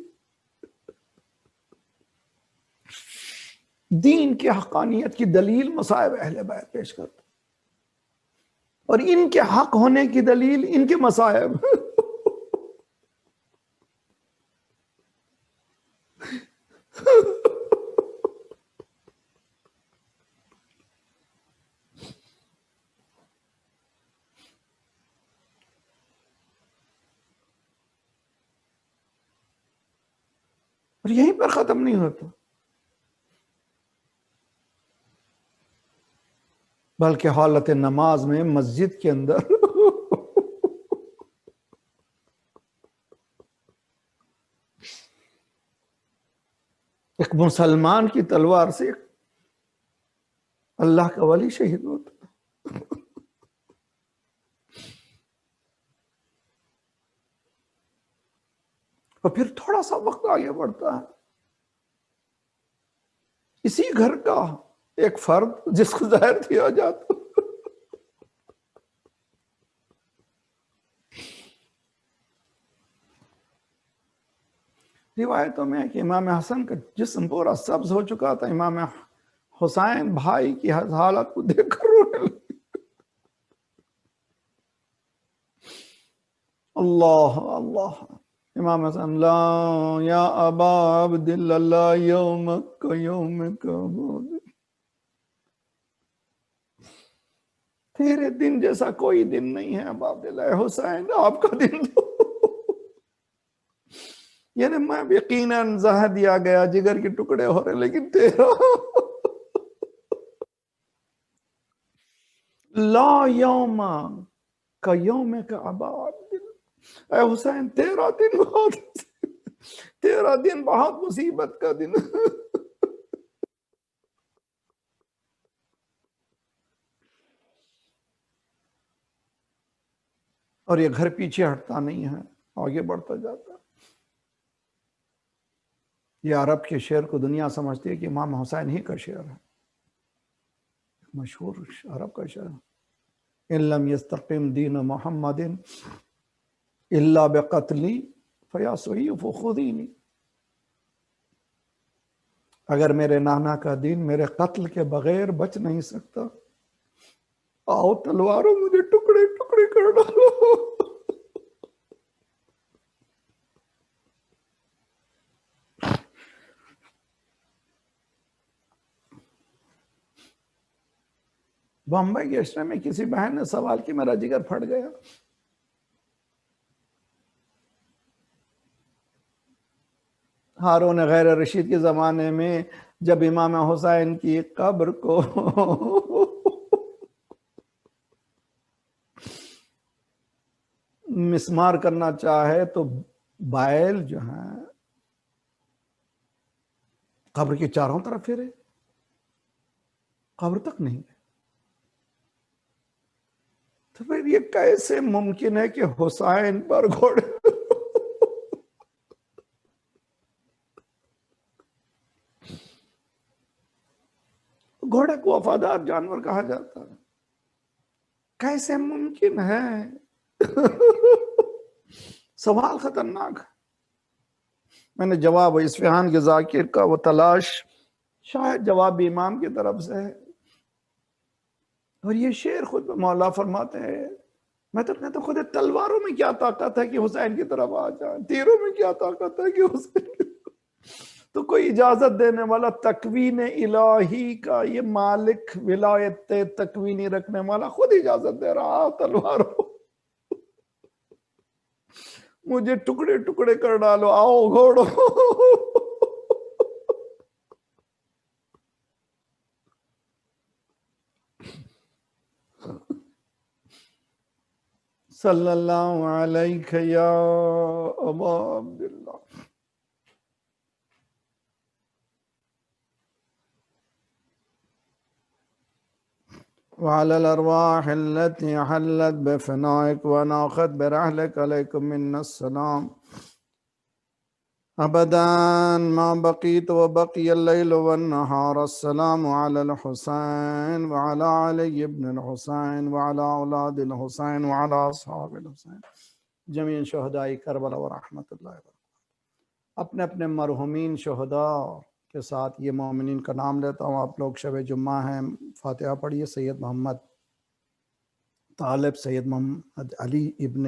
S5: دین کی حقانیت کی دلیل مصائب اہل بیت پیش کرتا، اور ان کے حق ہونے کی دلیل ان کے مصائب. اور یہیں پر ختم نہیں ہوتا، بلکہ حالت نماز میں مسجد کے اندر ایک مسلمان کی تلوار سے اللہ کا ولی شہید ہوتا ہے. اور پھر تھوڑا سا وقت آگے بڑھتا ہے، اسی گھر کا ایک فرد جس کو زہر دیا جاتا. روایتوں میں ہے کہ امام حسن کا جسم پورا سبز ہو چکا تھا، امام حسین بھائی کی حالت کو دیکھ کر رونے لگے. اللہ اللہ. امام حسن لا یا ابا عبداللہ یومک یومک، تیرے دن جیسا کوئی دن نہیں ہے ابا عبداللہ. حسین آپ کا دن دو. یعنی میں یقیناً زہر دیا گیا، جگر کے ٹکڑے ہو رہے، لیکن تیرا لا یوم کا یوم کا ابا عبداللہ. اے حسین تیرا دن بہت مصیبت کا دن. اور یہ گھر پیچھے ہٹتا نہیں ہے، آگے بڑھتا جاتا ہے. یہ عرب کے شعر کو دنیا سمجھتی ہے کہ امام حسین ہی کا شعر ہے، مشہور عرب کا شعر. ان لم یستقم دین محمد الا بقتلی فیا سیف خذینی. اگر میرے نانا کا دین میرے قتل کے بغیر بچ نہیں سکتا، آؤ تلواروں مجھے ٹکڑے ٹکڑے کر ڈالو. بمبئی کے اسٹے میں کسی بہن نے سوال کی، میرا جگر پھٹ گیا. ہارون غیر رشید کے زمانے میں جب امام حسین کی قبر کو مسمار کرنا چاہے تو بائل جو ہیں قبر کے چاروں طرف پھرے، قبر تک نہیں گئے. تو پھر یہ کیسے ممکن ہے کہ حسین پر گھوڑے گھوڑے کو وفادار جانور کہا جاتا ہے، کیسے ممکن ہے؟ سوال خطرناک ہے. میں نے جواب اصفہان کے ذاکر کا وہ تلاش
S6: شاید جواب امام کی طرف سے ہے. اور یہ شعر خود مولا فرماتے ہیں میں تو کہتا ہوں خود تلواروں میں کیا طاقت ہے کہ حسین کی طرف آ جائیں, تیروں میں کیا طاقت ہے کہ حسین کی طرف. تو کوئی اجازت دینے والا تکوین الہی کا یہ مالک ولایت تکوینی رکھنے والا خود اجازت دے رہا تلواروں مجھے ٹکڑے ٹکڑے کر ڈالو, آؤ گھوڑو. صلی اللہ علیہ یا ابا عبداللہ. وعلى الأرواح التي حلت بفنائك وناخت برحلك عليكم منا السلام أبدا ما بقيت وبقي الليل والنهار. السلام على الحسين وعلى علي بن الحسين وعلى أولاد الحسين وعلى أصحاب الحسين جميع شہداء کربلا ورحمۃ اللہ وبرکاتہ. اپنے اپنے مرحومین شہداء کے ساتھ یہ مومنین کا نام لیتا ہوں. آپ لوگ شب جمعہ ہیں, فاتحہ پڑھیے. سید محمد طالب, سید محمد علی ابن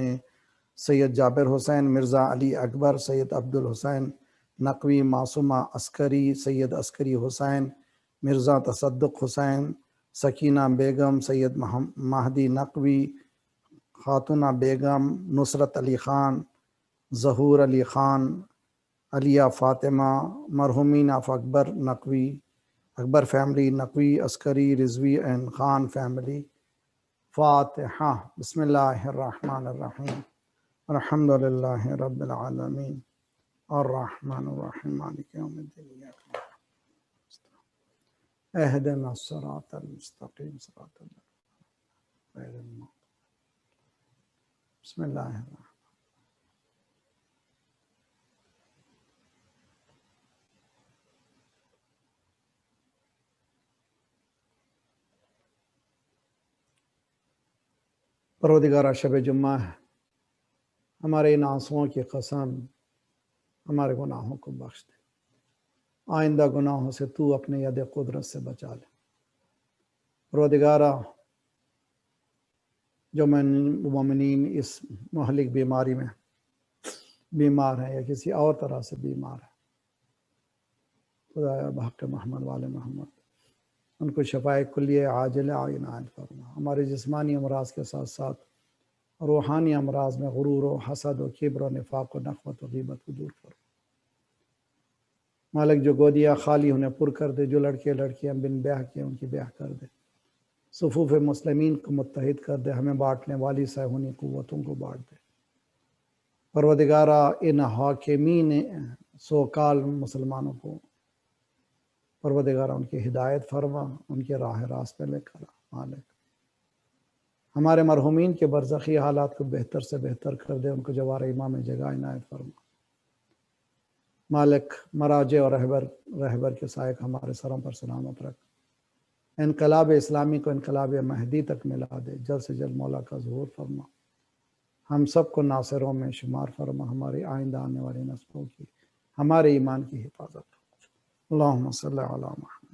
S6: سید جابر حسین, مرزا علی اکبر, سید عبدالحسین نقوی, معصومہ عسکری, سید عسکری حسین, مرزا تصدق حسین, سکینہ بیگم, سید مہدی نقوی, خاتونہ بیگم, نصرت علی خان, ظہور علی خان, علیہ فاطمہ, مرحومین of Akbar Naqvi, Akbar family, Naqvi, Askari, Rizvi and Khan family. فاتحہ. بسم اللہ الرحمن الرحیم. الحمد للہ رب العالمین الرحمن الرحیم مالک یوم الدین. اہدنا الصراط المستقیم صراط اللہ غیر المغضوب. بسم اللہ الرحمن. پروردگارہ شب جمعہ ہے, ہمارے ان آنسوؤں کی قسم ہمارے گناہوں کو بخش دے. آئندہ گناہوں سے تو اپنے ید قدرت سے بچا لے. پروردگارہ جو مومنین اس مہلک بیماری میں بیمار ہیں یا کسی اور طرح سے بیمار ہیں, خدایا بحق محمد والے محمد ان کو شفائے کلیہ عاجل عنایت فرما. ہمارے جسمانی امراض کے ساتھ ساتھ روحانی امراض میں غرور و حسد و کبر و نفاق و نخوت و غیبت کو دور فرما. مالک جو گودیاں خالی انہیں پر کر دے, جو لڑکے لڑکیاں بن بیاہ کے ان کی بیاہ کر دے. صفوف مسلمین کو متحد کر دے, ہمیں بانٹنے والی صہیونی قوتوں کو بانٹ دے. پروردگارہ ان حاکمین سوکال مسلمانوں کو پروردگارہ ان کی ہدایت فرما, ان کے راہ راست پہ لے کر آ. مالک ہمارے مرحومین کے برزخی حالات کو بہتر سے بہتر کر دے, ان کو جوار امام جگہ عنایت فرما. مالک مراجع اور رہبر کے سائق ہمارے سروں پر سلامت رکھ. انقلاب اسلامی کو انقلاب مہدی تک ملا دے. جلد سے جلد مولا کا ظہور فرما. ہم سب کو ناصروں میں شمار فرما. ہماری آئندہ آنے والی نسلوں کی, ہمارے ایمان کی حفاظت. اللہم صلی علی محمد.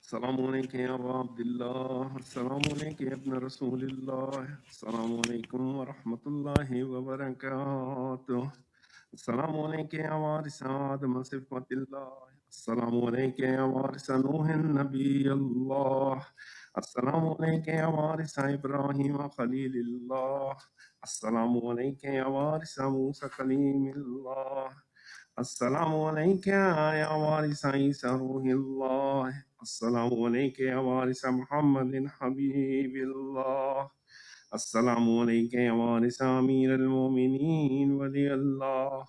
S7: السلام علیکم یا ابا عبداللہ. السلام علیکم یا ابن رسول اللہ. السلام علیکم ورحمۃ اللہ وبرکاتہ. السلام علیکم یا وارث آدم صفوت اللہ. السلام علیکم یا وارث نوح نبی اللہ. السلام علیکم یا وارث ابراہیم خلیل اللہ. السلام علیکم یا وارث موسیٰ کلیم اللہ. السلام علیکم یا وارث عیسیٰ روح اللہ. السلام علیکم یا وارث محمد حبیب اللہ. السلام علیکم یا وارث امیر المومنین ولی اللہ.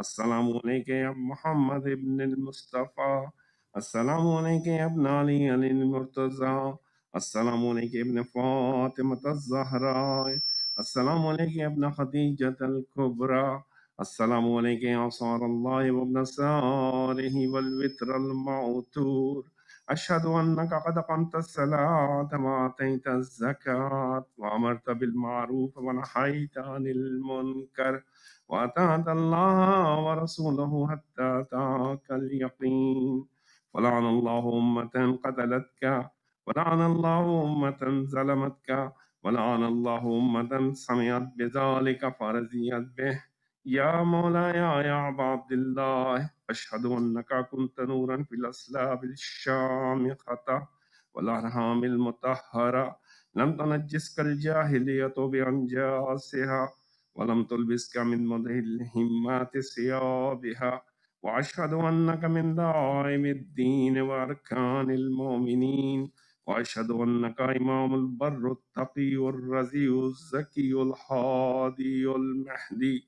S7: السلام علیکم یا محمد ابن المصطفیٰ. السلام علیکم یا ابن علی علی المرتضی. السلام علیکم ابن فاطمة الزہراء. السلام علیکم ابن خدیجۃ الکبریٰ. السلام علیکم یا انصار اللہ وابن سارہ والوتر المعتور. أشهد أنك قد أقمت الصلاة وآتيت الزكاة وأمرت بالمعروف ونهيت عن المنكر وأطعت الله ورسوله حتى أتاك اليقين. ولعن الله أمة قتلتك، ولعن الله أمة ظلمتك، ولعن الله أمة سمعت بذلك فرضيت به. يا مولاي يا أبا عبد الله، أشهد أنك كنت نورا في الأصلاب الشامخة والأرحام المطهرة، لم تنجسك الجاهلية بأنجاسها، ولم تلبسك من مده الهمات ثيابها. وأشهد أنك من دائم الدين وأركان المؤمنين. وأشهد أنك إمام البر التقي الرزي الزكي الهادي المهدي.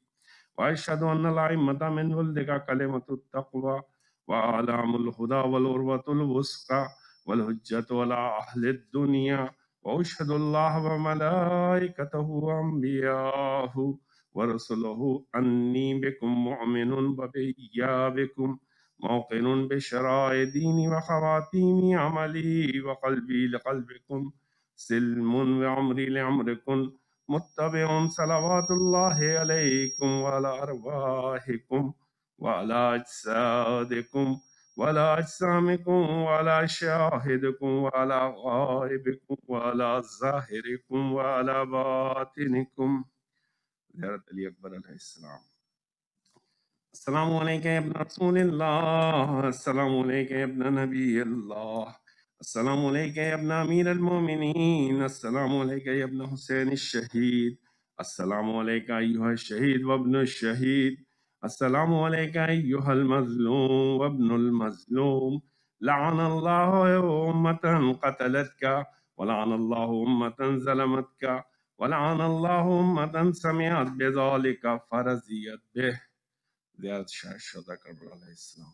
S7: وأشهد أن الأئمة من ولدك كلمة التقوى وأعلام الهدى والعروة الوثقى والحجة على أهل الدنيا. وأشهد الله وملائكته وأنبياءه ورسله أني بكم مؤمن وبإيابكم موقن بشرائع ديني وخواتيم عملي وقلبي لقلبكم سلم وعمري لعمركم متبع صلوات الله عليكم وعلى أرواحكم وعلى أجسادكم وعلى أجسامكم وعلى شاهدكم وعلى غائبكم وعلى ظاهركم وعلى باطنكم. زيارة علي أكبر عليه السلام. السلام عليك يا ابن رسول الله، السلام عليك يا ابن نبي الله، السلام عليك يا ابن أمير المؤمنين، السلام عليك يا ابن حسين الشهيد، السلام عليك أيها الشهيد وابن الشهيد، السلام عليك أيها المظلوم وابن المظلوم. لعن الله أمة قتلتك، ولعن الله أمة ظلمتك، ولعن الله أمة سمعت بذلك فرضيت به. زيارة الشهداء كربلاء عليه السلام.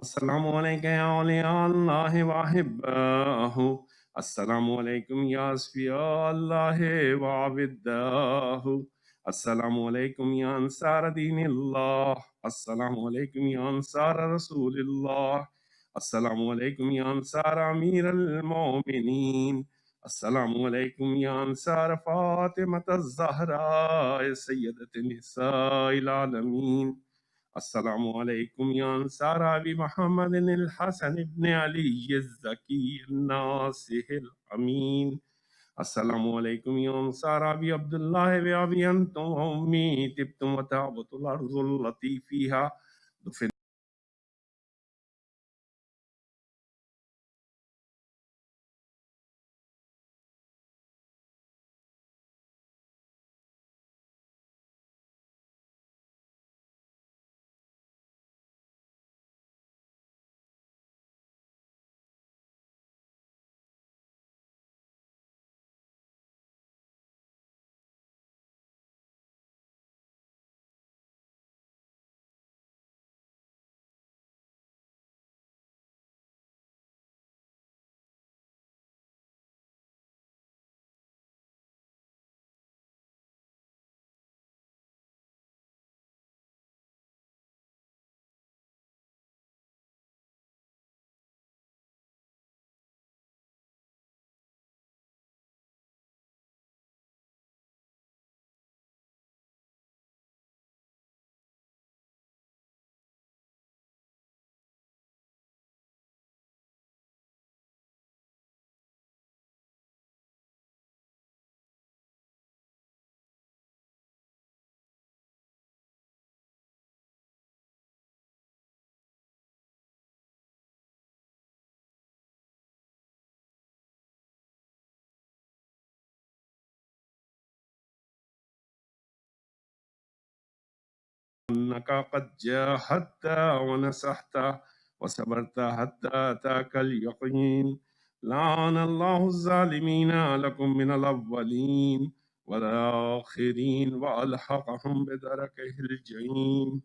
S7: السلام عليك يا أولياء الله وأحباه، السلام عليكم يا أصفياء الله وعبداه، السلام عليكم يا أنصار دين الله، السلام عليكم يا أنصار رسول الله، السلام عليكم يا أنصار أمير المؤمنين، السلام عليكم يا أنصار فاطمة الزهراء سيدة نساء العالمين، السلام عليكم يا أنصار أبي محمد الحسن بن علي الزكي الناصح الأمين، السلام عليكم يا أنصار أبي عبد الله بأبي أنتم وأمي تبتم وتعبت الأرض التي فيها دفن. أنك قد جاهدت ونصحت وصبرت حتى أتاك اليقين. لعن الله الظالمين لكم من الأولين والآخرين وألحقهم بدركه الجحيم.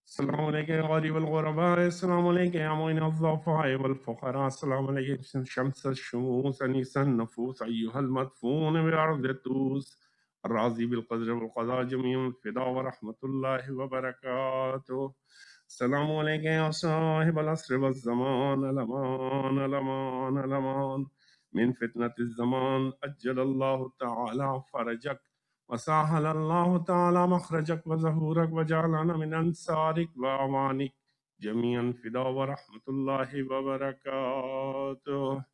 S7: السلام عليك يا غريب الغرباء، السلام عليك يا معين الضعفاء والفقراء، السلام عليك شمس الشموس أنيس النفوس أيها المدفون بأرض التوس الراضي بالقدر والقضاء جميع الفداء ورحمة الله وبركاته. السلام عليك يا صاحب العصر والزمان، الأمان الأمان الأمان من فتنة الزمان. أجل الله تعالى فرجك وسهل الله تعالى مخرجك وظهورك وجعلنا من أنصارك وأعوانك جميعا فدا ورحمة الله وبركاته.